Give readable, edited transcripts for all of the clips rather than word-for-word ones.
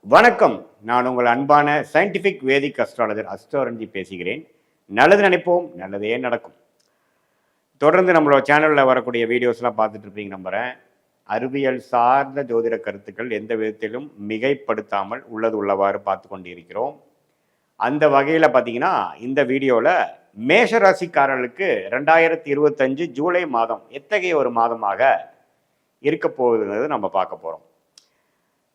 வணக்கம். நான் உங்கள் அன்பான சயின்டிஃபிக் வேதிக் அஸ்ட்ராலஜர் அஸ்ட்ரோரஞ்சி பேசுகிறேன். நல்லது நினைப்போம், நல்லதே நடக்கும். தொடர்ந்து நம்மளோட சேனலில் வரக்கூடிய வீடியோஸ்லாம் பார்த்துட்டு இருப்பீங்க நம்புகிறேன். அறிவியல் சார்ந்த ஜோதிட கருத்துக்கள் எந்த விதத்திலும் மிகைப்படுத்தாமல் உள்ளது உள்ளவாறு பார்த்து கொண்டிருக்கிறோம். அந்த வகையில் பார்த்தீங்கன்னா இந்த வீடியோவில் மேஷ ராசிக்காரர்களுக்கு 2025 ஜூலை மாதம் எத்தகைய ஒரு மாதமாக இருக்க போகுதுங்கிறது நம்ம பார்க்க போகிறோம்.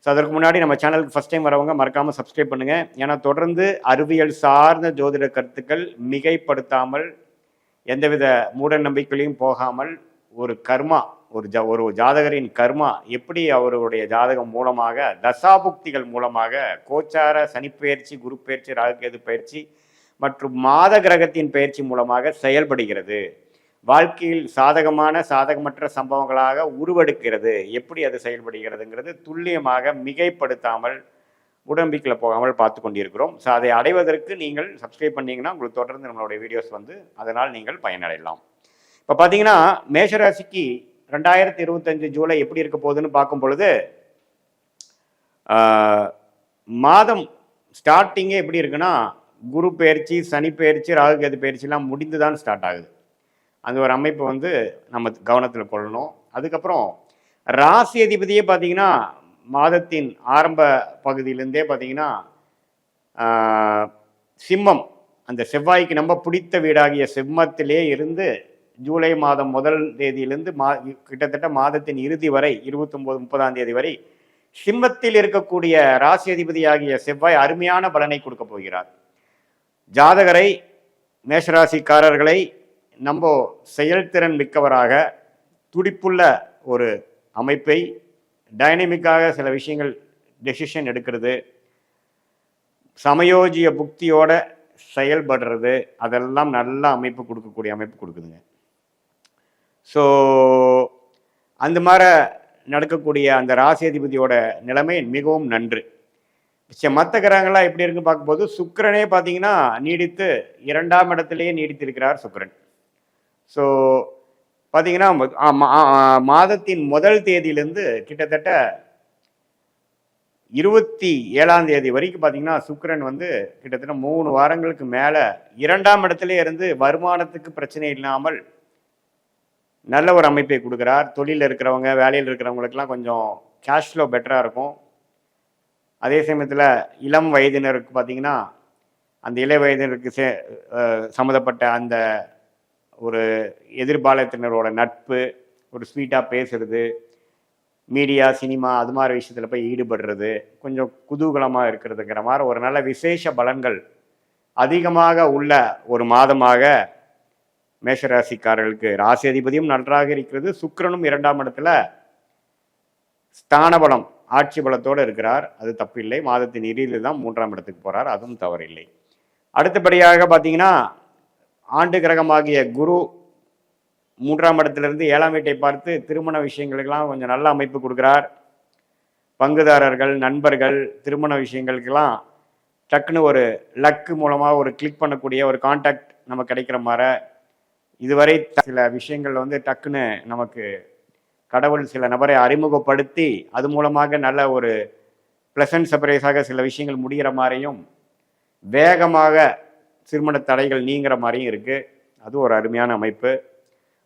ஸோ அதற்கு முன்னாடி நம்ம சேனலுக்கு ஃபஸ்ட் டைம் வரவங்க மறக்காமல் சப்ஸ்கிரைப் பண்ணுங்கள். ஏன்னா தொடர்ந்து அறிவியல் சார்ந்த ஜோதிட கருத்துக்கள் மிகைப்படுத்தாமல் எந்தவித மூட நம்பிக்கையிலையும் போகாமல் ஒரு கர்மா ஒரு ஜாதகரின் கர்மா எப்படி அவருடைய ஜாதகம் மூலமாக தசாபுக்திகள் மூலமாக கோச்சார சனிப்பெயர்ச்சி, குரு பயிற்சி, ராகுகேது பயிற்சி மற்றும் மாத கிரகத்தின் பயிற்சி மூலமாக செயல்படுகிறது, வாழ்க்கையில் சாதகமான சாதகமற்ற சம்பவங்களாக உருவெடுக்கிறது, எப்படி அது செயல்படுகிறதுங்கிறது துல்லியமாக மிகைப்படுத்தாமல் உடம்பிக்கில் போகாமல் பார்த்து கொண்டிருக்கிறோம். ஸோ அதை அடைவதற்கு நீங்கள் சப்ஸ்கிரைப் பண்ணிங்கன்னா உங்களுக்கு தொடர்ந்து நம்மளுடைய வீடியோஸ் அதனால் நீங்கள் பயனடையலாம். இப்போ பார்த்தீங்கன்னா மேஷராசிக்கு 2025 ஜூலை எப்படி இருக்க போகுதுன்னு பார்க்கும் பொழுது மாதம் ஸ்டார்டிங்கே எப்படி இருக்குன்னா குரு பயிற்சி, சனி பயிற்சி, ராகுகேது பயிற்சிலாம் முடிந்து தான் ஸ்டார்ட் ஆகுது. அந்த ஒரு அமைப்பு நம்ம கவனத்தில் கொள்ளணும். அதுக்கப்புறம் ராசி அதிபதியே பார்த்தீங்கன்னா மாதத்தின் ஆரம்ப பகுதியிலேருந்தே பார்த்தீங்கன்னா சிம்மம், அந்த செவ்வாய்க்கு நம்ம பிடித்த வீடாகிய சிம்மத்திலே இருந்து ஜூலை மாதம் 1 தேதியிலிருந்து கிட்டத்தட்ட மாதத்தின் இறுதி வரை 29, 30ஆம் தேதி வரை சிம்மத்தில் இருக்கக்கூடிய ராசி அதிபதியாகிய செவ்வாய் அருமையான பலனை கொடுக்க போகிறார். ஜாதகரை, மேஷராசிக்காரர்களை நம்ம செயல்திறன் மிக்கவராக, துடிப்புள்ள ஒரு அமைப்பை, டைனமிக்காக சில விஷயங்கள் டெசிஷன் எடுக்கிறது, சமயோஜிய புக்தியோட செயல்படுறது, அதெல்லாம் நல்ல அமைப்பு கொடுக்கக்கூடிய அமைப்பு கொடுக்குதுங்க. ஸோ அந்த மாதிரி நடக்கக்கூடிய அந்த ராசி அதிபதியோட நிலைமை மிகவும் நன்று. மற்ற கிரகங்கள்லாம் எப்படி இருக்குன்னு பார்க்கும்போது சுக்கிரனே பார்த்தீங்கன்னா நீடித்து 2ஆம் இடத்திலேயே நீடித்திருக்கிறார் சுக்கிரன். ஸோ பார்த்தீங்கன்னா மாதத்தின் 1 தேதியிலேருந்து கிட்டத்தட்ட 27ஆம் தேதி வரைக்கும் பார்த்தீங்கன்னா சுக்கிரன் கிட்டத்தட்ட 3 வாரங்களுக்கு மேலே 2ஆம் இடத்துல இருந்து வருமானத்துக்கு பிரச்சனை இல்லாமல் நல்ல ஒரு அமைப்பை கொடுக்குறார். தொழிலில் இருக்கிறவங்க, வேலையில் இருக்கிறவங்களுக்கெல்லாம் கொஞ்சம் கேஷ் ஃப்ளோ பெட்டராக இருக்கும். அதே சமயத்தில் இளம் வயதினருக்கு பார்த்தீங்கன்னா அந்த இள வயதினருக்கு சம்மந்தப்பட்ட அந்த ஒரு எதிர்பாலத்தினரோட நட்பு, ஒரு ஸ்வீட்டாக பேசுறது, மீடியா, சினிமா அது மாதிரி விஷயத்தில் போய் ஈடுபடுறது, கொஞ்சம் குதூகலமாக இருக்கிறதுங்கிற மாதிரி ஒரு நல்ல விசேஷ பலன்கள் அதிகமாக உள்ள ஒரு மாதமாக மேஷராசிக்காரர்களுக்கு ராசி அதிபதியும் நன்றாக இருக்கிறது. சுக்கிரனும் 2ஆம் இடத்துல ஸ்தான பலம், ஆட்சி பலத்தோடு இருக்கிறார். அது தப்பில்லை. மாதத்தின் இறுதியில் தான் 3ஆம் இடத்துக்கு போகிறார், அதுவும் தவறில்லை. அடுத்தபடியாக பார்த்தீங்கன்னா ஆண்டு கிரகமாகிய குரு 3ஆம் இடத்திலிருந்து 7ஆம் வீட்டை பார்த்து திருமண விஷயங்களுக்கெல்லாம் கொஞ்சம் நல்ல அமைப்பு கொடுக்குறார். பங்குதாரர்கள், நண்பர்கள், திருமண விஷயங்களுக்கெல்லாம் டக்குன்னு ஒரு லக்கு மூலமாக ஒரு கிளிக் பண்ணக்கூடிய ஒரு கான்டாக்ட் நமக்கு கிடைக்கிற மாதிரி, இதுவரை சில விஷயங்கள் டக்குன்னு நமக்கு கடவுள் சில நபரை அறிமுகப்படுத்தி அது மூலமாக நல்ல ஒரு ப்ளசன்ட் சர்ப்ரைஸாக சில விஷயங்கள் முடிகிற மாதிரியும், வேகமாக திருமண தடைகள் நீங்கிற மாதிரியும் இருக்குது. அது ஒரு அருமையான அமைப்பு.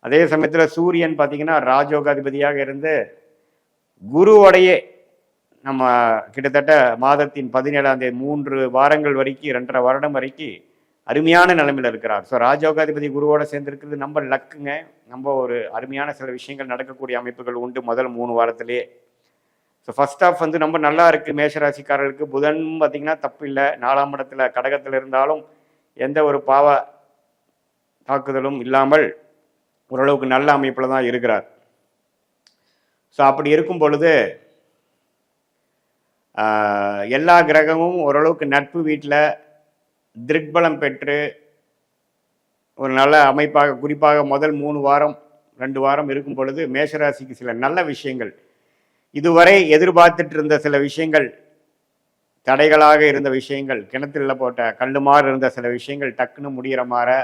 அதே சமயத்தில் சூரியன் பார்த்திங்கன்னா ராஜயோகாதிபதியாக இருந்து குருவோடையே நம்ம கிட்டத்தட்ட மாதத்தின் 17ஆம் தேதி 3 வாரங்கள் வரைக்கும் 2.5 வருடம் வரைக்கும் அருமையான நிலைமையில் இருக்கிறார். ஸோ ராஜயோகாதிபதி குருவோட சேர்ந்துருக்கிறது நம்ம லக்குங்க. நம்ம ஒரு அருமையான சில விஷயங்கள் நடக்கக்கூடிய அமைப்புகள் உண்டு முதல் 3 வாரத்திலேயே. ஸோ ஃபர்ஸ்ட் ஆஃப் ரொம்ப நல்லா இருக்குது மேஷராசிக்காரர்களுக்கு. புதன் பார்த்திங்கன்னா தப்பு இல்லை, 4ஆம் இடத்துல கடகத்தில் இருந்தாலும் எந்த ஒரு பாவ தாக்குதலும் இல்லாமல் ஓரளவுக்கு நல்ல அமைப்பில் தான் இருக்கிறார். ஸோ அப்படி இருக்கும் பொழுது எல்லா கிரகமும் ஓரளவுக்கு நட்பு வீட்டில் திருக்பலம் பெற்று ஒரு நல்ல அமைப்பாக, குறிப்பாக முதல் 3 வாரம் 2 வாரம் இருக்கும் பொழுது மேஷராசிக்கு சில நல்ல விஷயங்கள், இதுவரை எதிர்பார்த்துட்டு இருந்த சில விஷயங்கள், தடைகளாக இருந்த விஷயங்கள், கிணத்துல போட்ட கல்லுமாறு இருந்த சில விஷயங்கள் டக்குன்னு முடிகிற மாதிரி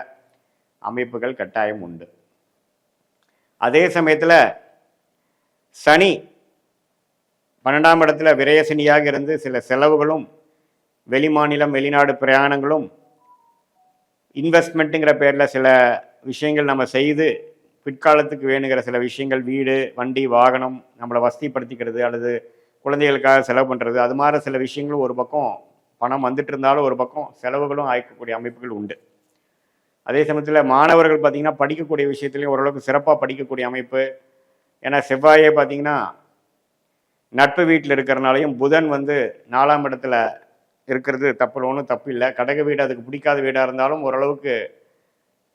அமைப்புகள் கட்டாயம் உண்டு. அதே சமயத்தில் சனி 12ஆம் இடத்துல விரயசனியாக இருந்து சில செலவுகளும், வெளிமாநிலம் வெளிநாடு பிரயாணங்களும், இன்வெஸ்ட்மெண்ட்டுங்கிற பேரில் சில விஷயங்கள் நம்ம செய்து பிற்காலத்துக்கு வேணுங்கிற சில விஷயங்கள், வீடு வண்டி வாகனம் நம்மளை வசதிப்படுத்திக்கிறது அல்லது குழந்தைகளுக்காக செலவு பண்ணுறது, அது மாதிரி சில விஷயங்களும் ஒரு பக்கம் பணம் வந்துட்டு இருந்தாலும் ஒரு பக்கம் செலவுகளும் ஆய்க்கக்கூடிய அமைப்புகள் உண்டு. அதே சமயத்தில் மாணவர்கள் பார்த்திங்கன்னா படிக்கக்கூடிய விஷயத்துலையும் ஓரளவுக்கு சிறப்பாக படிக்கக்கூடிய அமைப்பு. ஏன்னா செவ்வாயே பார்த்திங்கன்னா நட்பு வீட்டில் இருக்கிறனாலையும் புதன் வந்து 4ஆம் இடத்துல இருக்கிறது ஒன்றும் தப்பு இல்லை. கடக வீடு அதுக்கு பிடிக்காத வீடாக இருந்தாலும் ஓரளவுக்கு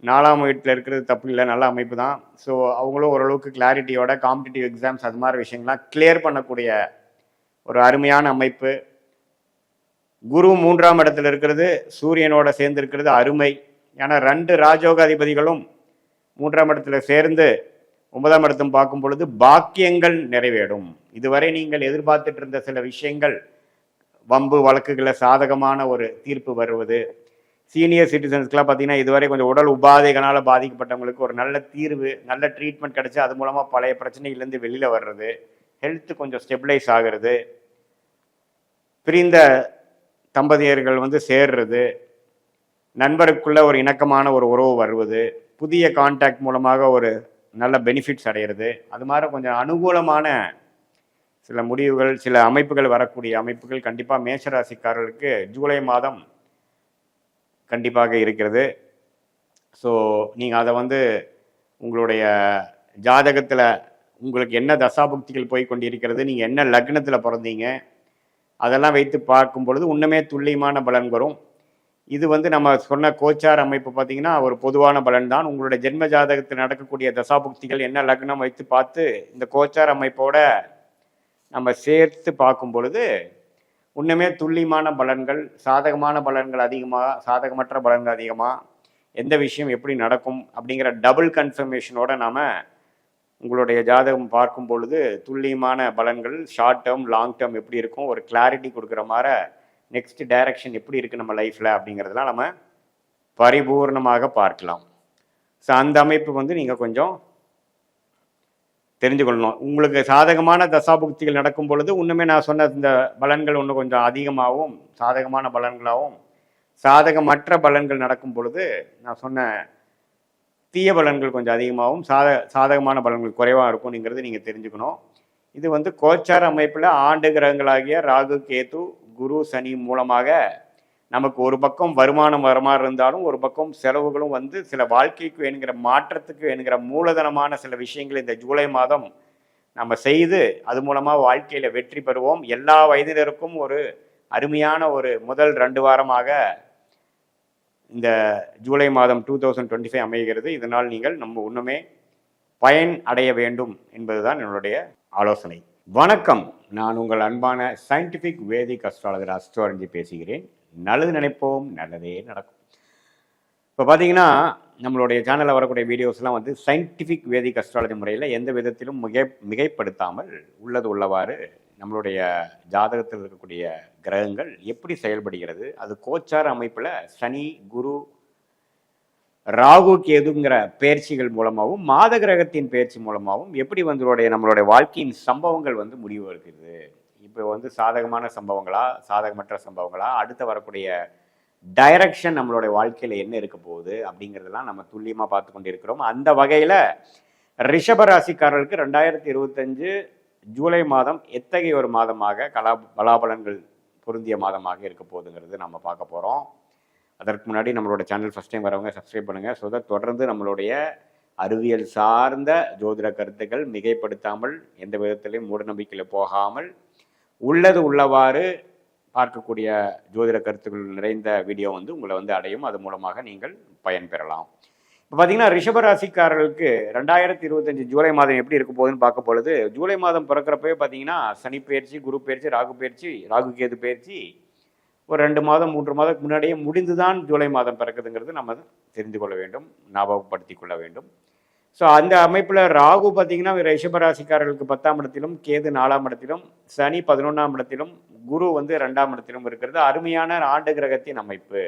4ஆம் வீட்டில் இருக்கிறது தப்பு இல்லை, நல்ல அமைப்பு தான். ஸோ அவங்களும் ஓரளவுக்கு கிளாரிட்டியோட காம்படிட்டிவ் எக்ஸாம்ஸ் அது மாதிரி விஷயங்கள்லாம் கிளியர் பண்ணக்கூடிய ஒரு அருமையான அமைப்பு. குரு 3ஆம் இடத்துல இருக்கிறது சூரியனோட சேர்ந்து இருக்கிறது அருமை. ஏன்னா 2 ராஜயோக அதிபதிகளும் 3ஆம் இடத்துல சேர்ந்து 9ஆம் இடத்தும் பார்க்கும் பொழுது பாக்கியங்கள் நிறைவேறும். இதுவரை நீங்கள் எதிர்பார்த்துட்டு இருந்த சில விஷயங்கள், வம்பு வழக்குகளை சாதகமான ஒரு தீர்ப்பு வருவது, சீனியர் சிட்டிசன்ஸ்க்குலாம் பார்த்தீங்கன்னா இதுவரை கொஞ்சம் உடல் உபாதைகளால் பாதிக்கப்பட்டவங்களுக்கு ஒரு நல்ல தீர்வு, நல்ல ட்ரீட்மெண்ட் கிடச்சி அது மூலமாக பழைய பிரச்சனைகள்லேருந்து வெளியில் வர்றது, ஹெல்த்து கொஞ்சம் ஸ்டெபிளைஸ் ஆகிறது, பிரிந்த தம்பதியர்கள் வந்து சேர்றது, நண்பருக்குள்ள ஒரு இணக்கமான ஒரு உறவு வருவது, புதிய கான்டாக்ட் மூலமாக ஒரு நல்ல பெனிஃபிட்ஸ் அடைகிறது, அது மாதிரி கொஞ்சம் அனுகூலமான சில முடிவுகள், சில அமைப்புகள் வரக்கூடிய அமைப்புகள் கண்டிப்பாக மேஷராசிக்காரர்களுக்கு ஜூலை மாதம் கண்டிப்பாக இருக்கிறது. ஸோ நீங்கள் அதை வந்து உங்களுடைய ஜாதகத்தில் உங்களுக்கு என்ன தசாபுக்திகள் போய் கொண்டிருக்கிறது, நீங்கள் என்ன லக்னத்தில் பிறந்தீங்க, அதெல்லாம் வைத்து பார்க்கும் பொழுது இன்னுமே துல்லியமான பலன் வரும். இது வந்து நம்ம சொன்ன கோச்சார் அமைப்பு பார்த்தீங்கன்னா ஒரு பொதுவான பலன் தான். உங்களுடைய ஜென்ம ஜாதகத்தில் நடக்கக்கூடிய தசாபுக்திகள் என்ன லக்னம் வைத்து பார்த்து இந்த கோச்சார் அமைப்போட நம்ம சேர்த்து பார்க்கும் பொழுது இன்னுமே துல்லியமான பலன்கள், சாதகமான பலன்கள் அதிகமாக, சாதகமற்ற பலன்கள் அதிகமாக, எந்த விஷயம் எப்படி நடக்கும் அப்படிங்கிற டபுள் கன்ஃபர்மேஷனோட நாம் உங்களுடைய ஜாதகம் பார்க்கும் பொழுது துல்லியமான பலன்கள், ஷார்ட் டேர்ம் லாங் டேர்ம் எப்படி இருக்கும், ஒரு கிளாரிட்டி கொடுக்குற மாதிரி நெக்ஸ்ட் டைரக்ஷன் எப்படி இருக்குது நம்ம லைஃப்பில் அப்படிங்கிறதுலாம் நம்ம பரிபூர்ணமாக பார்க்கலாம். ஸோ அந்த அமைப்பு வந்து நீங்கள் கொஞ்சம் தெரிஞ்சு கொள்ளணும். உங்களுக்கு சாதகமான தசாபுக்திகள் நடக்கும் பொழுது இன்னுமே நான் சொன்ன இந்த பலன்கள் இன்னும் கொஞ்சம் அதிகமாகவும் சாதகமான பலன்களாகவும், சாதகமற்ற பலன்கள் நடக்கும் பொழுது நான் சொன்ன தீய பலன்கள் கொஞ்சம் அதிகமாகவும் சாதகமான பலன்கள் குறைவாக இருக்கும்ங்கிறது நீங்கள் தெரிஞ்சுக்கணும். இது வந்து கோச்சார அமைப்பில் ஆண்டு கிரகங்களாகிய ராகு கேது குரு சனி மூலமாக நமக்கு ஒரு பக்கம் வருமானம் வர மாதிரி இருந்தாலும் ஒரு பக்கம் செலவுகளும் வந்து சில வாழ்க்கைக்கு வேணுங்கிற மாற்றத்துக்கு வேணுங்கிற மூலதனமான சில விஷயங்கள் இந்த ஜூலை மாதம் நம்ம செய்து அது மூலமாக வாழ்க்கையில் வெற்றி பெறுவோம். எல்லா வயதினருக்கும் ஒரு அருமையான ஒரு முதல் 2 வாரமாக இந்த ஜூலை மாதம் 2025 அமைகிறது. இதனால் நீங்கள் நம்ம இன்னுமே பயன் அடைய வேண்டும் என்பதுதான் என்னுடைய ஆலோசனை. வணக்கம், நான் உங்கள் அன்பான சயின்டிஃபிக் வேதிக் அஸ்ட்ராலஜர் அஸ்ட்ரோரஞ்சி பேசுகிறேன். நல்லது நினைப்போம், நல்லதே நடக்கும். இப்போ பார்த்தீங்கன்னா நம்மளுடைய சேனலில் வரக்கூடிய வீடியோஸ்லாம் வந்து சயின்டிஃபிக் வேதிக் அஸ்ட்ராலஜி முறையில் எந்த விதத்திலும் மிகைப்படுத்தாமல் உள்ளது உள்ளவாறு நம்மளுடைய ஜாதகத்தில் இருக்கக்கூடிய கிரகங்கள் எப்படி செயல்படுகிறது, அது கோச்சார அமைப்பில் சனி குரு ராகு கேதுங்கிற பயிற்சிகள் மூலமாகவும் மாத கிரகத்தின் பயிற்சி மூலமாகவும் எப்படி வந்து நம்மளுடைய வாழ்க்கையின் சம்பவங்கள் வந்து முடிவு இருக்குது. இப்போ வந்து சாதகமான சம்பவங்களா சாதகமற்ற சம்பவங்களா, அடுத்து வரக்கூடிய டைரக்ஷன் நம்மளுடைய வாழ்க்கையில் என்ன இருக்க போகுது அப்படிங்கிறதெல்லாம் நம்ம துல்லியமாக பார்த்து கொண்டு இருக்கிறோம். அந்த வகையில் ரிஷபராசிக்காரர்களுக்கு 2025 ஜூலை மாதம் எத்தகைய ஒரு மாதமாக பலாபலன்கள் பொருந்திய மாதமாக இருக்க போகுதுங்கிறது நம்ம பார்க்க போகிறோம். அதற்கு முன்னாடி நம்மளோட சேனல் ஃபஸ்ட் டைம் வரவங்க சப்ஸ்கிரைப் பண்ணுங்கள். ஸோ தட் தொடர்ந்து நம்மளுடைய அறிவியல் சார்ந்த ஜோதிட கருத்துக்கள் மிகைப்படுத்தாமல் எந்த விதத்திலையும் மூடநம்பிக்கையில் போகாமல் உள்ளது உள்ளவாறு பார்க்கக்கூடிய ஜோதிட கருத்துக்கள் நிறைந்த வீடியோ வந்து உங்களை வந்து அடையும். அது மூலமாக நீங்கள் பயன்பெறலாம். இப்போ பார்த்தீங்கன்னா ரிஷபராசிக்காரர்களுக்கு 2025 ஜூலை மாதம் எப்படி இருக்க போகுதுன்னு பார்க்க பொழுது, ஜூலை மாதம் பிறக்கிறப்பவே பார்த்தீங்கன்னா சனி பயிற்சி, குரு பயிற்சி, ராகு கேது பயிற்சி ஒரு 2 மாதம் 3 மாதத்துக்கு முன்னாடியே முடிந்துதான் ஜூலை மாதம் பிறக்குதுங்கிறது நம்ம தெரிந்து கொள்ள வேண்டும், ஞாபகப்படுத்தி கொள்ள வேண்டும். ஸோ அந்த அமைப்பில் ராகு பார்த்தீங்கன்னா ரிஷபராசிக்காரர்களுக்கு 10ஆம் இடத்திலும், கேது 4ஆம் இடத்திலும், சனி 11ஆம் இடத்திலும், குரு வந்து 2ஆம் இடத்திலும் இருக்கிறது. அருமையான ஆண்டு கிரகத்தின் அமைப்பு.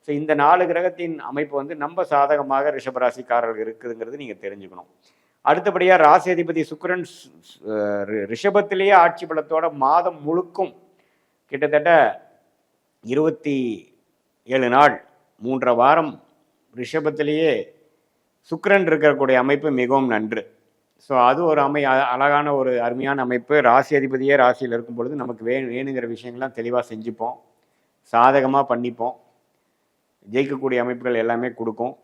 ஸோ இந்த 4 கிரகத்தின் அமைப்பு வந்து நம்ம சாதகமாக ரிஷபராசிக்காரர்கள் இருக்குதுங்கிறது நீங்கள் தெரிஞ்சுக்கணும். அடுத்தபடியாக ராசி அதிபதி சுக்கிரன் ரிஷபத்திலேயே ஆட்சி பலத்தோட மாதம் முழுக்கும் கிட்டத்தட்ட 27 நாள் 3.5 வாரம் ரிஷபத்திலேயே சுக்கிரன் இருக்கக்கூடிய அமைப்பு மிகவும் நன்று. ஸோ அது ஒரு அழகான ஒரு அருமையான அமைப்பு. ராசி அதிபதியே ராசியில் இருக்கும் பொழுது நமக்கு வேணுங்கிற விஷயங்கள்லாம் தெளிவாக செஞ்சுப்போம், சாதகமாக பண்ணிப்போம், ஜெயிக்கக்கூடிய அமைப்புகள் எல்லாமே கொடுக்கும்.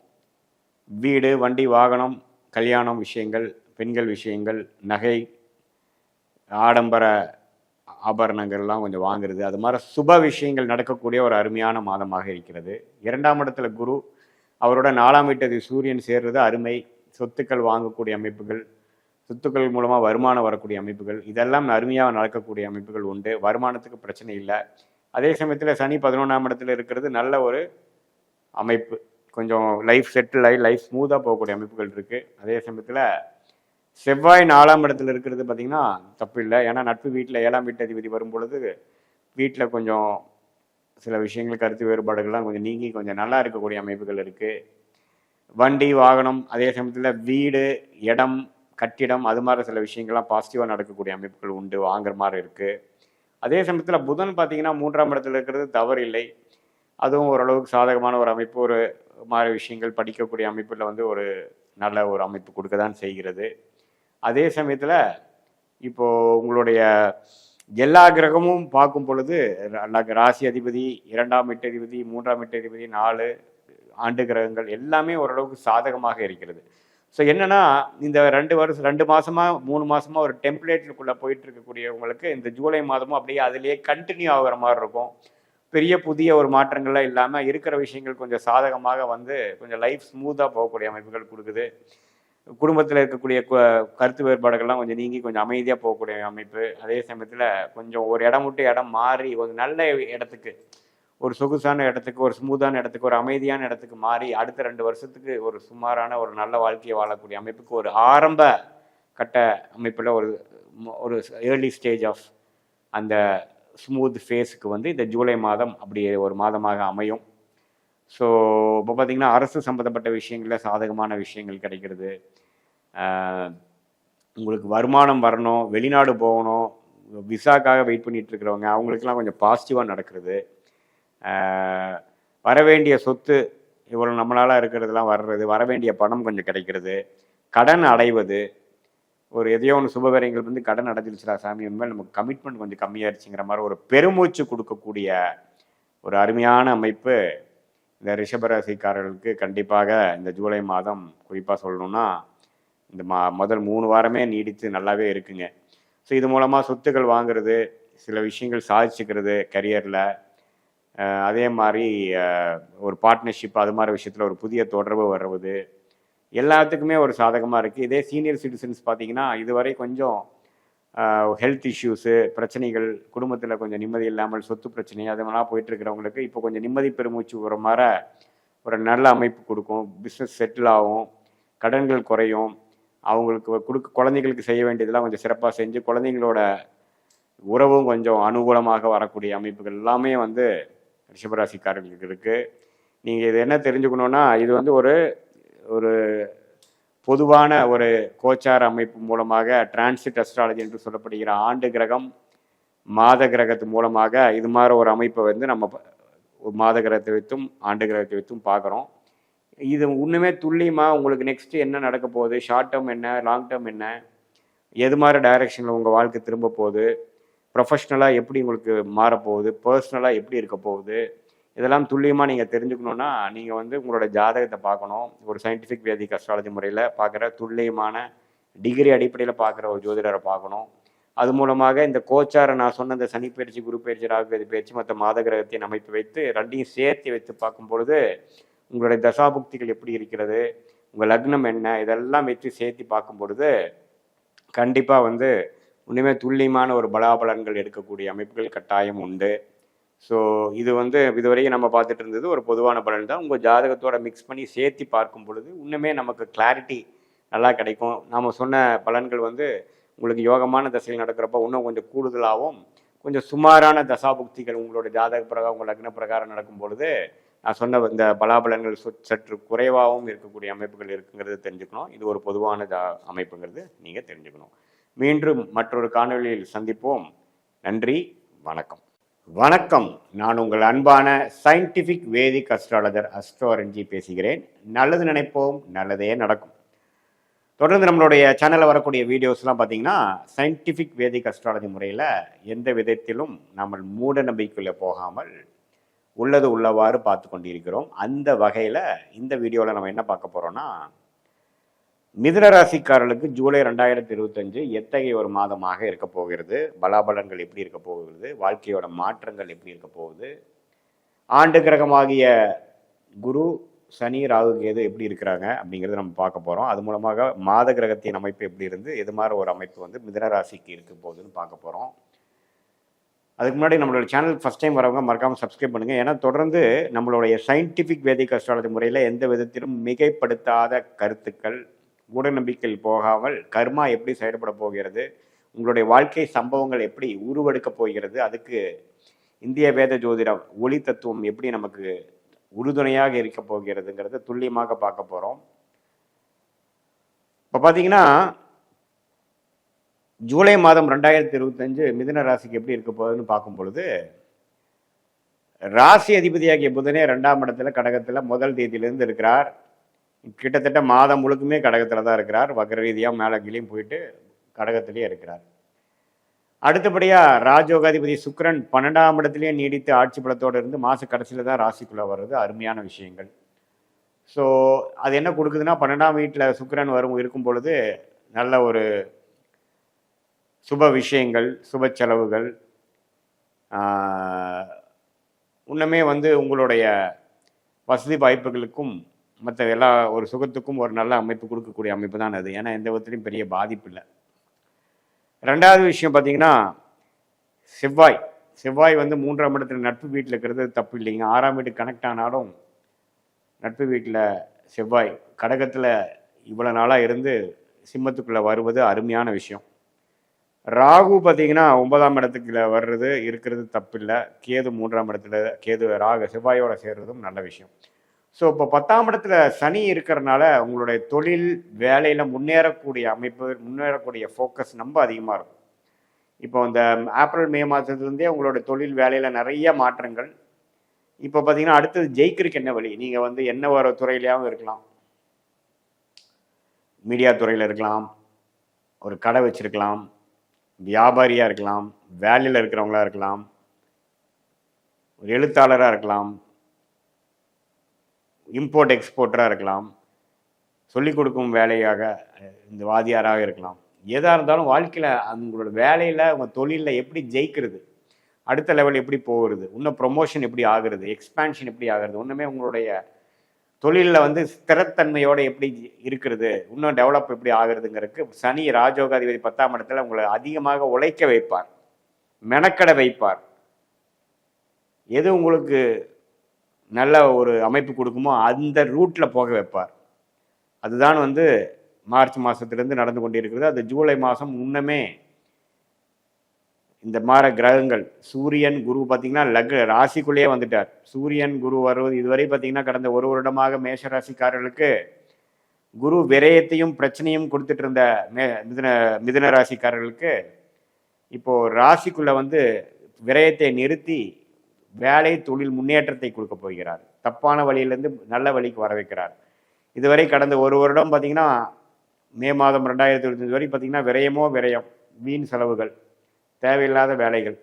வீடு, வண்டி, வாகனம், கல்யாணம் விஷயங்கள், பெண்கள் விஷயங்கள், நகை, ஆடம்பர ஆபரணங்கள்லாம் கொஞ்சம் வாங்குறது, அது மாதிரி சுப விஷயங்கள் நடக்கக்கூடிய ஒரு அருமையான மாதமாக இருக்கிறது. 2ஆம் இடத்துல குரு, அவரோட 4ஆம் வீட்டது சூரியன் சேர்றது அருமை. சொத்துக்கள் வாங்கக்கூடிய அமைப்புகள், சொத்துக்கள் மூலமாக வருமானம் வரக்கூடிய அமைப்புகள், இதெல்லாம் அருமையாக நடக்கக்கூடிய அமைப்புகள் உண்டு. வருமானத்துக்கு பிரச்சனை இல்லை. அதே சமயத்தில் சனி 11ஆம் இடத்துல இருக்கிறது நல்ல ஒரு அமைப்பு. கொஞ்சம் லைஃப் செட்டில் ஆகி லைஃப் ஸ்மூத்தாக போகக்கூடிய அமைப்புகள் இருக்குது. அதே சமயத்தில் செவ்வாய் 4ஆம் இடத்துல இருக்கிறது பார்த்திங்கன்னா தப்பு இல்லை. ஏன்னா நட்பு வீட்டில் 7ஆம் வீட்டு அதிபதி வரும் பொழுது வீட்டில் கொஞ்சம் சில விஷயங்கள் கருத்து வேறுபாடுகள்லாம் கொஞ்சம் நீங்கி கொஞ்சம் நல்லா இருக்கக்கூடிய அமைப்புகள் இருக்குது. வண்டி, வாகனம், அதே சமயத்தில் வீடு, இடம், கட்டிடம், அது மாதிரி சில விஷயங்கள்லாம் பாசிட்டிவாக நடக்கக்கூடிய அமைப்புகள் உண்டு, வாங்குற மாதிரி இருக்குது. அதே சமயத்தில் புதன் பார்த்திங்கன்னா 3ஆம் இடத்துல இருக்கிறது தவறு இல்லை. அதுவும் ஓரளவுக்கு சாதகமான ஒரு அமைப்பு. ஒரு மாதிரி விஷயங்கள் படிக்கக்கூடிய அமைப்பில் வந்து ஒரு நல்ல ஒரு அமைப்பு கொடுக்க தான் செய்கிறது. அதே சமயத்தில் இப்போது உங்களுடைய எல்லா கிரகமும் பார்க்கும் பொழுது ராசி அதிபதி, 2ஆம் வீட்டு அதிபதி, 3ஆம் வீட்டு அதிபதி, 4 ஆண்டு கிரகங்கள் எல்லாமே ஓரளவுக்கு சாதகமாக இருக்கிறது. ஸோ என்னென்னா இந்த 2 மாதமாக 3 மாதமாக ஒரு டெம்ப்ளேட்டுக்குள்ளே போயிட்டு இருக்கக்கூடியவங்களுக்கு இந்த ஜூலை மாதமும் அப்படியே அதிலேயே கண்டினியூ ஆகிற மாதிரி இருக்கும். பெரிய புதிய ஒரு மாற்றங்கள்லாம் இல்லாமல் இருக்கிற விஷயங்கள் கொஞ்சம் சாதகமாக வந்து கொஞ்சம் லைஃப் ஸ்மூத்தாக போகக்கூடிய அமைப்புகள் கொடுக்குது. குடும்பத்தில் இருக்கக்கூடிய கருத்து வேறுபாடுகள்லாம் கொஞ்சம் நீங்கி கொஞ்சம் அமைதியாக போகக்கூடிய அமைப்பு. அதே சமயத்தில் கொஞ்சம் ஒரு இடம் விட்டு இடம் மாறி ஒரு நல்ல இடத்துக்கு, ஒரு சொகுசான இடத்துக்கு, ஒரு ஸ்மூத்தான இடத்துக்கு, ஒரு அமைதியான இடத்துக்கு மாறி அடுத்த 2 வருஷத்துக்கு ஒரு சுமாரான ஒரு நல்ல வாழ்க்கையை வாழக்கூடிய அமைப்புக்கு ஒரு ஆரம்ப கட்ட அமைப்பில் ஒரு ஏர்லி ஸ்டேஜ் ஆஃப் அந்த ஸ்மூத் ஃபேஸுக்கு வந்து இந்த ஜூலை மாதம் அப்படி ஒரு மாதமாக அமையும். ஸோ இப்போ பார்த்திங்கன்னா அரசு சம்மந்தப்பட்ட விஷயங்களில் சாதகமான விஷயங்கள் கிடைக்கிறது. உங்களுக்கு வருமானம் வரணும், வெளிநாடு போகணும், விசாக்காக வெயிட் பண்ணிகிட்டு இருக்கிறவங்க அவங்களுக்கெல்லாம் கொஞ்சம் பாசிட்டிவாக நடக்கிறது. வரவேண்டிய சொத்து இவ்வளோ நம்மளால் இருக்கிறதுலாம் வர்றது, வரவேண்டிய பணம் கொஞ்சம் கிடைக்கிறது. கடன் அடைவது, ஒரு எதையோ ஒன்று சுபகாரியங்கள் வந்து கடன் அடைஞ்சிருச்சுடா சாமி, உண்மையில் நமக்கு கமிட்மெண்ட் கொஞ்சம் கம்மியாகிடுச்சுங்கிற மாதிரி ஒரு பெருமூச்சு கொடுக்கக்கூடிய ஒரு அருமையான அமைப்பு இந்த ரிஷபராசிக்காரர்களுக்கு கண்டிப்பாக இந்த ஜூலை மாதம் குறிப்பாக சொல்லணும்னா இந்த முதல் 3 வாரமே நீடித்து நல்லாவே இருக்குங்க. ஸோ இது மூலமாக சொத்துக்கள் வாங்குறது, சில விஷயங்கள் சாதிச்சுக்கிறது கரியரில், அதே மாதிரி ஒரு பார்ட்னர்ஷிப், அது மாதிரி விஷயத்தில் ஒரு புதிய தொடர்பு வர்றது, எல்லாத்துக்குமே ஒரு சாதகமாக இருக்குது. இதே சீனியர் சிட்டிசன்ஸ் பார்த்திங்கன்னா இதுவரை கொஞ்சம் ஹெல்த் இஷ்யூஸு, பிரச்சனைகள், குடும்பத்தில் கொஞ்சம் நிம்மதி இல்லாமல் சொத்து பிரச்சனை அது மாதிரிலாம் போயிட்டுருக்கிறவங்களுக்கு இப்போ கொஞ்சம் நிம்மதி பெருமூச்சு வர மாதிரி ஒரு நல்ல அமைப்பு கொடுக்கும். பிஸ்னஸ் செட்டில் ஆகும், கடன்கள் குறையும், அவங்களுக்கு குழந்தைங்களுக்கு செய்ய வேண்டியதெல்லாம் கொஞ்சம் சிறப்பாக செஞ்சு குழந்தைங்களோட உறவும் கொஞ்சம் அனுகூலமாக வரக்கூடிய அமைப்புகள் எல்லாமே வந்து ரிஷபராசிக்காரர்களுக்கு இருக்குது. நீங்கள் இது என்ன தெரிஞ்சுக்கணுன்னா, இது வந்து ஒரு பொதுவான ஒரு கோச்சார அமைப்பு மூலமாக டிரான்சிட் அஸ்ட்ராலஜி என்று சொல்லப்படுகிற ஆண்டு கிரகம், மாத கிரகத்து மூலமாக இது மாதிரி ஒரு அமைப்பை வந்து நம்ம மாத கிரகத்தை வைத்தும் ஆண்டு கிரகத்தை வைத்தும் பார்க்குறோம். இது இன்னுமே துல்லியமாக உங்களுக்கு நெக்ஸ்ட்டு என்ன நடக்க போகுது, ஷார்ட் டேர்ம் என்ன, லாங் டேர்ம் என்ன, எது மாதிரி டைரெக்ஷனில் உங்கள் வாழ்க்கை திரும்ப போகுது, ப்ரொஃபஷ்னலாக எப்படி உங்களுக்கு மாறப்போகுது, பர்சனலாக எப்படி இருக்க போகுது, இதெல்லாம் துல்லியமாக நீங்கள் தெரிஞ்சுக்கணுன்னா நீங்கள் வந்து உங்களோட ஜாதகத்தை பார்க்கணும். ஒரு சயின்டிஃபிக் வேதிக் அஸ்ட்ராலஜி முறையில் பார்க்குற துல்லியமான டிகிரி அடிப்படையில் பார்க்குற ஒரு ஜோதிடரை பார்க்கணும். அது மூலமாக இந்த கோச்சாரை நான் சொன்ன இந்த சனி பயிற்சி, குரு பயிற்சி, ராகு கேது பயிற்சி, மற்ற மாத கிரகத்தின் அமைப்பு வைத்து ரெண்டையும் சேர்த்து வைத்து பார்க்கும் பொழுது உங்களுடைய தசாபுக்திகள் எப்படி இருக்கிறது, உங்கள் லக்னம் என்ன, இதெல்லாம் வச்சு சேர்த்து பார்க்கும் பொழுது கண்டிப்பாக வந்து இன்னுமே துல்லியமான ஒரு பலாபலன்கள் எடுக்கக்கூடிய அமைப்புகள் கட்டாயம் உண்டு. ஸோ இது வந்து இதுவரையும் நம்ம பார்த்துட்டு இருந்தது ஒரு பொதுவான பலன் தான். உங்கள் ஜாதகத்தோட மிக்ஸ் பண்ணி சேர்த்து பார்க்கும் பொழுது இன்னுமே நமக்கு கிளாரிட்டி நல்லா கிடைக்கும். நாம் சொன்ன பலன்கள் வந்து உங்களுக்கு யோகமான தசையில் நடக்கிறப்ப இன்னும் கொஞ்சம் கூடுதலாகவும், கொஞ்சம் சுமாரான தசாபுக்திகள் உங்களோட ஜாதக பிரகாரம், உங்கள் லக்ன பிரகாரம் நடக்கும் பொழுது நான் சொன்ன இந்த பலாபலன்கள் சற்று குறைவாகவும் இருக்கக்கூடிய அமைப்புகள் இருக்குங்கிறது தெரிஞ்சுக்கணும். இது ஒரு பொதுவான அமைப்புங்கிறது நீங்கள் தெரிஞ்சுக்கணும். மீண்டும் மற்றொரு காணொலியில் சந்திப்போம். நன்றி, வணக்கம். வணக்கம். நான் உங்கள் அன்பான சயின்டிஃபிக் வேதிக் அஸ்ட்ராலஜர் அஸ்ட்ரோரஞ்சி பேசுகிறேன். நல்லது நினைப்போம், நல்லதே நடக்கும். தொடர்ந்து நம்மளுடைய சேனலில் வரக்கூடிய வீடியோஸ்லாம் பார்த்தீங்கன்னா சயின்டிஃபிக் வேதிக் அஸ்ட்ராலஜி முறையில் எந்த விதத்திலும் நம்ம மூட நம்பிக்கைக்குள்ளே போகாமல் உள்ளது உள்ளவாறு பார்த்து கொண்டிருக்கிறோம். அந்த வகையில் இந்த வீடியோவில் நம்ம என்ன பார்க்க போகிறோம்னா, மிதுன ராசிக்காரர்களுக்கு ஜூலை 2025 எத்தகைய ஒரு மாதமாக இருக்க போகிறது, பலாபலன்கள் எப்படி இருக்க போகிறது, வாழ்க்கையோட மாற்றங்கள் எப்படி இருக்க போகுது, ஆண்டு கிரகமாகிய குரு, சனி, ராகு, கேது எப்படி இருக்கிறாங்க அப்படிங்கிறத நம்ம பார்க்க போகிறோம். அது மூலமாக மாத கிரகத்தின் அமைப்பு எப்படி இருந்து எது மாதிரி ஒரு அமைப்பு வந்து மிதுன ராசிக்கு இருக்க போகுதுன்னு பார்க்க போகிறோம். அதுக்கு முன்னாடி நம்மளோட சேனல் ஃபஸ்ட் டைம் வரவங்க மறக்காமல் சப்ஸ்கிரைப் பண்ணுங்கள். ஏன்னா தொடர்ந்து நம்மளுடைய சயின்டிஃபிக் வேதிக் அஸ்ட்ராலஜி முறையில் எந்த விதத்திலும் மிகைப்படுத்தாத கருத்துக்கள், மூட நம்பிக்கையில் போகாமல் கர்மா எப்படி செயல்பட போகிறது, உங்களுடைய வாழ்க்கை சம்பவங்கள் எப்படி உருவெடுக்க போகிறது, அதுக்கு இந்திய வேத ஜோதிடம் ஒளி தத்துவம் எப்படி நமக்கு உறுதுணையாக இருக்க போகிறதுங்கிறத துல்லியமாக பார்க்க போகிறோம். இப்போ பார்த்தீங்கன்னா ஜூலை மாதம் 2025 மிதுன ராசிக்கு எப்படி இருக்க போகுதுன்னு பார்க்கும் பொழுது, ராசி அதிபதியாகிய புதனே 2ஆம் இடத்துல கடகத்தில் முதல் தேதியிலிருந்து இருக்கிறார். கிட்டத்தட்ட மாதம் முழுக்குமே கடகத்தில் தான் இருக்கிறார். வக்ர ரீதியாக மேலே கிளியும் போயிட்டு கடகத்திலேயே இருக்கிறார். அடுத்தபடியாக ராஜயோகாதிபதி சுக்கிரன் 12ஆம் இடத்துலேயே நீடித்து ஆட்சி பலத்தோடு இருந்து மாத கடைசியில் தான் ராசிக்குள்ளே வர்றது அருமையான விஷயங்கள். ஸோ அது என்ன கொடுக்குதுன்னா, 12ஆம் வீட்டில் சுக்கிரன் இருக்கும் பொழுது நல்ல ஒரு சுப விஷயங்கள், சுப செலவுகள், இன்னுமே வந்து உங்களுடைய வசதி வாய்ப்புகளுக்கும் மற்ற எல்லா ஒரு சுகத்துக்கும் ஒரு நல்ல அமைப்பு கொடுக்கக்கூடிய அமைப்பு தான் அது. ஏன்னா எந்த விதத்துலையும் பெரிய பாதிப்பு இல்லை. ரெண்டாவது விஷயம் பார்த்தீங்கன்னா, செவ்வாய் வந்து 3ஆம் இடத்துல நட்பு வீட்டில் இருக்கிறது தப்பு இல்லைங்க. 6ஆம் வீட்டுக்கு கனெக்ட் ஆனாலும் நட்பு வீட்டில் செவ்வாய் கடகத்தில் இவ்வளோ நாளாக இருந்து சிம்மத்துக்குள்ளே வருவது அருமையான விஷயம். ராகு பார்த்தீங்கன்னா 9ஆம் இடத்துக்குள்ள வர்றது இருக்கிறது தப்பில்லை. கேது 3ஆம் இடத்துல, செவ்வாயோட சேர்றதும் நல்ல விஷயம். ஸோ இப்போ 10ஆம் இடத்துல சனி இருக்கிறதுனால உங்களுடைய தொழில் வேலையில் முன்னேறக்கூடிய அமைப்பு, முன்னேறக்கூடிய ஃபோக்கஸ் ரொம்ப அதிகமாக இருக்கும். இப்போ இந்த ஏப்ரல் மே மாதத்துலேருந்தே உங்களுடைய தொழில் வேலையில் நிறைய மாற்றங்கள். இப்போ பார்த்தீங்கன்னா அடுத்தது ஜெயிக்கிறதுக்கு என்ன வழி, நீங்கள் வந்து என்ன ஒரு துறையிலையாகவும் இருக்கலாம், மீடியா துறையில் இருக்கலாம், ஒரு கடை வச்சிருக்கலாம், வியாபாரியாக இருக்கலாம், வேலையில் இருக்கிறவங்களா இருக்கலாம், ஒரு எழுத்தாளராக இருக்கலாம், இம்போர்ட் எக்ஸ்போர்ட்டராக இருக்கலாம், சொல்லிக் கொடுக்கும் வேலையாக இந்த வாதியாராக இருக்கலாம். எதாக இருந்தாலும் வாழ்க்கையில் உங்களோட வேலையில், உங்கள் தொழிலில் எப்படி ஜெயிக்கிறது, அடுத்த லெவல் எப்படி போகிறது, இன்னும் ப்ரொமோஷன் எப்படி ஆகுறது, எக்ஸ்பேன்ஷன் எப்படி ஆகுறது, இன்னுமே உங்களுடைய தொழிலில் வந்து ஸ்திரத்தன்மையோடு எப்படி இருக்கிறது, இன்னும் டெவலப் எப்படி ஆகுறதுங்கிறதுக்கு சனி ராஜயோகாதிபதி 10ஆம் இடத்துல உங்களை அதிகமாக உழைக்க வைப்பார், மெனக்கடை வைப்பார். எது உங்களுக்கு நல்ல ஒரு அமைப்பு கொடுக்குமோ அந்த ரூட்டில் போக வைப்பார். அதுதான் வந்து மார்ச் மாதத்துலேருந்து நடந்து கொண்டிருக்கிறது. அது ஜூலை மாதம் முன்னமே இந்த மாதிரி கிரகங்கள் சூரியன் குரு பார்த்தீங்கன்னா ராசிக்குள்ளேயே வந்துட்டார். சூரியன் குரு வருவது இதுவரை பார்த்தீங்கன்னா கடந்த ஒரு வருடமாக மேஷ ராசிக்காரர்களுக்கு குரு விரயத்தையும் பிரச்சனையும் கொடுத்துட்டு இருந்த மிதுன ராசிக்காரர்களுக்கு இப்போ ராசிக்குள்ள வந்து விரயத்தை நிறுத்தி வேலை தொழில் முன்னேற்றத்தை கொடுக்க போகிறார். தப்பான வழியிலேருந்து நல்ல வழிக்கு வர வைக்கிறார். இதுவரை கடந்த ஒரு வருடம் பார்த்தீங்கன்னா மே மாதம் 2025 வரை பார்த்தீங்கன்னா விரயம், வீண் செலவுகள், தேவையில்லாத வேலைகள்.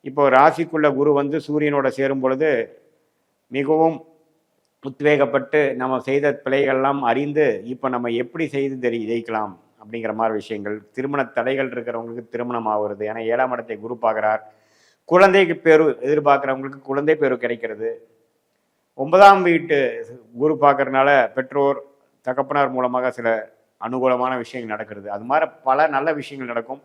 இப்போ ராசிக்குள்ள குரு வந்து சூரியனோட சேரும் பொழுது மிகவும் உத்வேகப்பட்டு நம்ம செய்த பிழைகள்லாம் அறிந்து இப்போ நம்ம எப்படி செய்து ஜெயிக்கலாம் அப்படிங்கிற மாதிரி விஷயங்கள். திருமண தடைகள் இருக்கிறவங்களுக்கு திருமணம் ஆகுறது. ஏன்னா 7ஆம் இடத்தை குரு பார்க்குறார். குழந்தைக்கு பேரு எதிர்பார்க்குறவங்களுக்கு குழந்தை பேரு கிடைக்கிறது. 9ஆம் வீட்டு குரு பார்க்கறதுனால பெற்றோர் தகப்பனார் மூலமாக சில அனுகூலமான விஷயங்கள் நடக்கிறது. அது மாதிரி பல நல்ல விஷயங்கள் நடக்கும்.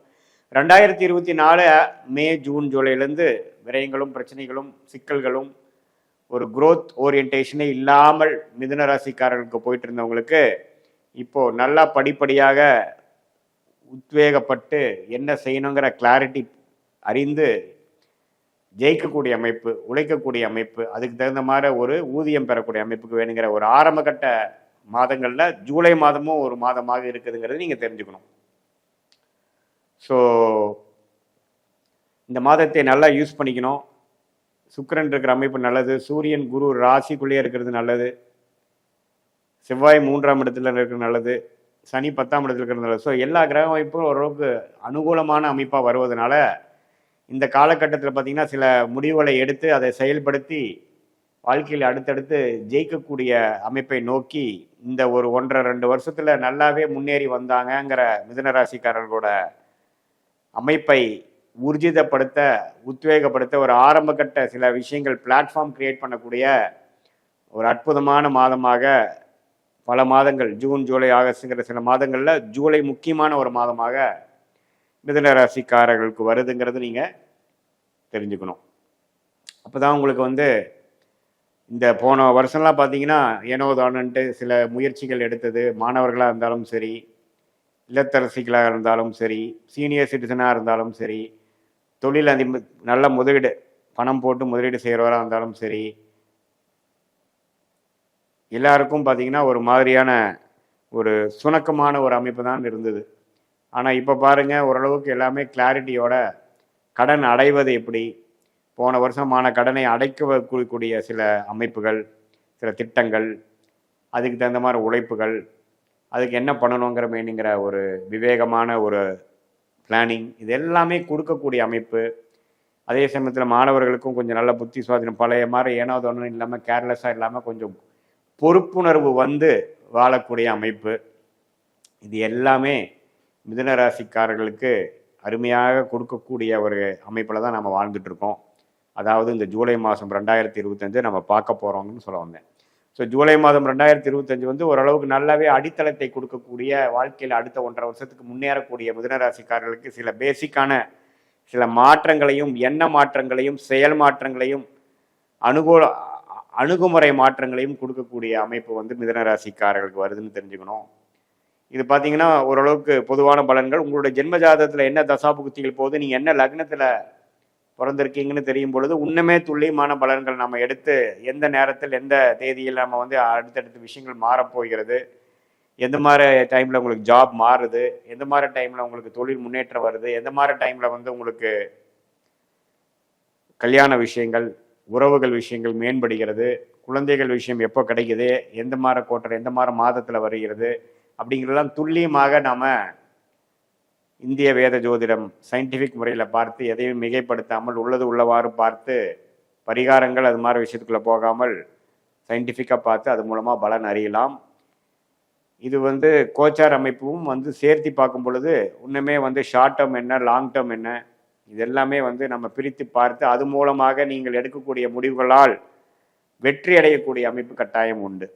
2024 மே ஜூன் ஜூலைலேருந்து விரயங்களும் பிரச்சனைகளும் சிக்கல்களும் ஒரு growth ஓரியன்டேஷனே இல்லாமல் மிதுன ராசிக்காரர்களுக்கு போயிட்டு இருந்தவங்களுக்கு இப்போது நல்லா படிப்படியாக உத்வேகப்பட்டு என்ன செய்யணுங்கிற கிளாரிட்டி அறிந்து ஜெயிக்கக்கூடிய அமைப்பு, உழைக்கக்கூடிய அமைப்பு, அதுக்கு தகுந்த மாதிரி ஒரு ஊதியம் பெறக்கூடிய அமைப்புக்கு வேணுங்கிற ஒரு ஆரம்ப கட்ட மாதங்களில் ஜூலை மாதமும் ஒரு மாதமாக இருக்குதுங்கிறது நீங்கள் தெரிஞ்சுக்கணும். ஸோ இந்த மாதத்தை நல்லா யூஸ் பண்ணிக்கணும். சுக்கிரன் இருக்கிற அமைப்பு நல்லது. சூரியன் குரு ராசிக்குள்ளேயே இருக்கிறது நல்லது. செவ்வாய் 3ஆம் இடத்துல இருக்கிறது நல்லது. சனி 10ஆம் இடத்துல இருக்கிறது நல்லது. ஸோ எல்லா கிரக அமைப்பும் ஓரளவுக்கு அனுகூலமான அமைப்பாக வருவதனால இந்த காலகட்டத்தில் பார்த்தீங்கன்னா சில முடிவுகளை எடுத்து அதை செயல்படுத்தி வாழ்க்கையில் அடுத்தடுத்து ஜெயிக்கக்கூடிய அமைப்பை நோக்கி இந்த ஒரு 1.5-2 வருஷத்தில் நல்லாவே முன்னேறி வந்தாங்கங்கிற மிதுனராசிக்காரர்களோட அமைப்பை ஊர்ஜிதப்படுத்த, உத்வேகப்படுத்த ஒரு ஆரம்பகட்ட சில விஷயங்கள் பிளாட்ஃபார்ம் கிரியேட் பண்ணக்கூடிய ஒரு அற்புதமான மாதமாக பல மாதங்கள், ஜூன், ஜூலை, ஆகஸ்ட்ங்கிற சில மாதங்களில் ஜூலை முக்கியமான ஒரு மாதமாக மிதுனராசிக்காரர்களுக்கு வருதுங்கிறது நீங்கள் தெரிஞ்சுக்கணும். அப்போ தான் உங்களுக்கு இந்த போன வருஷம்லாம் பார்த்தீங்கன்னா ஏனோதானன்ட்டு சில முயற்சிகள் எடுத்தது, மாணவர்களாக இருந்தாலும் சரி, இல்லத்தரசிகளாக இருந்தாலும் சரி, சீனியர் சிட்டிசனாக இருந்தாலும் சரி, தொழில் நல்ல முதலீடு பணம் போட்டு முதலீடு செய்கிறவராக இருந்தாலும் சரி, எல்லாருக்கும் பார்த்தீங்கன்னா ஒரு மாதிரியான ஒரு சுணக்கமான ஒரு அமைப்பு தான் இருந்தது. ஆனால் இப்போ பாருங்கள், ஓரளவுக்கு எல்லாமே கிளாரிட்டியோட கடன் அடைவது எப்படி, போன வருஷமான கடனை அடைக்கக்கூடிய சில அமைப்புகள், சில திட்டங்கள், அதுக்கு தகுந்த மாதிரி உழைப்புகள், அதுக்கு என்ன பண்ணணுங்கிற வேணுங்கிற ஒரு விவேகமான ஒரு பிளானிங், இது எல்லாமே கொடுக்கக்கூடிய அமைப்பு. அதே சமயத்தில் மாணவர்களுக்கும் கொஞ்சம் நல்ல புத்தி சுவாதீனம், பழைய மாதிரி ஏனோதோனும் இல்லாமல் கேர்லெஸ்ஸாக இல்லாமல் கொஞ்சம் பொறுப்புணர்வு வாழக்கூடிய அமைப்பு. இது எல்லாமே மிதுனராசிக்காரர்களுக்கு அருமையாக கொடுக்கக்கூடிய ஒரு அமைப்பில் தான் நம்ம வாழ்ந்துட்டுருக்கோம். அதாவது இந்த ஜூலை மாதம் 2025 நம்ம பார்க்க போகிறோம்னு சொல்ல வந்தேன். ஸோ ஜூலை மாதம் 2025 ஓரளவுக்கு நல்லாவே அடித்தளத்தை கொடுக்கக்கூடிய, வாழ்க்கையில் அடுத்த 1.5 வருஷத்துக்கு முன்னேறக்கூடிய மிதுனராசிக்காரர்களுக்கு சில பேசிக்கான சில மாற்றங்களையும், எண்ண மாற்றங்களையும், செயல் மாற்றங்களையும், அணுகுமுறை மாற்றங்களையும் கொடுக்கக்கூடிய அமைப்பு மிதுனராசிக்காரர்களுக்கு வருதுன்னு தெரிஞ்சுக்கணும். இது பார்த்தீங்கன்னா ஓரளவுக்கு பொதுவான பலன்கள். உங்களுடைய ஜென்ம ஜாதகத்தில் என்ன தசாபுக்திகள் போகுது, நீங்கள் என்ன லக்னத்தில் பிறந்திருக்கீங்கன்னு தெரியும் பொழுது இன்னுமே துல்லியமான பலன்கள் நம்ம எடுத்து எந்த நேரத்தில் எந்த தேதியில் நம்ம அடுத்தடுத்த விஷயங்கள் மாறப்போகிறது, எந்த மாதிரி டைமில் உங்களுக்கு ஜாப் மாறுது, எந்த மாதிரி டைமில் உங்களுக்கு தொழில் முன்னேற்றம் வருது, எந்த மாதிரி டைமில் உங்களுக்கு கல்யாண விஷயங்கள், உறவுகள் விஷயங்கள் மேம்படுகிறது, குழந்தைகள் விஷயம் எப்போ கிடைக்குது, எந்த மாதிரி கோட்டர் எந்த மாதிரி மாதத்தில் வருகிறது அப்படிங்கிறதெல்லாம் துல்லியமாக நாம் இந்திய வேத ஜோதிடம் சயின்டிஃபிக் முறையில் பார்த்து எதையும் மிகைப்படுத்தாமல் உள்ளது உள்ளவாறு பார்த்து பரிகாரங்கள் அது மாதிரி விஷயத்துக்குள்ளே போகாமல் சயின்டிஃபிக்காக பார்த்து அது மூலமாக பலன் அறியலாம். இது கோச்சார் அமைப்பும் சேர்த்தி பார்க்கும் பொழுது இன்னுமே ஷார்ட் டேர்ம் என்ன, லாங் டேர்ம் என்ன, இது எல்லாமே நம்ம பிரித்து பார்த்து அது மூலமாக நீங்கள் எடுக்கக்கூடிய முடிவுகளால் வெற்றி அடையக்கூடிய அமைப்பு கட்டாயம் உண்டு.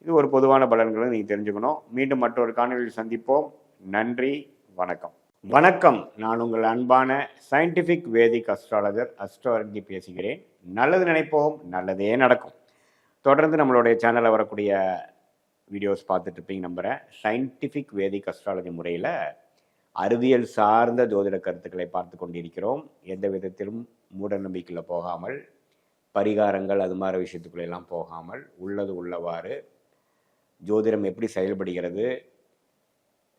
இது ஒரு பொதுவான பலன்களை நீங்கள் தெரிஞ்சுக்கணும். மீண்டும் மற்றொரு காணொலியில் சந்திப்போம். நன்றி, வணக்கம். வணக்கம். நான் உங்கள் அன்பான சயின்டிஃபிக் வேதிக் அஸ்ட்ராலஜர் அஸ்ட்ரோரங்கி பேசுகிறேன். நல்லது நினைப்போம், நல்லதே நடக்கும். தொடர்ந்து நம்மளுடைய சேனலில் வரக்கூடிய வீடியோஸ் பார்த்துட்டு இருப்பீங்க நம்புகிறேன். சயின்டிஃபிக் வேதிக் அஸ்ட்ராலஜி முறையில் அறிவியல் சார்ந்த ஜோதிட கருத்துக்களை பார்த்து கொண்டிருக்கிறோம். எந்த விதத்திலும் மூட நம்பிக்கையில் போகாமல், பரிகாரங்கள் அது மாதிரி விஷயத்துக்குள்ளெல்லாம் போகாமல், உள்ளது உள்ளவாறு ஜோதிடம் எப்படி செயல்படுகிறது,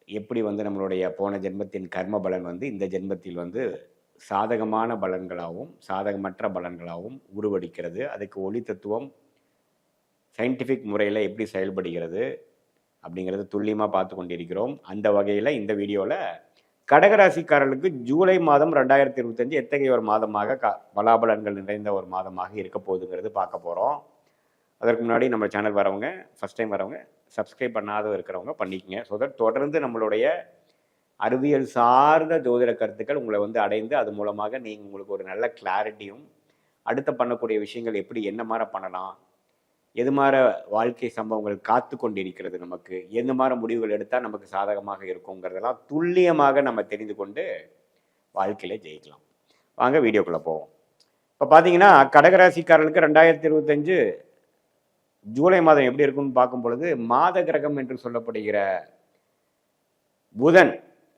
எப்படி நம்மளுடைய போன ஜென்மத்தின் கர்ம பலன் இந்த ஜென்மத்தில் சாதகமான பலன்களாகவும் சாதகமற்ற பலன்களாகவும் உருவடிக்கிறது, அதுக்கு ஒளி தத்துவம் சயின்டிஃபிக் முறையில் எப்படி செயல்படுகிறது அப்படிங்கிறது துல்லியமாக பார்த்து கொண்டிருக்கிறோம். அந்த வகையில் இந்த வீடியோவில் கடகராசிக்காரர்களுக்கு ஜூலை மாதம் 2025 எத்தகைய ஒரு மாதமாக பலாபலன்கள் நிறைந்த ஒரு மாதமாக இருக்க போகுதுங்கிறது பார்க்க போகிறோம். அதற்கு முன்னாடி நம்ம சேனல் வரவங்க, ஃபஸ்ட் டைம் வரவங்க, சப்ஸ்கிரைப் பண்ணாத இருக்கிறவங்க பண்ணிக்கங்க. ஸோ தட் தொடர்ந்து நம்மளுடைய அறிவியல் சார்ந்த ஜோதிட கருத்துக்கள் உங்களை அடைந்து அது மூலமாக நீங்கள் உங்களுக்கு ஒரு நல்ல கிளாரிட்டியும், அடுத்த பண்ணக்கூடிய விஷயங்கள் எப்படி என்ன மாதிரி பண்ணலாம், எது மாதிரி வாழ்க்கை சம்பவங்கள் காத்து கொண்டிருக்கிறது, நமக்கு எந்த மாதிரி முடிவுகள் எடுத்தால் நமக்கு சாதகமாக இருக்குங்கிறதெல்லாம் துல்லியமாக நம்ம தெரிந்து கொண்டு வாழ்க்கையில் ஜெயிக்கலாம். வாங்க வீடியோக்குள்ளே போவோம். இப்போ பார்த்தீங்கன்னா கடகராசிக்காரர்களுக்கு 2025 ஜூலை மாதம் எப்படி இருக்குன்னு பார்க்கும் பொழுது, மாத கிரகம் என்று சொல்லப்படுகிற புதன்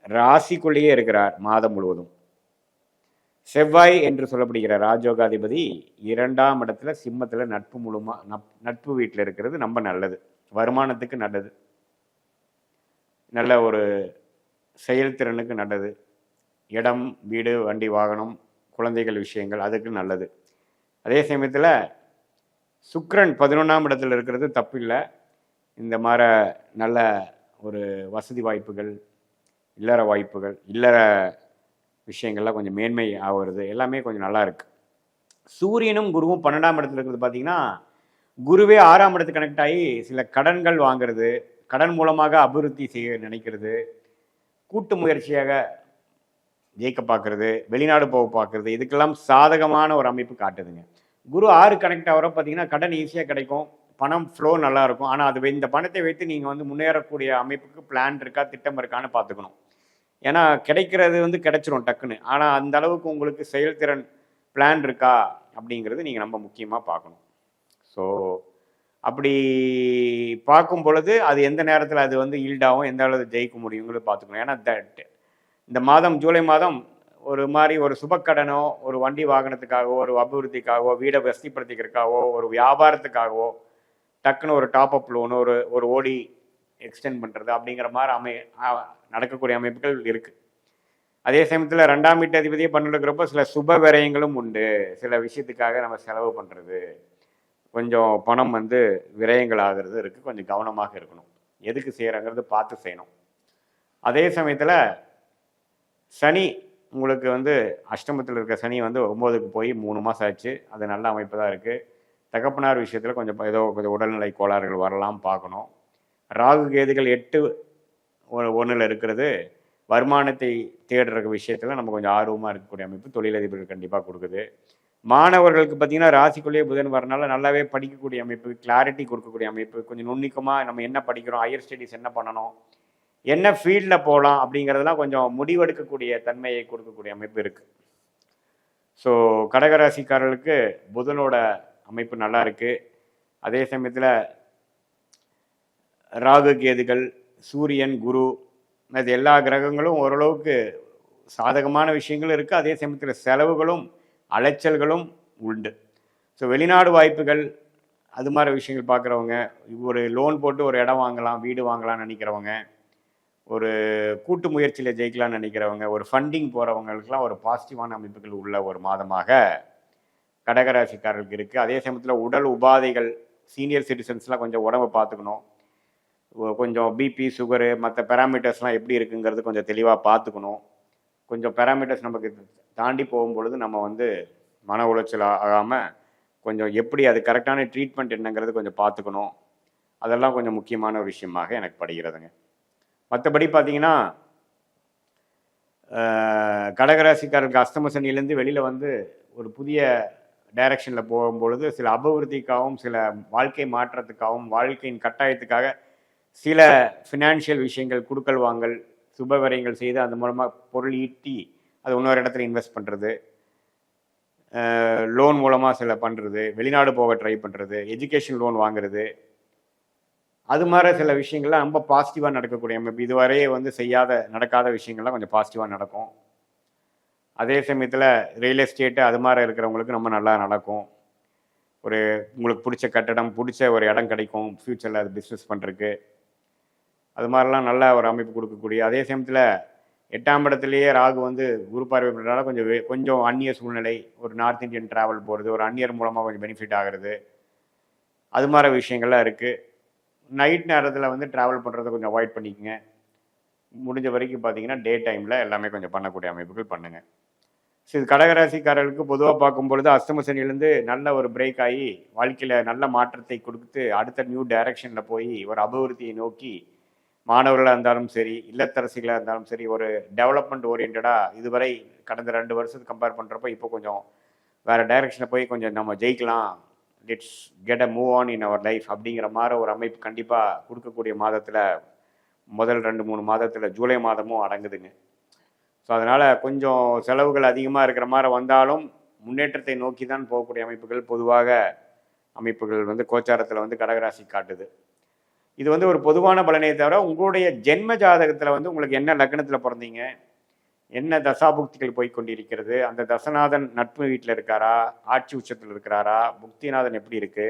ராசிக்குள்ளேயே இருக்கிறார் மாதம் முழுவதும். செவ்வாய் என்று சொல்லப்படுகிற ராஜயோகாதிபதி 2ஆம் இடத்துல சிம்மத்தில் நட்பு வீட்டில் இருக்கிறது ரொம்ப நல்லது, வருமானத்துக்கு நல்லது, நல்ல ஒரு செயல்திறனுக்கு நல்லது, இடம் வீடு வண்டி வாகனம் குழந்தைகள் விஷயங்கள் அதுக்கு நல்லது. அதே சமயத்தில் சுக்கிரன் 11ஆம் இடத்துல இருக்கிறது தப்பில்லை. இந்த மாதிரி நல்ல ஒரு வசதி வாய்ப்புகள், இல்லற வாய்ப்புகள், இல்லற விஷயங்கள்லாம் கொஞ்சம் மேன்மை ஆகிறது, எல்லாமே கொஞ்சம் நல்லா இருக்கு. சூரியனும் குருவும் 12ஆம் இடத்துல இருக்கிறது பார்த்தீங்கன்னா, குருவே 6ஆம் இடத்துக்கு கனெக்ட் ஆகி சில கடன்கள் வாங்குறது, கடன் மூலமாக அபிவிருத்தி செய்ய நினைக்கிறது, கூட்டு முயற்சியாக ஜெயிக்க பார்க்கறது, வெளிநாடு போக பார்க்கறது, இதுக்கெல்லாம் சாதகமான ஒரு அமைப்பு காட்டுதுங்க. குரு 6 கனெக்ட் ஆகிற பார்த்தீங்கன்னா கடன் ஈஸியாக கிடைக்கும், பணம் ஃப்ளோ நல்லா இருக்கும். ஆனால் அது இந்த பணத்தை வைத்து நீங்கள் வந்து முன்னேறக்கூடிய அமைப்புக்கு பிளான் இருக்கா, திட்டம் இருக்கான்னு பார்த்துக்கணும். ஏன்னா கிடைக்கிறது வந்து கிடைச்சிரும் டக்குன்னு, ஆனால் அந்த அளவுக்கு உங்களுக்கு செயல்திறன் பிளான் இருக்கா அப்படிங்கிறது நீங்கள் ரொம்ப முக்கியமாக பார்க்கணும். ஸோ அப்படி பார்க்கும் பொழுது அது எந்த நேரத்தில் அது வந்து ஈல்டாகும், எந்த அளவுக்கு ஜெயிக்க முடியுங்கிறது பார்த்துக்கணும். ஏன்னா இந்த மாதம் ஜூலை மாதம் ஒரு மாதிரி ஒரு சுபக்கடனோ, ஒரு வண்டி வாகனத்துக்காகவோ, ஒரு அபிவிருத்திக்காகவோ, வீடை வசதிப்படுத்திக்கிறதுக்காகவோ, ஒரு வியாபாரத்துக்காகவோ டக்குன்னு ஒரு டாப் அப் லோனு, ஒரு ஓடி எக்ஸ்டெண்ட் பண்ணுறது அப்படிங்கிற மாதிரி நடக்கக்கூடிய அமைப்புகள் இருக்குது. அதே சமயத்தில் 2ஆம் வீட்டு அதிபதியை பண்ணிருக்கிறப்போ சில சுப விரயங்களும் உண்டு. சில விஷயத்துக்காக நம்ம செலவு பண்ணுறது, கொஞ்சம் பணம் வந்து விரயங்கள் ஆகிறது இருக்குது. கொஞ்சம் கவனமாக இருக்கணும், எதுக்கு செய்கிறங்கிறது பார்த்து செய்யணும். அதே சமயத்தில் சனி உங்களுக்கு வந்து அஷ்டமத்தில் இருக்க சனி வந்து 9க்கு போய் 3 மாதம் ஆச்சு. அது நல்ல அமைப்பு தான் இருக்குது. தகப்பனார் விஷயத்தில் கொஞ்சம் ஏதோ கொஞ்சம் உடல்நிலை கோளாறுகள் வரலாம், பார்க்கணும். ராகு கேதுகள் 8-1 இருக்கிறது வருமானத்தை தேடுற விஷயத்தில் நம்ம கொஞ்சம் ஆர்வமாக இருக்கக்கூடிய அமைப்பு தொழிலதிபர்கள் கண்டிப்பாக கொடுக்குது. மாணவர்களுக்கு பார்த்தீங்கன்னா ராசிக்குள்ளேயே புதன் வரனால நல்லாவே படிக்கக்கூடிய அமைப்பு, கிளாரிட்டி கொடுக்கக்கூடிய அமைப்பு, கொஞ்சம் நுண்ணிக்கமாக நம்ம என்ன படிக்கிறோம், ஹையர் ஸ்டடீஸ் என்ன பண்ணணும், என்ன ஃபீல்டில் போகலாம் அப்படிங்கிறதெல்லாம் கொஞ்சம் முடிவெடுக்கக்கூடிய தன்மையை கொடுக்கக்கூடிய அமைப்பு இருக்குது. ஸோ கடகராசிக்காரர்களுக்கு புதனோட அமைப்பு நல்லா இருக்குது. அதே சமயத்தில் ராகு கேதுகள், சூரியன், குரு, அது எல்லா கிரகங்களும் ஓரளவுக்கு சாதகமான விஷயங்களும் இருக்குது. அதே சமயத்தில் செலவுகளும் அலைச்சல்களும் உண்டு. ஸோ வெளிநாடு வாய்ப்புகள் அது மாதிரி விஷயங்கள் பார்க்குறவங்க, ஒரு லோன் போட்டு ஒரு இடம் வாங்கலாம், வீடு வாங்கலாம்னு நினைக்கிறவங்க, ஒரு கூட்டு முயற்சியில் ஜெயிக்கலாம்னு நினைக்கிறவங்க, ஒரு ஃபண்டிங் போகிறவங்களுக்கெல்லாம் ஒரு பாசிட்டிவான அமைப்புகள் உள்ள ஒரு மாதமாக கடகராசிக்காரர்களுக்கு இருக்குது. அதே சமயத்தில் உடல் உபாதைகள், சீனியர் சிட்டிசன்ஸ்லாம் கொஞ்சம் உடம்பை பார்த்துக்கணும். கொஞ்சம் பிபி, சுகரு, மற்ற பேராமீட்டர்ஸ்லாம் எப்படி இருக்குங்கிறது கொஞ்சம் தெளிவாக பார்த்துக்கணும். கொஞ்சம் பேராமீட்டர்ஸ் நமக்கு தாண்டி போகும்பொழுது நம்ம வந்து மன உளைச்சல் ஆகாமல் கொஞ்சம் எப்படி அது கரெக்டான ட்ரீட்மெண்ட் என்னங்கிறது கொஞ்சம் பார்த்துக்கணும். அதெல்லாம் கொஞ்சம் முக்கியமான ஒரு விஷயமாக எனக்கு படுகிறதுங்க. மற்றபடி பார்த்தீங்கன்னா கடகராசிக்காரருக்கு அஷ்டம சனியிலேருந்து வெளியில் வந்து ஒரு புதிய டைரக்ஷனில் போகும்பொழுது சில அபிவிருத்திக்காகவும், சில வாழ்க்கை மாற்றத்துக்காகவும், வாழ்க்கையின் கட்டாயத்துக்காக சில ஃபினான்ஷியல் விஷயங்கள், குடுக்கல் வாங்கல், சுப விரயங்கள் செய்து அந்த மூலமாக பொருள் ஈட்டி அது இன்னொரு இடத்துல இன்வெஸ்ட் பண்ணுறது, லோன் மூலமாக சில பண்ணுறது, வெளிநாடு போக ட்ரை பண்ணுறது, எஜுகேஷன் லோன் வாங்குறது, அது மாதிரி சில விஷயங்கள்லாம் ரொம்ப பாசிட்டிவாக நடக்கக்கூடிய அமைப்பு. இதுவரையே வந்து நடக்காத விஷயங்கள்லாம் கொஞ்சம் பாசிட்டிவாக நடக்கும். அதே சமயத்தில் ரியல் எஸ்டேட்டு அது மாதிரி இருக்கிறவங்களுக்கு ரொம்ப நல்லா நடக்கும். உங்களுக்கு பிடிச்ச கட்டடம், பிடிச்ச ஒரு இடம் கிடைக்கும் ஃப்யூச்சரில் அது பிஸ்னஸ் பண்ணுறதுக்கு. அது மாதிரிலாம் நல்ல ஒரு அமைப்பு கொடுக்கக்கூடிய, அதே சமயத்தில் 8ஆம் இடத்துலையே ராகு வந்து குரு பார்வை பண்ணுறதுனால கொஞ்சம் அந்நிய சூழ்நிலை, ஒரு நார்த் இந்தியன் ட்ராவல் போகிறது, ஒரு அந்நியர் மூலமாக கொஞ்சம் பெனிஃபிட் ஆகிறது, அது மாதிரி விஷயங்கள்லாம் இருக்குது. நைட் நேரத்தில் வந்து ட்ராவல் பண்ணுறதை கொஞ்சம் அவாய்ட் பண்ணிக்கோங்க. முடிஞ்ச வரைக்கும் பார்த்தீங்கன்னா டே டைமில் எல்லாமே கொஞ்சம் பண்ணக்கூடிய அமைப்புகள் பண்ணுங்கள். ஸோ இது கடகராசிக்காரர்களுக்கு பொதுவாக பார்க்கும்பொழுது அஷ்டம சனியிலேருந்து நல்ல ஒரு பிரேக் ஆகி வாழ்க்கையில் நல்ல மாற்றத்தை கொடுத்து அடுத்த நியூ டைரக்ஷனில் போய் ஒரு அபிவிருத்தியை நோக்கி மாணவர்களாக இருந்தாலும் சரி, இல்லத்தரசிகளாக இருந்தாலும் சரி, ஒரு டெவலப்மெண்ட் ஓரியன்டாக இதுவரை கடந்த 2 வருஷத்துக்கு கம்பேர் பண்ணுறப்போ இப்போ கொஞ்சம் வேறு டைரக்ஷனில் போய் கொஞ்சம் நம்ம ஜெயிக்கலாம், let's get a move on in our life அப்படிங்கிற மாதிரி ஒரு அமைப்பு கண்டிப்பாக கொடுக்கக்கூடிய மாதத்தில் முதல் 2-3 மாதத்தில் ஜூலை மாதமும் அடங்குதுங்க. ஸோ அதனால் கொஞ்சம் செலவுகள் அதிகமாக இருக்கிற மாதிரி வந்தாலும் முன்னேற்றத்தை நோக்கி தான் போகக்கூடிய அமைப்புகள் பொதுவாக அமைப்புகள் வந்து கோச்சாரத்தில் வந்து கடகராசி காட்டுது. இது வந்து ஒரு பொதுவான பலனை தவிர உங்களுடைய ஜென்ம ஜாதகத்தில் வந்து உங்களுக்கு என்ன லக்னத்தில் பிறந்தீங்க, என்ன தசாபுக்திகள் போய்கொண்டிருக்கிறது, அந்த தசநாதன் நட்பு வீட்டில் இருக்காரா, ஆட்சி உச்சத்தில் இருக்கிறாரா, புக்திநாதன் எப்படி இருக்கு,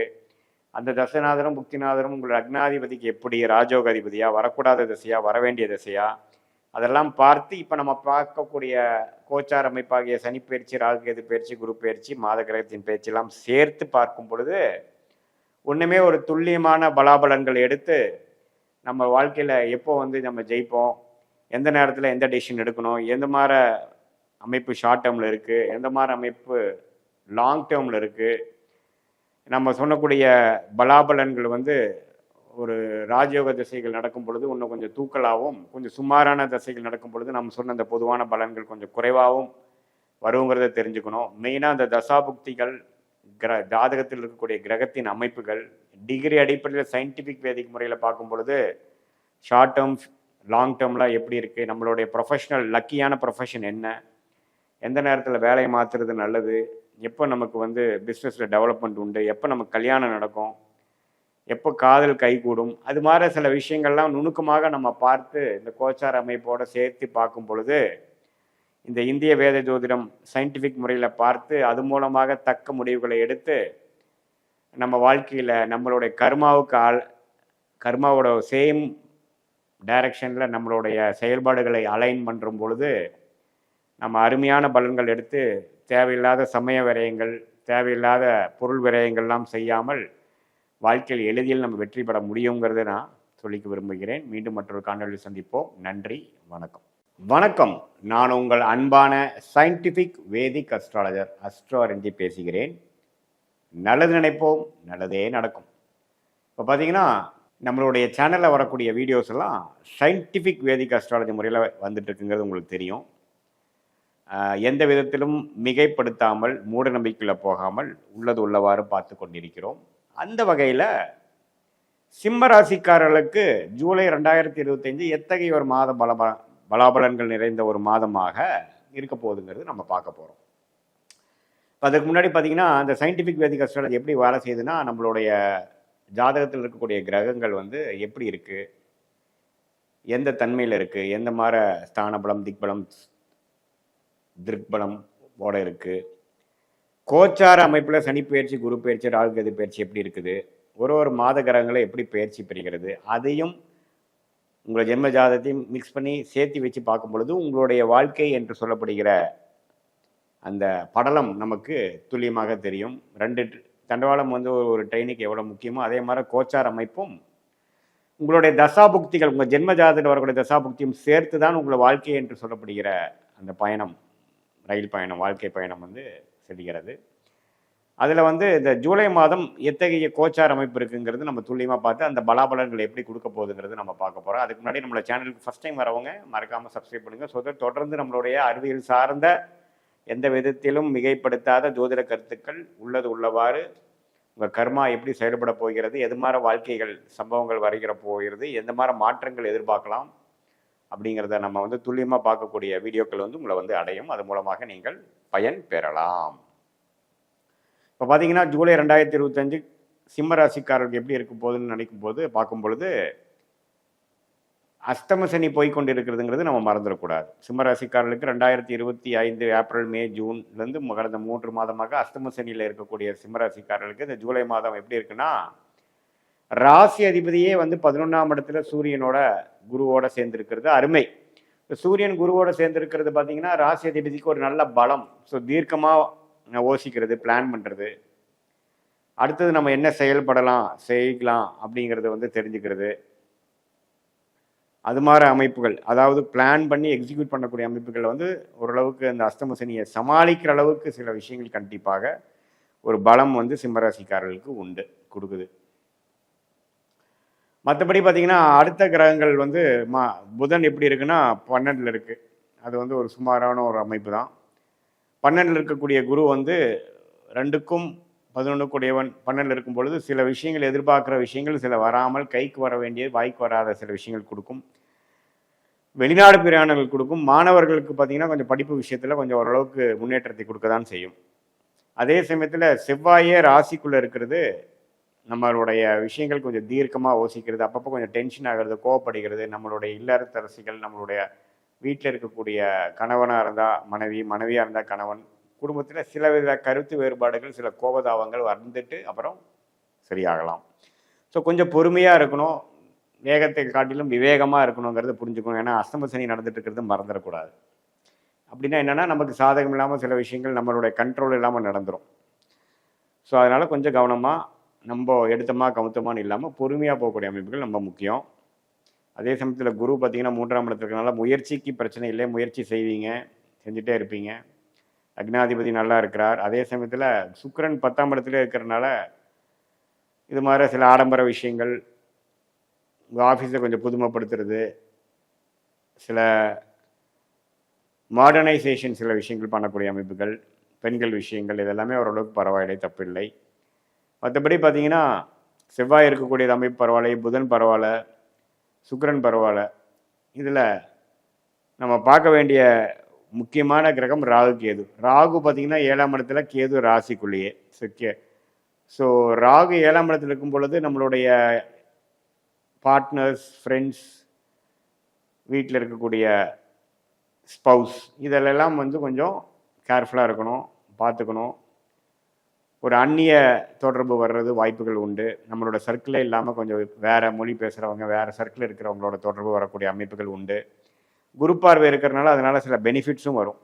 அந்த தசநாதனும் புக்திநாதனும் உங்கள் அக்னாதிபதிக்கு எப்படி, ராஜோக அதிபதியா, வரக்கூடாத திசையா, வரவேண்டிய திசையா, அதெல்லாம் பார்த்து இப்போ நம்ம பார்க்கக்கூடிய கோச்சார் அமைப்பாகிய சனி பயிற்சி, ராகுகேது பயிற்சி, குரு பயிற்சி, மாத கிரகத்தின் பயிற்சியெல்லாம் சேர்த்து பார்க்கும் பொழுது ஒன்றுமே ஒரு துல்லியமான பலாபலன்கள் எடுத்து நம்ம வாழ்க்கையில் எப்போ வந்து நம்ம ஜெயிப்போம், எந்த நேரத்தில் எந்த டெசிஷன் எடுக்கணும், எந்த மாதிரி அமைப்பு ஷார்ட் டேர்மில் இருக்குது, எந்த மாதிரி அமைப்பு லாங் டேர்மில் இருக்குது, நம்ம சொன்னக்கூடிய பலாபலன்கள் வந்து ஒரு ராஜயோக திசைகள் நடக்கும் பொழுது இன்னும் கொஞ்சம் தூக்கலாகவும், கொஞ்சம் சுமாரான திசைகள் நடக்கும் பொழுது நம்ம சொன்ன அந்த பொதுவான பலன்கள் கொஞ்சம் குறைவாகவும் வருங்கிறத தெரிஞ்சுக்கணும். மெயினாக அந்த தசாபுக்திகள், ஜாதகத்தில் இருக்கக்கூடிய கிரகத்தின் அமைப்புகள், டிகிரி அடிப்படையில் சயின்டிஃபிக் வேதிக் முறையில் பார்க்கும் பொழுது ஷார்ட் டேர்ம் லாங் டேர்ம்லாம் எப்படி இருக்குது, நம்மளுடைய ப்ரொஃபஷனல் லக்கியான ப்ரொஃபஷன் என்ன, எந்த நேரத்தில் வேலையை மாற்றுறது நல்லது, எப்போ நமக்கு வந்து பிஸ்னஸில் டெவலப்மெண்ட் உண்டு, எப்போ நமக்கு கல்யாணம் நடக்கும், எப்போ காதல் கைகூடும், அது மாதிரி சில விஷயங்கள்லாம் நுணுக்கமாக நம்ம பார்த்து இந்த கோச்சார அமைப்போடு சேர்த்து பார்க்கும் பொழுது இந்த இந்திய வேத ஜோதிடம் சயின்டிஃபிக் முறையில் பார்த்து அது மூலமாக தக்க முடிவுகளை எடுத்து நம்ம வாழ்க்கையில் நம்மளுடைய கர்மாவோட சேம் டைரக்ஷனில் நம்மளுடைய செயல்பாடுகளை அலைன் பண்ணுற பொழுது நம்ம அருமையான பலன்கள் எடுத்து தேவையில்லாத சமய விரயங்கள், தேவையில்லாத பொருள் விரயங்கள்லாம் செய்யாமல் வாழ்க்கையில் எளிதில் நம்ம வெற்றி பெற முடியுங்கிறத நான் சொல்லிக்க விரும்புகிறேன். மீண்டும் மற்றொரு காணொலியில் சந்திப்போம். நன்றி, வணக்கம். வணக்கம், நான் உங்கள் அன்பான சயின்டிஃபிக் வேதிக் அஸ்ட்ராலஜர் அஸ்ட்ரோரஞ்சி பேசுகிறேன். நல்லது நினைப்போம், நல்லதே நடக்கும். இப்போ பார்த்தீங்கன்னா நம்மளுடைய சேனலில் வரக்கூடிய வீடியோஸ் எல்லாம் சயின்டிஃபிக் வேதிக் அஸ்ட்ராலஜி முறையில் வந்துட்டு இருக்குங்கிறது உங்களுக்கு தெரியும். எந்த விதத்திலும் மிகைப்படுத்தாமல் மூட நம்பிக்கையில் போகாமல் உள்ளது உள்ளவாறு பார்த்து கொண்டிருக்கிறோம். அந்த வகையில் சிம்ம ராசிக்காரர்களுக்கு ஜூலை 2025 எத்தகைய ஒரு மாத பலாபலன்கள் நிறைந்த ஒரு மாதமாக இருக்க போகுதுங்கிறது நம்ம பார்க்க போகிறோம். அதுக்கு முன்னாடி பார்த்தீங்கன்னா அந்த சயின்டிஃபிக் வேதிக் அஸ்ட்ராலஜி எப்படி வேலை செய்யுதுன்னா, நம்மளுடைய ஜாதகத்தில் இருக்கக்கூடிய கிரகங்கள் வந்து எப்படி இருக்குது, எந்த தன்மையில் இருக்குது, எந்த மாதிரி ஸ்தான பலம், திக்பலம், திருக்பலம் போட இருக்குது, கோச்சார அமைப்பில் சனி பயிற்சி, குரு பயிற்சி, ராகுகேது பயிற்சி எப்படி இருக்குது, ஒரு மாத கிரகங்களை எப்படி பயிற்சி பெறுகிறது, அதையும் உங்களை ஜென்ம ஜாதகத்தையும் மிக்ஸ் பண்ணி சேர்த்து வச்சு பார்க்கும் பொழுது உங்களுடைய வாழ்க்கை என்று சொல்லப்படுகிற அந்த படலம் நமக்கு துல்லியமாக தெரியும். 2 தண்டவாளம் வந்து ஒரு ட்ரெயினுக்கு எவ்வளோ முக்கியமோ அதே மாதிரி கோச்சார அமைப்பும் உங்களுடைய தசாபுக்திகள், உங்கள் ஜென்ம ஜாதகத்தில் வரக்கூடிய தசாபுக்தியும் சேர்த்து தான் உங்களை வாழ்க்கை என்று சொல்லப்படுகிற அந்த பயணம், ரயில் பயணம், வாழ்க்கை பயணம் வந்து செல்கிறது. அதில் வந்து இந்த ஜூலை மாதம் எத்தகைய கோச்சார் அமைப்பு இருக்குங்கிறது நம்ம துல்லியமாக பார்த்து அந்த பலாபலன்கள் எப்படி கொடுக்க போகுதுங்கிறது நம்ம பார்க்க போகிறோம். அதுக்கு முன்னாடி நம்மளோட சேனலுக்கு ஃபஸ்ட் டைம் வரவங்க மறக்காமல் சப்ஸ்கிரைப் பண்ணுங்கள். ஸோ தொடர்ந்து நம்மளுடைய அறிவியல் சார்ந்த எந்த விதத்திலும் மிகைப்படுத்தாத ஜோதிட கருத்துக்கள் உள்ளது உள்ளவாறு உங்கள் கர்மா எப்படி செயல்பட போகிறது, எது மாதிரி வாழ்க்கைகள் சம்பவங்கள் வருகிற போகிறது, எந்த மாதிரி மாற்றங்கள் எதிர்பார்க்கலாம் அப்படிங்கிறத நம்ம வந்து துல்லியமாக பார்க்கக்கூடிய வீடியோக்கள் வந்து உங்களை வந்து அடையும். அது மூலமாக நீங்கள் பயன் பெறலாம். இப்போ பார்த்தீங்கன்னா ஜூலை 2025 சிம்ம ராசிக்காரர்களுக்கு எப்படி இருக்கும் போதுன்னு நினைக்கும் போது பார்க்கும் பொழுது அஷ்டம சனி போய்கொண்டு இருக்கிறதுங்கிறது நம்ம மறந்துடக்கூடாது. சிம்ம ராசிக்காரர்களுக்கு 2025 ஏப்ரல், மே, ஜூன்லேருந்து கடந்த 3 மாதமாக அஷ்டம சனியில் இருக்கக்கூடிய சிம்ம ராசிக்காரர்களுக்கு இந்த ஜூலை மாதம் எப்படி இருக்குன்னா, ராசி அதிபதியே வந்து 11ஆம் இடத்துல சூரியனோட குருவோட சேர்ந்துருக்கிறது அருமை. இப்போ சூரியன் குருவோட சேர்ந்துருக்கிறது பார்த்தீங்கன்னா ராசி அதிபதிக்கு ஒரு நல்ல பலம். ஸோ தீர்க்கமாக யோசிக்கிறது, பிளான் பண்ணுறது, அடுத்தது நம்ம என்ன செய்யலாம் அப்படிங்கிறத வந்து தெரிஞ்சுக்கிறது, அது மாதிரி அமைப்புகள், அதாவது பிளான் பண்ணி எக்ஸிக்யூட் பண்ணக்கூடிய அமைப்புகள் வந்து ஓரளவுக்கு அந்த அஷ்டம சனியை சமாளிக்கிற அளவுக்கு சில விஷயங்கள் கண்டிப்பாக ஒரு பலம் வந்து சிம்மராசிக்காரர்களுக்கு உண்டு, கொடுக்குது. மற்றபடி பார்த்தீங்கன்னா அடுத்த கிரகங்கள் வந்து புதன் எப்படி இருக்குன்னா 12ல் இருக்குது. அது வந்து ஒரு சுமாரான ஒரு அமைப்பு தான். 12ல் இருக்கக்கூடிய குரு வந்து 2க்கும் 11 கூடியவன் 12ல் இருக்கும் பொழுது சில விஷயங்கள் எதிர்பார்க்குற விஷயங்கள் சில வராமல் கைக்கு வர வேண்டிய வாய்க்கு வராத சில விஷயங்கள் கொடுக்கும். வெளிநாடு பிரயாணங்கள் கொடுக்கும். மாணவர்களுக்கு பார்த்திங்கன்னா கொஞ்சம் படிப்பு விஷயத்தில் கொஞ்சம் ஓரளவுக்கு முன்னேற்றத்தை கொடுக்க தான் செய்யும். அதே சமயத்தில் செவ்வாயே ராசிக்குள்ளே இருக்கிறது நம்மளுடைய விஷயங்கள் கொஞ்சம் தீர்க்கமாக யோசிக்கிறது, அப்பப்போ கொஞ்சம் டென்ஷன் ஆகிறது, கோவப்படுகிறது, நம்மளுடைய இல்லறத்தரசிகள், நம்மளுடைய வீட்டில் இருக்கக்கூடிய கணவனாக இருந்தால் மனைவி, மனைவியாக இருந்தால் கணவன், குடும்பத்தில் சில வித கருத்து வேறுபாடுகள், சில கோபதாபங்கள் வந்துட்டு அப்புறம் சரியாகலாம். ஸோ கொஞ்சம் பொறுமையாக இருக்கணும், வேகத்தை காட்டிலும் விவேகமாக இருக்கணுங்கிறத புரிஞ்சுக்கணும். ஏன்னா அஸ்தம சனி நடந்துட்டு இருக்கிறது மறந்துடக்கூடாது. அப்படின்னா என்னென்னா, நமக்கு சாதகம் இல்லாமல் சில விஷயங்கள் நம்மளுடைய கண்ட்ரோல் இல்லாமல் நடந்துடும். ஸோ அதனால் கொஞ்சம் கவனமாக, நம்ம எடுத்தமா கவுத்தமானு இல்லாமல் பொறுமையாக போகக்கூடிய அமைப்புகள் ரொம்ப முக்கியம். அதே சமயத்தில் குரு பார்த்திங்கன்னா 3ஆம் இடத்துல இருக்கிறனால முயற்சிக்கு பிரச்சனை இல்லை, முயற்சி செய்வீங்க, செஞ்சுட்டே இருப்பீங்க. லக்னாதிபதி நல்லா இருக்கிறார். அதே சமயத்தில் சுக்கிரன் 10ஆம் இடத்துல இருக்கிறனால இது மாதிரி சில ஆடம்பர விஷயங்கள், உங்கள் ஆஃபீஸை கொஞ்சம் புதுமைப்படுத்துறது, சில மாடர்னைசேஷன் சில விஷயங்கள் பண்ணக்கூடிய அமைப்புகள், பெண்கள் விஷயங்கள், இதெல்லாமே ஓரளவுக்கு பரவாயில்லை, தப்பில்லை. மற்றபடி பார்த்தீங்கன்னா செவ்வாய் இருக்கக்கூடியது அமைப்பு பரவாயில்லை, புதன் பரவாயில்ல, சுக்கிரன் பரவாயில்ல. இதில் நம்ம பார்க்க வேண்டிய முக்கியமான கிரகம் ராகு கேது. ராகு பார்த்தீங்கன்னா 7ஆம் இடத்துல, கேது ராசிக்குள்ளேயே. ஸோ ராகு 7ஆம் இடத்துல இருக்கும் பொழுது நம்மளுடைய பார்ட்னர்ஸ், ஃப்ரெண்ட்ஸ், வீட்டில் இருக்கக்கூடிய ஸ்பவுஸ், இதெல்லாம் வந்து கொஞ்சம் கேர்ஃபுல்லாக இருக்கணும், பார்த்துக்கணும். ஒரு அந்நிய தொடர்பு வர்றது வாய்ப்புகள் உண்டு. நம்மளோட சர்க்கிளே இல்லாமல் கொஞ்சம் வேறு மொழி பேசுகிறவங்க, வேறு சர்க்கிள் இருக்கிறவங்களோட தொடர்பு வரக்கூடிய அமைப்புகள் உண்டு. குரு பார்வை இருக்கிறனால அதனால் சில பெனிஃபிட்ஸும் வரும்.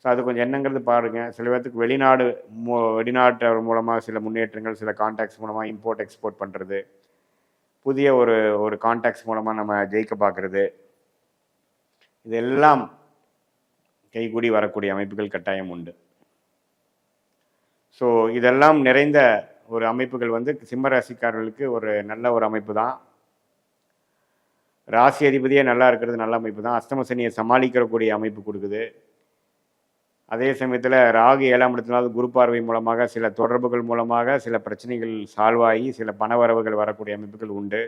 ஸோ அது கொஞ்சம் என்னங்கிறது பாருங்கள். சில பேர்த்துக்கு வெளிநாட்டு மூலமாக சில முன்னேற்றங்கள், சில கான்டாக்ட்ஸ் மூலமாக இம்போர்ட் எக்ஸ்போர்ட் பண்ணுறது, புதிய ஒரு கான்டாக்ட்ஸ் மூலமாக நம்ம ஜெயிக்க பார்க்குறது, இதெல்லாம் கைகூடி வரக்கூடிய அமைப்புகள் கட்டாயம் உண்டு. ஸோ இதெல்லாம் நிறைந்த ஒரு அமைப்புகள் வந்து சிம்ம ராசிக்காரர்களுக்கு ஒரு நல்ல ஒரு அமைப்பு தான். ராசி அதிபதியே நல்லா இருக்கிறது நல்ல அமைப்பு தான். அஸ்தம சனியை சமாளிக்கக்கூடிய அமைப்பு கொடுக்குது. அதே சமயத்தில் ராகு 7ஆம் இடத்தினாவது குரு பார்வை மூலமாக சில தொடர்புகள் மூலமாக சில பிரச்சனைகள் சால்வ் ஆகி சில பணவரவுகள் வரக்கூடிய அமைப்புகள் உண்டு.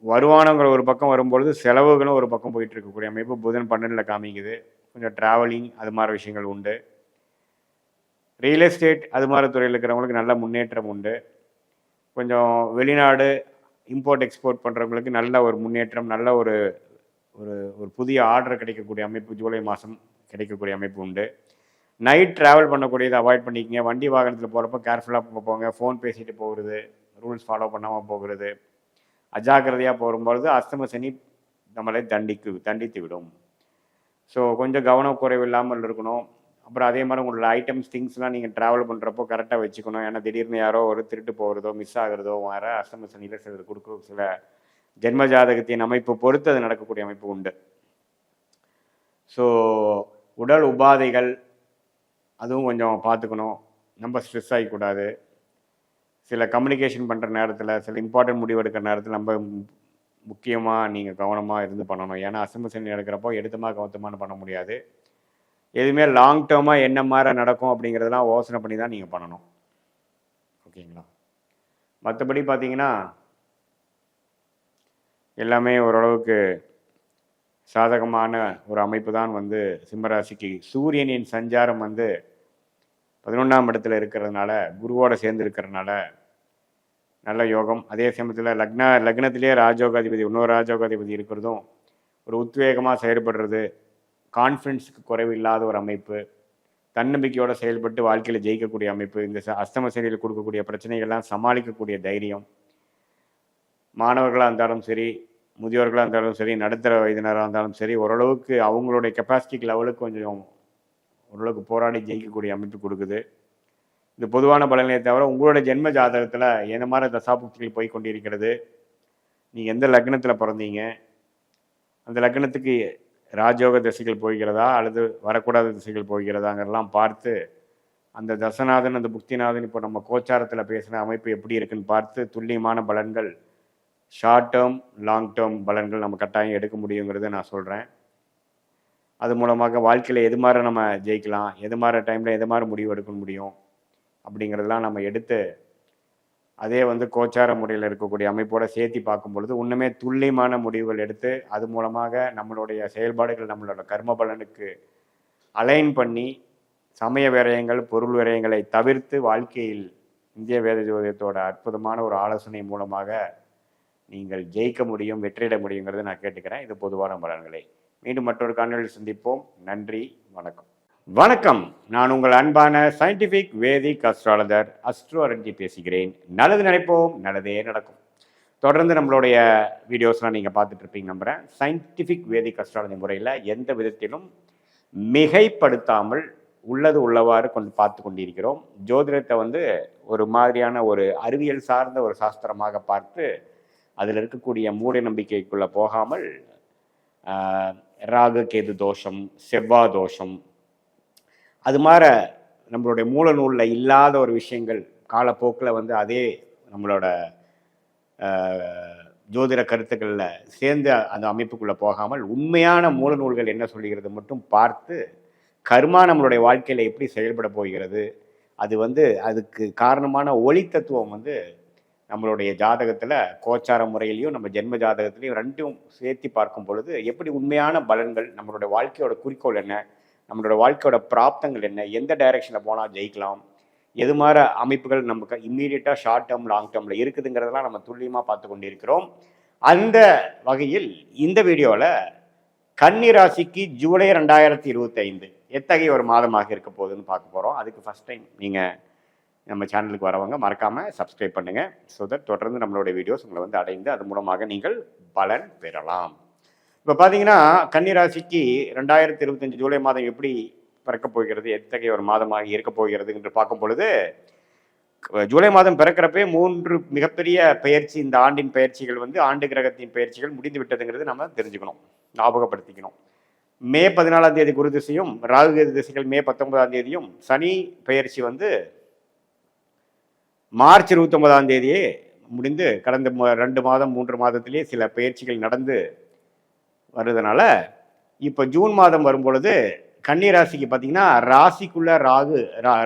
வருமானங்கள் ஒரு பக்கம் வரும்பொழுது செலவுகளும் ஒரு பக்கம் போயிட்டு இருக்கக்கூடிய அமைப்பு புதன் 12ல் காமிக்குது. கொஞ்சம் ட்ராவலிங் அது மாதிரி விஷயங்கள் உண்டு. ரியல் எஸ்டேட் அது மாதிரி துறையில் இருக்கிறவங்களுக்கு நல்ல முன்னேற்றம் உண்டு. கொஞ்சம் வெளிநாடு இம்போர்ட் எக்ஸ்போர்ட் பண்ணுறவங்களுக்கு நல்ல ஒரு முன்னேற்றம், நல்ல ஒரு ஒரு புதிய ஆர்டர் கிடைக்கக்கூடிய அமைப்பு ஜூலை மாதம் கிடைக்கக்கூடிய அமைப்பு உண்டு. நைட் ட்ராவல் பண்ணக்கூடியதை அவாய்ட் பண்ணிக்கங்க. வண்டி வாகனத்தில் போகிறப்ப கேர்ஃபுல்லாக போங்க. ஃபோன் பேசிட்டு போகிறது, ரூல்ஸ் ஃபாலோ பண்ணாமல் போகிறது, அஜாக்கிரதையாக போகும்பொழுது அஸ்தம சனி நம்மளை தண்டித்து விடும். ஸோ கொஞ்சம் கவனக்குறைவு இல்லாமல் இருக்கணும். அப்புறம் அதே மாதிரி உங்களோட ஐட்டம்ஸ், திங்ஸ்லாம் நீங்கள் ட்ராவல் பண்ணுறப்போ கரெக்டாக வச்சுக்கணும். ஏன்னா திடீர்னு யாரோ ஒரு திருட்டு போகிறதோ மிஸ் ஆகிறதோ வர அஸ்தம சனியில் சில ஜென்ம ஜாதகத்தின் அமைப்பு பொறுத்து அது நடக்கக்கூடிய அமைப்பு உண்டு. ஸோ உடல் உபாதைகள் அதுவும் கொஞ்சம் பார்த்துக்கணும். நம்ம ஸ்ட்ரெஸ் ஆகிக்கூடாது. சில கம்யூனிகேஷன் பண்ணுற நேரத்தில், சில இம்பார்ட்டன்ட் முடிவு எடுக்கிற நேரத்தில் நம்ம முக்கியமாக நீங்கள் கவனமாக இருந்து பண்ணணும். ஏன்னா அஸ்தம சனி நடக்கிறப்போ எடுத்தமாக கவனத்தமானு பண்ண முடியாது. எதுவுமே லாங் டேர்மாக என்ன மாதிரி நடக்கும் அப்படிங்கிறதெல்லாம் யோசனை பண்ணி தான் நீங்கள் பண்ணணும். ஓகேங்களா? மற்றபடி பார்த்தீங்கன்னா எல்லாமே ஓரளவுக்கு சாதகமான ஒரு அமைப்பு தான் வந்து சிம்மராசிக்கு. சூரியனின் சஞ்சாரம் வந்து 11ஆம் இடத்துல இருக்கிறதுனால, குருவோட சேர்ந்து இருக்கிறதுனால நல்ல யோகம். அதே சமயத்தில் லக்னத்திலே ராஜயோகாதிபதி, இன்னொரு ராஜயோகாதிபதி இருக்கிறதும் ஒரு உத்வேகமாக செயல்படுறது, கான்ஃபிடன்ஸுக்கு குறைவு இல்லாத ஒரு அமைப்பு, தன்னம்பிக்கையோடு செயல்பட்டு வாழ்க்கையில் ஜெயிக்கக்கூடிய அமைப்பு, இந்த அஸ்தம சனியில் கொடுக்கக்கூடிய பிரச்சனைகள்லாம் சமாளிக்கக்கூடிய தைரியம், மாணவர்களாக இருந்தாலும் சரி, முதியோர்களாக இருந்தாலும் சரி, நடுத்தர வயதினராக இருந்தாலும் சரி, ஓரளவுக்கு அவங்களுடைய கெப்பாசிட்டிக்கு லெவலுக்கு கொஞ்சம் ஓரளவுக்கு போராடி ஜெயிக்கக்கூடிய அமைப்பு கொடுக்குது. இது பொதுவான பலனை தவிர உங்களோட ஜென்ம ஜாதகத்தில் எந்த மாதிரி தசாபுக்திகள் போய் கொண்டிருக்கிறது, நீங்கள் எந்த லக்னத்தில் பிறந்தீங்க, அந்த லக்னத்துக்கு ராஜயோக திசைகள் போகிறதா அல்லது வரக்கூடாத திசைகள் போகிறதாங்கிறலாம் பார்த்து, அந்த தசநாதன் அந்த புக்திநாதன் இப்போ நம்ம கோச்சாரத்தில் பேசின அமைப்பு எப்படி இருக்குன்னு பார்த்து துல்லியமான பலன்கள், ஷார்ட் டேர்ம் லாங் டேர்ம் பலன்கள் நம்ம கட்டாயம் எடுக்க முடியுங்கிறத நான் சொல்கிறேன். அது மூலமாக வாழ்க்கையில் எது மாதிரி நம்ம ஜெயிக்கலாம், எது மாதிரி டைமில் எது மாதிரி முடிவு எடுக்க முடியும் அப்படிங்கிறதெல்லாம் நம்ம எடுத்து அதே வந்து கோச்சார முறையில் இருக்கக்கூடிய அமைப்போடு சேர்த்து பார்க்கும் பொழுது இன்னுமே துல்லியமான முடிவுகள் எடுத்து அது மூலமாக நம்மளுடைய செயல்பாடுகள் நம்மளோட கர்ம பலனுக்கு அலைன் பண்ணி சமய விரயங்கள், பொருள் விரயங்களை தவிர்த்து வாழ்க்கையில் இந்திய வேத ஜோதிடத்தோட அற்புதமான ஒரு ஆலோசனை மூலமாக நீங்கள் ஜெயிக்க முடியும், வெற்றியிட முடியுங்கிறத நான் கேட்டுக்கிறேன். இது பொதுவான பலன்களே. மீண்டும் மற்றொரு காணொலியில் சந்திப்போம். நன்றி, வணக்கம். வணக்கம், நான் உங்கள் அன்பான சயின்டிஃபிக் வேதிக் அஸ்ட்ராலஜர் அஸ்ட்ரோ அரண்ஜி பேசுகிறேன். நல்லது நினைப்போம், நல்லதே நடக்கும். தொடர்ந்து நம்மளுடைய வீடியோஸ்லாம் நீங்கள் பார்த்துட்டு இருப்பீங்க நம்புகிறேன். சயின்டிஃபிக் வேதிக் அஸ்ட்ராலஜி முறையில் எந்த விதத்திலும் மிகைப்படுத்தாமல் உள்ளது உள்ளவாறு பார்த்து கொண்டிருக்கிறோம். ஜோதிடத்தை ஒரு மாதிரியான ஒரு அறிவியல் சார்ந்த ஒரு சாஸ்திரமாக பார்த்து அதில் இருக்கக்கூடிய மூட நம்பிக்கைக்குள்ளே போகாமல் ராகு கேது தோஷம், செவ்வாய் தோஷம், அது மாதிரி நம்மளுடைய மூல நூலில் இல்லாத ஒரு விஷயங்கள் காலப்போக்கில் அதே நம்மளோட ஜோதிட கருத்துக்களில் சேர்ந்து அந்த அமைப்புக்குள்ளே போகாமல் உண்மையான மூல நூல்கள் என்ன சொல்லுகிறது மட்டும் பார்த்து கர்மா நம்மளுடைய வாழ்க்கையில் எப்படி செயல்பட போகிறது, அதுக்கு காரணமான ஒளி தத்துவம் நம்மளுடைய ஜாதகத்தில் கோச்சார முறையிலையும் நம்ம ஜென்ம ஜாதகத்திலையும் ரெண்டும் சேர்த்து பார்க்கும் பொழுது எப்படி உண்மையான பலன்கள், நம்மளுடைய வாழ்க்கையோட குறிக்கோள் என்ன, நம்மளோட வாழ்க்கையோட பிராப்தங்கள் என்ன, எந்த டைரக்ஷனில் போனால் ஜெயிக்கலாம், எது மாதிரி அமைப்புகள் நமக்கு இம்மீடியட்டாக ஷார்ட் டேர்ம் லாங் டேர்மில் இருக்குதுங்கிறதெல்லாம் நம்ம துல்லியமாக பார்த்து கொண்டிருக்கிறோம். அந்த வகையில் இந்த வீடியோவில் கன்னி ராசிக்கு ஜூலை 2025 எத்தகைய ஒரு மாதமாக இருக்க போகுதுன்னு பார்க்க போகிறோம். அதுக்கு ஃபஸ்ட் டைம் நீங்கள் நம்ம சேனலுக்கு வரவங்க மறக்காமல் சப்ஸ்கிரைப் பண்ணுங்கள். ஸோ தட் தொடர்ந்து நம்மளுடைய வீடியோஸ் உங்களை அடைந்து அது மூலமாக நீங்கள் பலன் பெறலாம். இப்போ பார்த்தீங்கன்னா கன்னி ராசிக்கு 2025 ஜூலை மாதம் எப்படி பிறக்கப் போகிறது, எத்தகைய ஒரு மாதமாக இருக்க போகிறது என்று பார்க்கும் பொழுது ஜூலை மாதம் பிறக்கிறப்பே 3 மிகப்பெரிய பயிற்சி, இந்த ஆண்டின் பயிற்சிகள் ஆண்டு கிரகத்தின் பயிற்சிகள் முடிந்து விட்டதுங்கிறது நம்ம தெரிஞ்சுக்கணும், ஞாபகப்படுத்திக்கணும். மே 14ஆம் தேதி குரு திசையும் ராகு கேது திசைகள் மே 19ஆம் தேதியும், சனி பயிற்சி மார்ச் 29ஆம் தேதியே முடிந்து கடந்த 2 மாதம் 3 மாதத்திலேயே சில பயிற்சிகள் நடந்து வருதுனால இப்போ ஜூன் மாதம் வரும்பொழுது கன்னி ராசிக்கு பார்த்தீங்கன்னா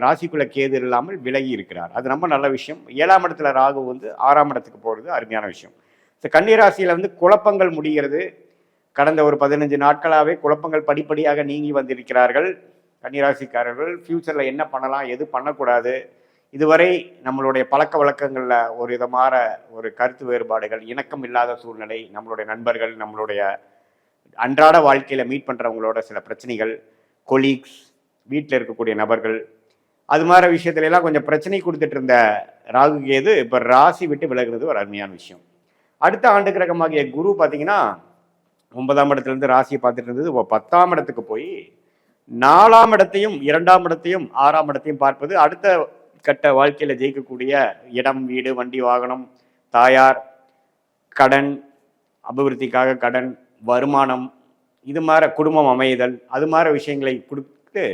ராசிக்குள்ள கேது இல்லாமல் விலகி இருக்கிறார். அது ரொம்ப நல்ல விஷயம். 7ஆம் இடத்துல ராகு 6ஆம் இடத்துக்கு போகிறது அருமையான விஷயம். கன்னி ராசியில் குழப்பங்கள் முடிகிறது. கடந்த ஒரு 15 நாட்களாகவே குழப்பங்கள் படிப்படியாக நீங்கி வந்திருக்கிறார்கள் கன்னிராசிக்காரர்கள். ஃப்யூச்சரில் என்ன பண்ணலாம், எது பண்ணக்கூடாது, இதுவரை நம்மளுடைய பழக்க வழக்கங்களில் ஒரு விதமான ஒரு கருத்து வேறுபாடுகள், இணக்கம் இல்லாத சூழ்நிலை, நம்மளுடைய நண்பர்கள், நம்மளுடைய அன்றாட வாழ்க்கையில் மீட் பண்ணுறவங்களோட சில பிரச்சனைகள், கொலீக்ஸ், வீட்டில் இருக்கக்கூடிய நபர்கள், அது மாதிரி விஷயத்துலலாம் கொஞ்சம் பிரச்சனை கொடுத்துட்டு இருந்த ராகு கேது இப்போ ராசி விட்டு விலகுறது ஒரு அருமையான விஷயம். அடுத்த ஆண்டு கிரகமாகிய குரு பார்த்தீங்கன்னா 9ஆம் இடத்துலேருந்து ராசியை பார்த்துட்டு இருந்தது இப்போ 10ஆம் இடத்துக்கு போய் 4ஆம் இடத்தையும் 2ஆம் இடத்தையும் 6ஆம் இடத்தையும் பார்ப்பது அடுத்த கட்ட வாழ்க்கையில் ஜெயிக்கக்கூடிய இடம், வீடு, வண்டி, வாகனம், தாயார், கடன், அபிவிருத்திக்காக கடன், வருமானம், இது மாதிரி குடும்பம் அமைதல், அது மாதிரி விஷயங்களை கொடுத்து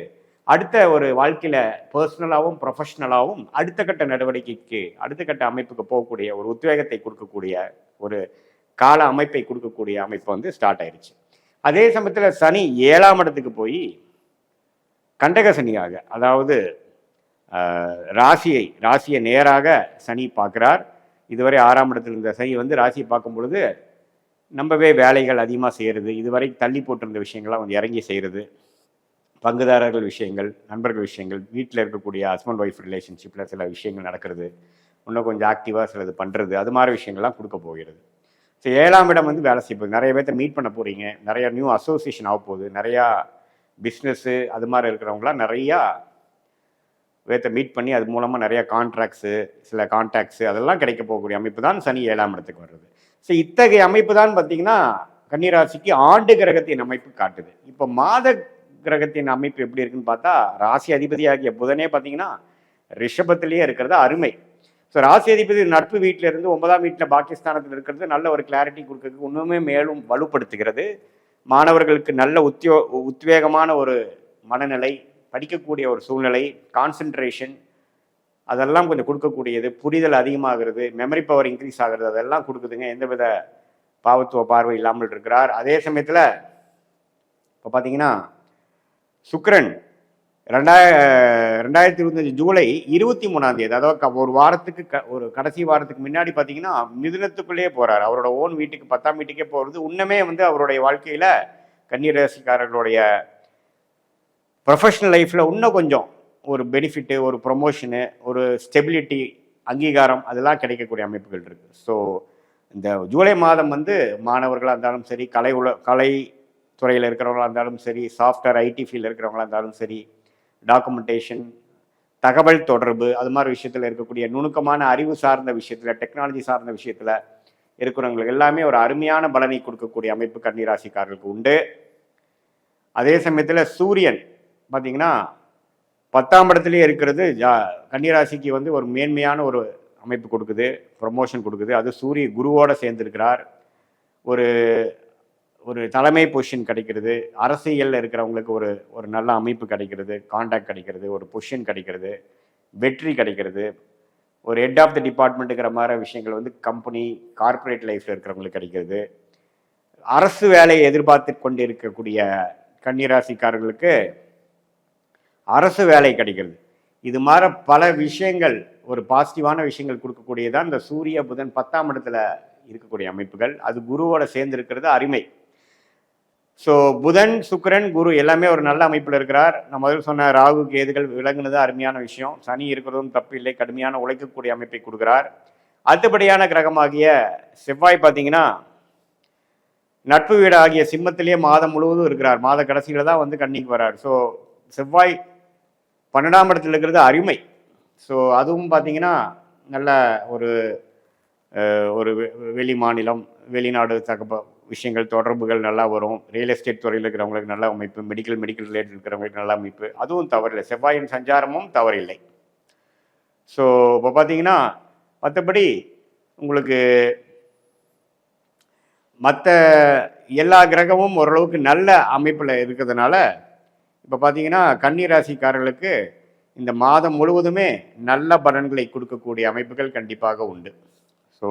அடுத்த ஒரு வாழ்க்கையில் பர்சனலாகவும் ப்ரொஃபஷ்னலாகவும் அடுத்த கட்ட நடவடிக்கைக்கு அடுத்த கட்ட அமைப்புக்கு போகக்கூடிய ஒரு உத்வேகத்தை கொடுக்கக்கூடிய ஒரு கால அமைப்பை கொடுக்கக்கூடிய அமைப்பு ஸ்டார்ட் ஆயிடுச்சு. அதே சமயத்தில் சனி 7ஆம் இடத்துக்கு போய் கண்டக சனியாக, அதாவது ராசியை நேராக சனி பார்க்குறார். இதுவரை 6ஆம் இடத்துல இருந்த சனி ராசியை பார்க்கும் பொழுது நம்பவே வேலைகள் அதிகமாக செய்கிறது, இதுவரை தள்ளி போட்டிருந்த விஷயங்கள்லாம் இறங்கி செய்கிறது, பங்குதாரர்கள் விஷயங்கள், நண்பர்கள் விஷயங்கள், வீட்டில் இருக்கக்கூடிய ஹஸ்பண்ட் ஒய்ஃப் ரிலேஷன்ஷிப்பில் சில விஷயங்கள் நடக்கிறது, இன்னும் கொஞ்சம் ஆக்டிவாக சிலது பண்ணுறது, அது மாதிரி விஷயங்கள்லாம் கொடுக்க போகிறது. ஸோ 7ஆம் இடம் வேலை செய்ய நிறைய பேர்த்த மீட் பண்ண போகிறீங்க, நிறையா நியூ அசோசியேஷன் ஆக போகுது, நிறையா பிஸ்னஸ்ஸு அது மாதிரி இருக்கிறவங்களாம் நிறையா பேர்த்த மீட் பண்ணி அது மூலமாக நிறையா கான்ட்ராக்ட்ஸு, சில கான்டாக்ட்ஸு அதெல்லாம் கிடைக்க போகக்கூடிய அமைப்பு தான் சனி 7ஆம் இடத்துக்கு வர்றது. ஸோ இத்தகைய அமைப்பு தான் பார்த்தீங்கன்னா கன்னிராசிக்கு ஆண்டு கிரகத்தின் அமைப்பு காட்டுது. இப்போ மாத கிரகத்தின் அமைப்பு எப்படி இருக்குன்னு பார்த்தா ராசி அதிபதியாகிய புதனே பார்த்தீங்கன்னா ரிஷபத்திலேயே இருக்கிறது அருமை. ஸோ ராசி அதிபதி நட்பு வீட்டில் இருந்து 9ஆம் வீட்டில் பாகிஸ்தானத்தில் இருக்கிறது நல்ல ஒரு கிளாரிட்டி கொடுக்கறதுக்கு இன்னுமே மேலும் வலுப்படுத்துகிறது. மாணவர்களுக்கு நல்ல உத்வேகமான ஒரு மனநிலை, படிக்கக்கூடிய ஒரு சூழ்நிலை, கான்சென்ட்ரேஷன் அதெல்லாம் கொஞ்சம் கொடுக்கக்கூடியது, புரிதல் அதிகமாகிறது, மெமரி பவர் இன்க்ரீஸ் ஆகிறது, அதெல்லாம் கொடுக்குதுங்க. எந்தவித பாவத்துவ பார்வை இல்லாமல் இருக்கிறார். அதே சமயத்தில் இப்போ பார்த்தீங்கன்னா சுக்கிரன் 2025 ஜூலை 23ஆம் தேதி, அதாவது ஒரு வாரத்துக்கு ஒரு கடைசி வாரத்துக்கு முன்னாடி பார்த்தீங்கன்னா மிதுனத்துக்குள்ளேயே போகிறார். அவரோட ஓன் வீட்டுக்கு 10ஆம் வீட்டுக்கே போகிறது இன்னுமே அவருடைய வாழ்க்கையில் கன்னிராசிக்காரர்களுடைய ப்ரொஃபஷனல் லைஃப்பில் இன்னும் கொஞ்சம் ஒரு பெனிஃபிட்டு, ஒரு ப்ரொமோஷனு, ஒரு ஸ்டெபிலிட்டி, அங்கீகாரம் அதெல்லாம் கிடைக்கக்கூடிய அமைப்புகள் இருக்குது. ஸோ இந்த ஜூலை மாதம் வந்து மாணவர்களாக இருந்தாலும் சரி, கலை துறையில் இருக்கிறவங்களா இருந்தாலும் சரி, சாஃப்ட்வேர் ஐடி ஃபீல்டில் இருக்கிறவங்களா இருந்தாலும் சரி, டாக்குமெண்டேஷன், தகவல் தொடர்பு, அது மாதிரி விஷயத்தில் இருக்கக்கூடிய நுணுக்கமான அறிவு சார்ந்த விஷயத்தில், டெக்னாலஜி சார்ந்த விஷயத்தில் இருக்கிறவங்களுக்கு எல்லாமே ஒரு அருமையான பலனை கொடுக்கக்கூடிய அமைப்பு கன்னிராசிக்காரர்களுக்கு உண்டு. அதே சமயத்தில் சூரியன் பார்த்தீங்கன்னா 10ஆம் இடத்துலேயே இருக்கிறது கன்னிராசிக்கு வந்து ஒரு மேன்மையான ஒரு அமைப்பு கொடுக்குது, ப்ரொமோஷன் கொடுக்குது. அது சூரிய குருவோட சேர்ந்துருக்கிறார். ஒரு ஒரு தலைமை பொசிஷன் கிடைக்கிறது, அரசியலில் இருக்கிறவங்களுக்கு ஒரு ஒரு நல்ல அமைப்பு கிடைக்கிறது, கான்டாக்ட் கிடைக்கிறது, ஒரு பொசிஷன் கிடைக்கிறது, வெற்றி கிடைக்கிறது, ஒரு ஹெட் ஆஃப் த டிபார்ட்மெண்ட்டுங்கிற மாதிரி விஷயங்கள் வந்து கம்பெனி கார்பரேட் லைஃப்பில் இருக்கிறவங்களுக்கு கிடைக்கிறது. அரசு வேலையை எதிர்பார்த்து கொண்டு இருக்கக்கூடிய கன்னிராசிக்காரர்களுக்கு அரசு வேலை கிடைக்கிறது. இது மாதிரி பல விஷயங்கள், ஒரு பாசிட்டிவான விஷயங்கள் கொடுக்கக்கூடியதான் இந்த சூரிய புதன் 10ஆம் இடத்துல இருக்கக்கூடிய அமைப்புகள். அது குருவோட சேர்ந்து இருக்கிறது அருமை. ஸோ புதன், சுக்கிரன், குரு எல்லாமே ஒரு நல்ல அமைப்பில் இருக்கிறார். நான் முதல் சொன்ன ராகு கேதுகள் விலகுனது அருமையான விஷயம். சனி இருக்கிறதும் தப்பு இல்லை, கடுமையான உழைக்கக்கூடிய அமைப்பை கொடுக்குறார். அடுத்தபடியான கிரகமாகிய செவ்வாய் பார்த்தீங்கன்னா நட்பு வீடு ஆகிய சிம்மத்திலேயே மாதம் முழுவதும் இருக்கிறார். மாத கடைசியில தான் வந்து கன்னிக்கு வர்றார். ஸோ செவ்வாய் 12ஆம் இடத்துல இருக்கிறது அருமை. ஸோ அதுவும் பார்த்தீங்கன்னா நல்ல ஒரு ஒரு வெளி மாநிலம், வெளிநாடு விஷயங்கள், தொடர்புகள் நல்லா வரும். ரியல் எஸ்டேட் துறையில் இருக்கிறவங்களுக்கு நல்ல அமைப்பு, மெடிக்கல் ரிலேட்டட் இருக்கிறவங்களுக்கு நல்ல அமைப்பு, அதுவும் தவறில்லை. செவ்வாயின் சஞ்சாரமும் தவறில்லை. ஸோ இப்போ பார்த்தீங்கன்னா மற்றபடி உங்களுக்கு மற்ற எல்லா கிரகமும் ஓரளவுக்கு நல்ல அமைப்பில் இருக்கிறதுனால இப்போ பார்த்தீங்கன்னா கன்னிராசிக்காரர்களுக்கு இந்த மாதம் முழுவதுமே நல்ல பலன்களை கொடுக்கக்கூடிய அமைப்புகள் கண்டிப்பாக உண்டு. ஸோ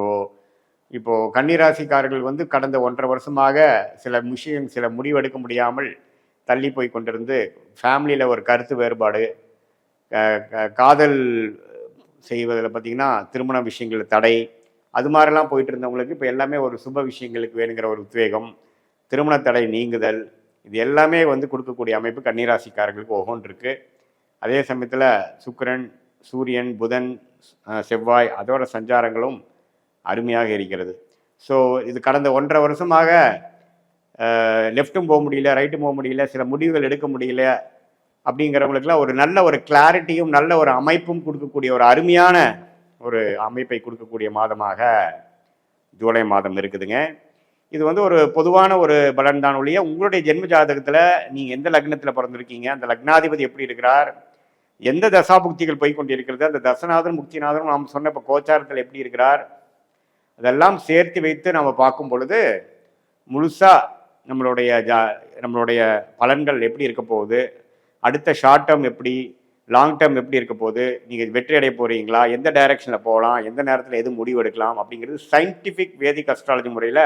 இப்போது கன்னிராசிக்காரர்கள் வந்து கடந்த 1.5 வருஷமாக சில முடிவெடுக்க முடியாமல் தள்ளி போய் கொண்டிருந்து, ஃபேமிலியில் ஒரு கருத்து வேறுபாடு, காதல் செய்வதில் பார்த்திங்கன்னா திருமண விஷயங்கள் தடை, அது மாதிரிலாம் போயிட்டு இருந்தவங்களுக்கு இப்போ எல்லாமே ஒரு சுப விஷயங்களுக்கு வேணுங்கிற ஒரு உத்வேகம், திருமண தடை நீங்குதல், இது எல்லாமே வந்து கொடுக்கக்கூடிய அமைப்பு கன்னிராசிக்காரர்களுக்கு ஒவ்வொன்றிருக்கு. அதே சமயத்தில் சுக்கிரன், சூரியன், புதன், செவ்வாய் அதோட சஞ்சாரங்களும் அருமையாக இருக்கிறது. ஸோ இது கடந்த 1.5 வருஷமாக லெஃப்ட்டும் போக முடியல, ரைட்டும் போக முடியல, சில முடிவுகள் எடுக்க முடியல அப்படிங்கிறவங்களுக்குலாம் ஒரு நல்ல ஒரு கிளாரிட்டியும் நல்ல ஒரு அமைப்பும் கொடுக்கக்கூடிய ஒரு அருமையான ஒரு அமைப்பை கொடுக்கக்கூடிய மாதமாக ஜூலை மாதம் இருக்குதுங்க. இது வந்து ஒரு பொதுவான ஒரு பலன் தான் ஒழிய, உங்களுடைய ஜென்ம ஜாதகத்தில் நீங்கள் எந்த லக்னத்தில் பிறந்திருக்கீங்க, அந்த லக்னாதிபதி எப்படி இருக்கிறார், எந்த தசாபுக்திகள் போய்கொண்டிருக்கிறது, அந்த தசநாதன் முக்திநாதனும் நாம் சொன்ன இப்போ கோச்சாரத்தில் எப்படி இருக்கிறார், அதெல்லாம் சேர்த்து வைத்து நம்ம பார்க்கும் பொழுது முழுசாக நம்மளுடைய பலன்கள் எப்படி இருக்க போகுது, அடுத்த ஷார்ட் டேர்ம் எப்படி, லாங் டேர்ம் எப்படி இருக்க போகுது, நீங்கள் வெற்றி அடைய போகிறீங்களா, எந்த டைரக்ஷனில் போகலாம், எந்த நேரத்தில் எது முடிவு எடுக்கலாம் அப்படிங்கிறது சயின்டிஃபிக் வேதிக் அஸ்ட்ராலஜி முறையில்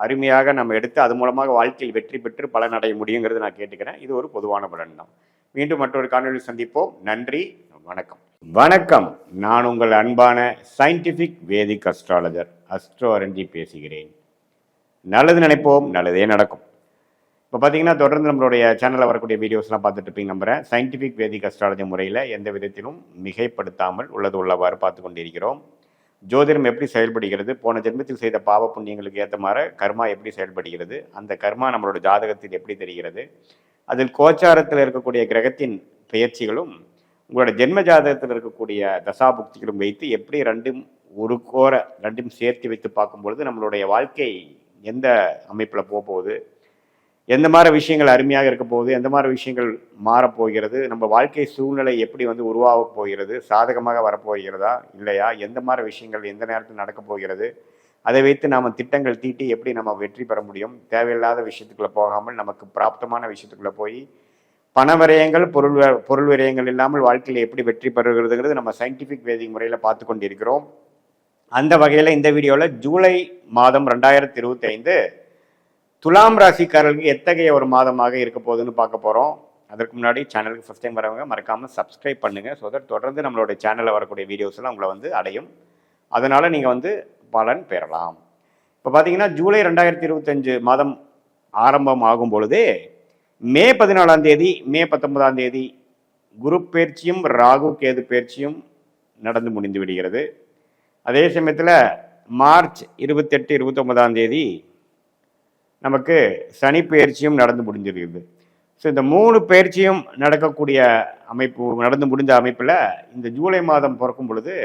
அருமையாக நம்ம எடுத்து அது மூலமாக வாழ்க்கையில் வெற்றி பெற்று பலன் அடைய முடியுங்கிறது நான் கேட்டுக்கிறேன். இது ஒரு பொதுவான பலன் தான். மீண்டும் மற்றொரு காணொலியில் சந்திப்போம். நன்றி, வணக்கம். வணக்கம், நான் உங்கள் அன்பான சயின்டிஃபிக் வேதிக் அஸ்ட்ராலஜர் அஸ்ட்ரோ அரண்ஜி பேசுகிறேன். நல்லது நினைப்போம், நல்லதே நடக்கும். இப்போ பார்த்தீங்கன்னா தொடர்ந்து நம்மளுடைய சேனலில் வரக்கூடிய வீடியோஸ்லாம் பார்த்துட்டு இருப்பீங்க நம்புகிறேன். சயின்டிஃபிக் வேதிக் அஸ்ட்ராலஜி முறையில் எந்த விதத்திலும் மிகைப்படுத்தாமல் உள்ளவாறு பார்த்து கொண்டிருக்கிறோம். ஜோதிடம் எப்படி செயல்படுகிறது, போன ஜென்மத்தில் செய்த பாவ புண்ணியங்களுக்கு ஏற்ற மாதிரி கர்மா எப்படி செயல்படுகிறது, அந்த கர்மா நம்மளோட ஜாதகத்தில் எப்படி தெரிகிறது, அதில் கோச்சாரத்தில் இருக்கக்கூடிய கிரகத்தின் பெயர்ச்சிகளும் உங்களோட ஜென்ம ஜாதகத்தில் இருக்கக்கூடிய தசாபுக்திகளும் வைத்து எப்படி ரெண்டும் சேர்த்து வைத்து பார்க்கும்பொழுது நம்மளுடைய வாழ்க்கை எந்த அமைப்பில் போகுது, எந்த மாதிரி விஷயங்கள் அருமையாக இருக்க போகுது, எந்த மாதிரி விஷயங்கள் மாறப்போகிறது, நம்ம வாழ்க்கை சூழ்நிலை எப்படி வந்து உருவாக போகிறது, சாதகமாக வரப்போகிறதா இல்லையா, எந்த மாதிரி விஷயங்கள் எந்த நேரத்தில் நடக்க போகிறது, அதை வைத்து நாம் திட்டங்கள் தீட்டி எப்படி நம்ம வெற்றி பெற முடியும், தேவையில்லாத விஷயத்துக்குள்ளே போகாமல் நமக்கு பிராப்தமான விஷயத்துக்குள்ளே போய் பண விரயங்கள் பொருள் விரயங்கள் இல்லாமல் வாழ்க்கையில் எப்படி வெற்றி பெறுகிறதுங்கிறது நம்ம சயின்டிஃபிக் வேதிக் முறையில் பார்த்து கொண்டிருக்கிறோம். அந்த வகையில் இந்த வீடியோவில் ஜூலை மாதம் 2025 துலாம் ராசிக்காரர்களுக்கு எத்தகைய ஒரு மாதமாக இருக்க போகுதுன்னு பார்க்க போகிறோம். அதற்கு முன்னாடி சேனலுக்கு ஃபஸ்ட் டைம் வரவங்க மறக்காமல் சப்ஸ்கிரைப் பண்ணுங்கள். ஸோ தட் தொடர்ந்து நம்மளுடைய சேனலில் வரக்கூடிய வீடியோஸ்லாம் உங்களை வந்து அடையும். அதனால் நீங்கள் வந்து பலன் பெறலாம். இப்போ பார்த்தீங்கன்னா ஜூலை 2025 மாதம் ஆரம்பம் ஆகும் பொழுதே மே 14ஆம் தேதி, மே 19ஆம் தேதி குரு பயிற்சியும் ராகு கேது பயிற்சியும் நடந்து முடிந்து விடுகிறது. அதே சமயத்தில் மார்ச் 28, 29ஆம் தேதி நமக்கு சனி பெயர்ச்சியும் நடந்து முடிஞ்சிருக்குது. ஸோ இந்த 3 பெயர்ச்சியும் நடக்கக்கூடிய அமைப்பு, நடந்து முடிஞ்ச அமைப்பில் இந்த ஜூலை மாதம் பிறக்கும் பொழுது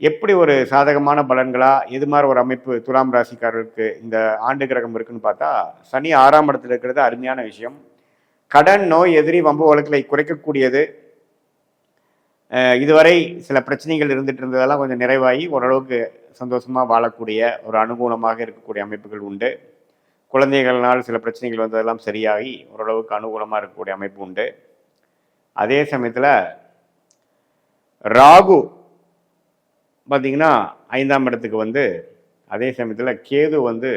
எப்படி ஒரு சாதகமான பலன்களா, எது மாதிரி ஒரு அமைப்பு துலாம் ராசிக்காரர்களுக்கு இந்த ஆண்டு கிரகம் இருக்குன்னு பார்த்தா, சனி 6ஆம் இடத்துல இருக்கிறது அருமையான விஷயம். கடன், நோய், எதிரி, வம்பு வழக்குகளை குறைக்கக்கூடியது. இதுவரை சில பிரச்சனைகள் இருந்துட்டு இருந்ததெல்லாம் கொஞ்சம் நிறைவாகி ஓரளவுக்கு சந்தோஷமாக வாழக்கூடிய ஒரு அனுகூலமாக இருக்கக்கூடிய அமைப்புகள் உண்டு. குழந்தைகள்னால் சில பிரச்சனைகள் வந்ததெல்லாம் சரியாகி ஓரளவுக்கு அனுகூலமாக இருக்கக்கூடிய அமைப்பு உண்டு. அதே சமயத்தில் ராகு பார்த்தீங்கன்னா 5ஆம் இடத்துக்கு வந்து, அதே சமயத்தில் கேது வந்து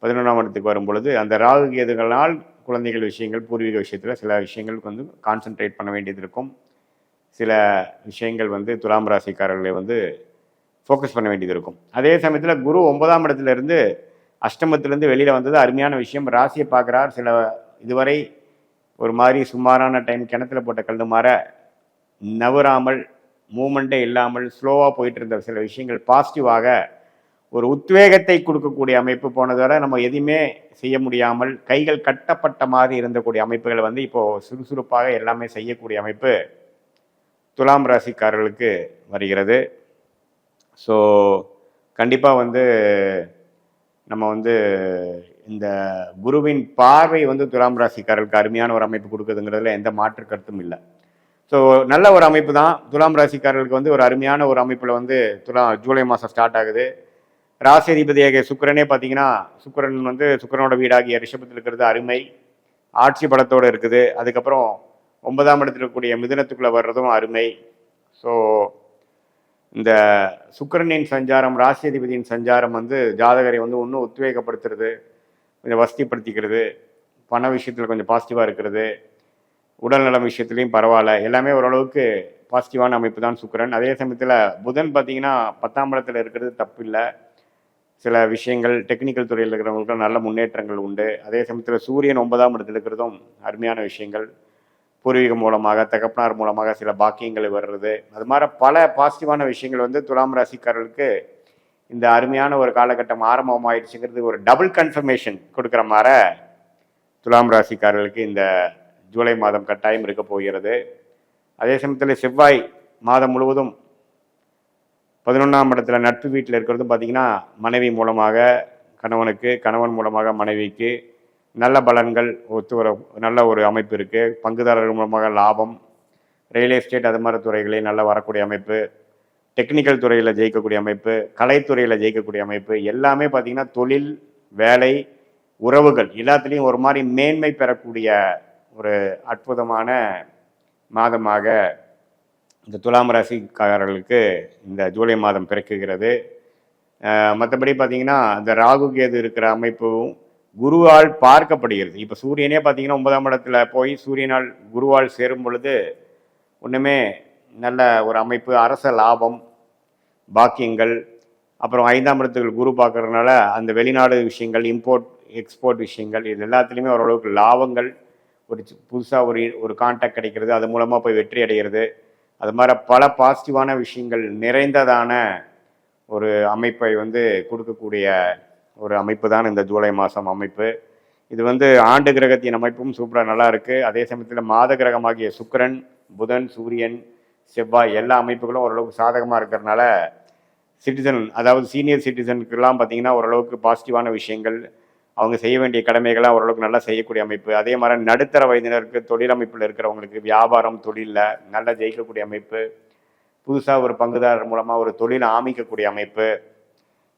11ஆம் இடத்துக்கு வரும் பொழுது அந்த ராகு கேதுகளால் குழந்தைகள் விஷயங்கள், பூர்வீக விஷயத்தில் சில விஷயங்களுக்கு வந்து கான்சென்ட்ரேட் பண்ண வேண்டியது இருக்கும். சில விஷயங்கள் வந்து துலாம் ராசிக்காரர்களை வந்து ஃபோக்கஸ் பண்ண வேண்டியது இருக்கும். அதே சமயத்தில் குரு 9ஆம் இடத்துல இருந்து அஷ்டமத்திலேருந்து வெளியில் வந்தது அருமையான விஷயம். ராசியை பார்க்குறார். சில இதுவரை ஒரு மாதிரி சுமாரான டைம் கிணத்துல போட்ட கல் மாற நவராமல், மூமெண்ட்டே இல்லாமல் ஸ்லோவாக போயிட்டு இருந்த சில விஷயங்கள் பாசிட்டிவாக ஒரு உத்வேகத்தை கொடுக்கக்கூடிய அமைப்பு. போனதோட நம்ம எதுவுமே செய்ய முடியாமல் கைகள் கட்டப்பட்ட மாதிரி இருந்தக்கூடிய அமைப்புகளை வந்து இப்போது சுறுசுறுப்பாக எல்லாமே செய்யக்கூடிய அமைப்பு துலாம் ராசிக்காரர்களுக்கு வருகிறது. ஸோ கண்டிப்பாக வந்து நம்ம வந்து இந்த குருவின் பார்வை வந்து துலாம் ராசிக்காரர்களுக்கு அருமையான ஒரு அமைப்பு கொடுக்குதுங்கிறதுல எந்த மாற்று கருத்தும் இல்லை. ஸோ நல்ல ஒரு அமைப்பு தான். துலாம் ராசிக்காரர்களுக்கு வந்து ஒரு அருமையான ஒரு அமைப்பில் வந்து ஜூலை மாதம் ஸ்டார்ட் ஆகுது. ராசி அதிபதியாக சுக்கிரனே பார்த்தீங்கன்னா, சுக்கிரன் வந்து சுக்கிரனோட வீடாகிய ரிஷபத்தில் இருக்கிறது அருமை, ஆட்சி பலத்தோடு இருக்குது. அதுக்கப்புறம் 9ஆம் இடத்துல இருக்கக்கூடிய மிதுனத்துக்குள்ளே வர்றதும் அருமை. ஸோ இந்த சுக்கிரனின் சஞ்சாரம், ராசி அதிபதியின் சஞ்சாரம் வந்து ஜாதகரை வந்து இன்னும் உத்வேகப்படுத்துறது, கொஞ்சம் வசதிப்படுத்திக்கிறது, பண விஷயத்தில் கொஞ்சம் பாசிட்டிவாக இருக்கிறது, உடல்நலம் விஷயத்துலையும் பரவாயில்ல, எல்லாமே ஓரளவுக்கு பாசிட்டிவான அமைப்பு தான் சுக்கிரன். அதே சமயத்தில் புதன் பார்த்தீங்கன்னா 10ஆம் இடத்துல இருக்கிறது தப்பு இல்லை. சில விஷயங்கள் டெக்னிக்கல் துறையில் இருக்கிறவங்களுக்கு நல்ல முன்னேற்றங்கள் உண்டு. அதே சமயத்தில் சூரியன் 9ஆம் இடத்துல இருக்கிறதும் அருமையான விஷயங்கள். பூர்வீகம் மூலமாக, தகப்பனார் மூலமாக சில பாக்கியங்கள் வர்றது, அது மாதிரி பல பாசிட்டிவான விஷயங்கள் வந்து துலாம் ராசிக்காரர்களுக்கு இந்த அருமையான ஒரு காலகட்டம் ஆரம்பமாயிடுச்சுங்கிறது ஒரு டபுள் கன்ஃபர்மேஷன் கொடுக்குற மாதிரி துலாம் ராசிக்காரர்களுக்கு இந்த ஜூலை மாதம் கட்டாயம் இருக்க போகிறது. அதே சமயத்தில் செவ்வாய் மாதம் முழுவதும் 11ஆம் இடத்துல நட்பு வீட்டில் இருக்கிறதும் பார்த்தீங்கன்னா மனைவி மூலமாக கணவனுக்கு, கணவன் மூலமாக மனைவிக்கு நல்ல பலன்கள் ஒத்து வர நல்ல ஒரு அமைப்பு இருக்குது. பங்குதாரர்கள் மூலமாக லாபம், ரியல் எஸ்டேட் அது மாதிரி துறைகளே நல்லா வரக்கூடிய அமைப்பு, டெக்னிக்கல் துறையில் ஜெயிக்கக்கூடிய அமைப்பு, கலைத்துறையில் ஜெயிக்கக்கூடிய அமைப்பு, எல்லாமே பார்த்திங்கன்னா தொழில், வேலை, உறவுகள் எல்லாத்துலேயும் ஒரு மாதிரி மேன்மை பெறக்கூடிய ஒரு அற்புதமான மாதமாக இந்த துலாம் ராசிக்காரர்களுக்கு இந்த ஜூலை மாதம் பிறக்குகிறது. மற்றபடி பார்த்திங்கன்னா இந்த ராகு கேது இருக்கிற அமைப்பும் குருவால் பார்க்கப்படுகிறது. இப்போ சூரியனே பார்த்தீங்கன்னா 9ஆம் இடத்துல போய் சூரியனால் குருவால் சேரும் பொழுது ஒன்றுமே நல்ல ஒரு அமைப்பு, அரச லாபம், பாக்கியங்கள். அப்புறம் 5ஆம் இடத்துக்கு குரு பார்க்கறதுனால அந்த வெளிநாடு விஷயங்கள், இம்போர்ட் எக்ஸ்போர்ட் விஷயங்கள், இது எல்லாத்துலேயுமே ஓரளவுக்கு லாபங்கள், ஒரு புதுசாக ஒரு கான்டாக்ட் கிடைக்கிறது, அது மூலமாக போய் வெற்றி அடைகிறது, அது மாதிரி பல பாசிட்டிவான விஷயங்கள் நிறைந்ததான ஒரு அமைப்பை வந்து கொடுக்கக்கூடிய ஒரு அமைப்பு தான் இந்த ஜூலை மாதம் அமைப்பு. இது வந்து ஆண்டு கிரகத்தின் அமைப்பும் சூப்பராக நல்லா இருக்குது. அதே சமயத்தில் மாத கிரகமாகிய சுக்கிரன், புதன், சூரியன், செவ்வாய் எல்லா அமைப்புகளும் ஓரளவுக்கு சாதகமாக இருக்கிறதுனால சிட்டிசன், அதாவது சீனியர் சிட்டிசனுக்கெல்லாம் பார்த்திங்கன்னா ஓரளவுக்கு பாசிட்டிவான விஷயங்கள், அவங்க செய்ய வேண்டிய கடமைகளாக ஓரளவுக்கு நல்லா செய்யக்கூடிய அமைப்பு. அதே மாதிரி நடுத்தர வயதினருக்கு, தொழில் அமைப்பில் இருக்கிறவங்களுக்கு வியாபாரம், தொழிலில் நல்லா ஜெயிக்கக்கூடிய அமைப்பு, புதுசாக ஒரு பங்குதாரர் மூலமாக ஒரு தொழிலை ஆமிக்கக்கூடிய அமைப்பு.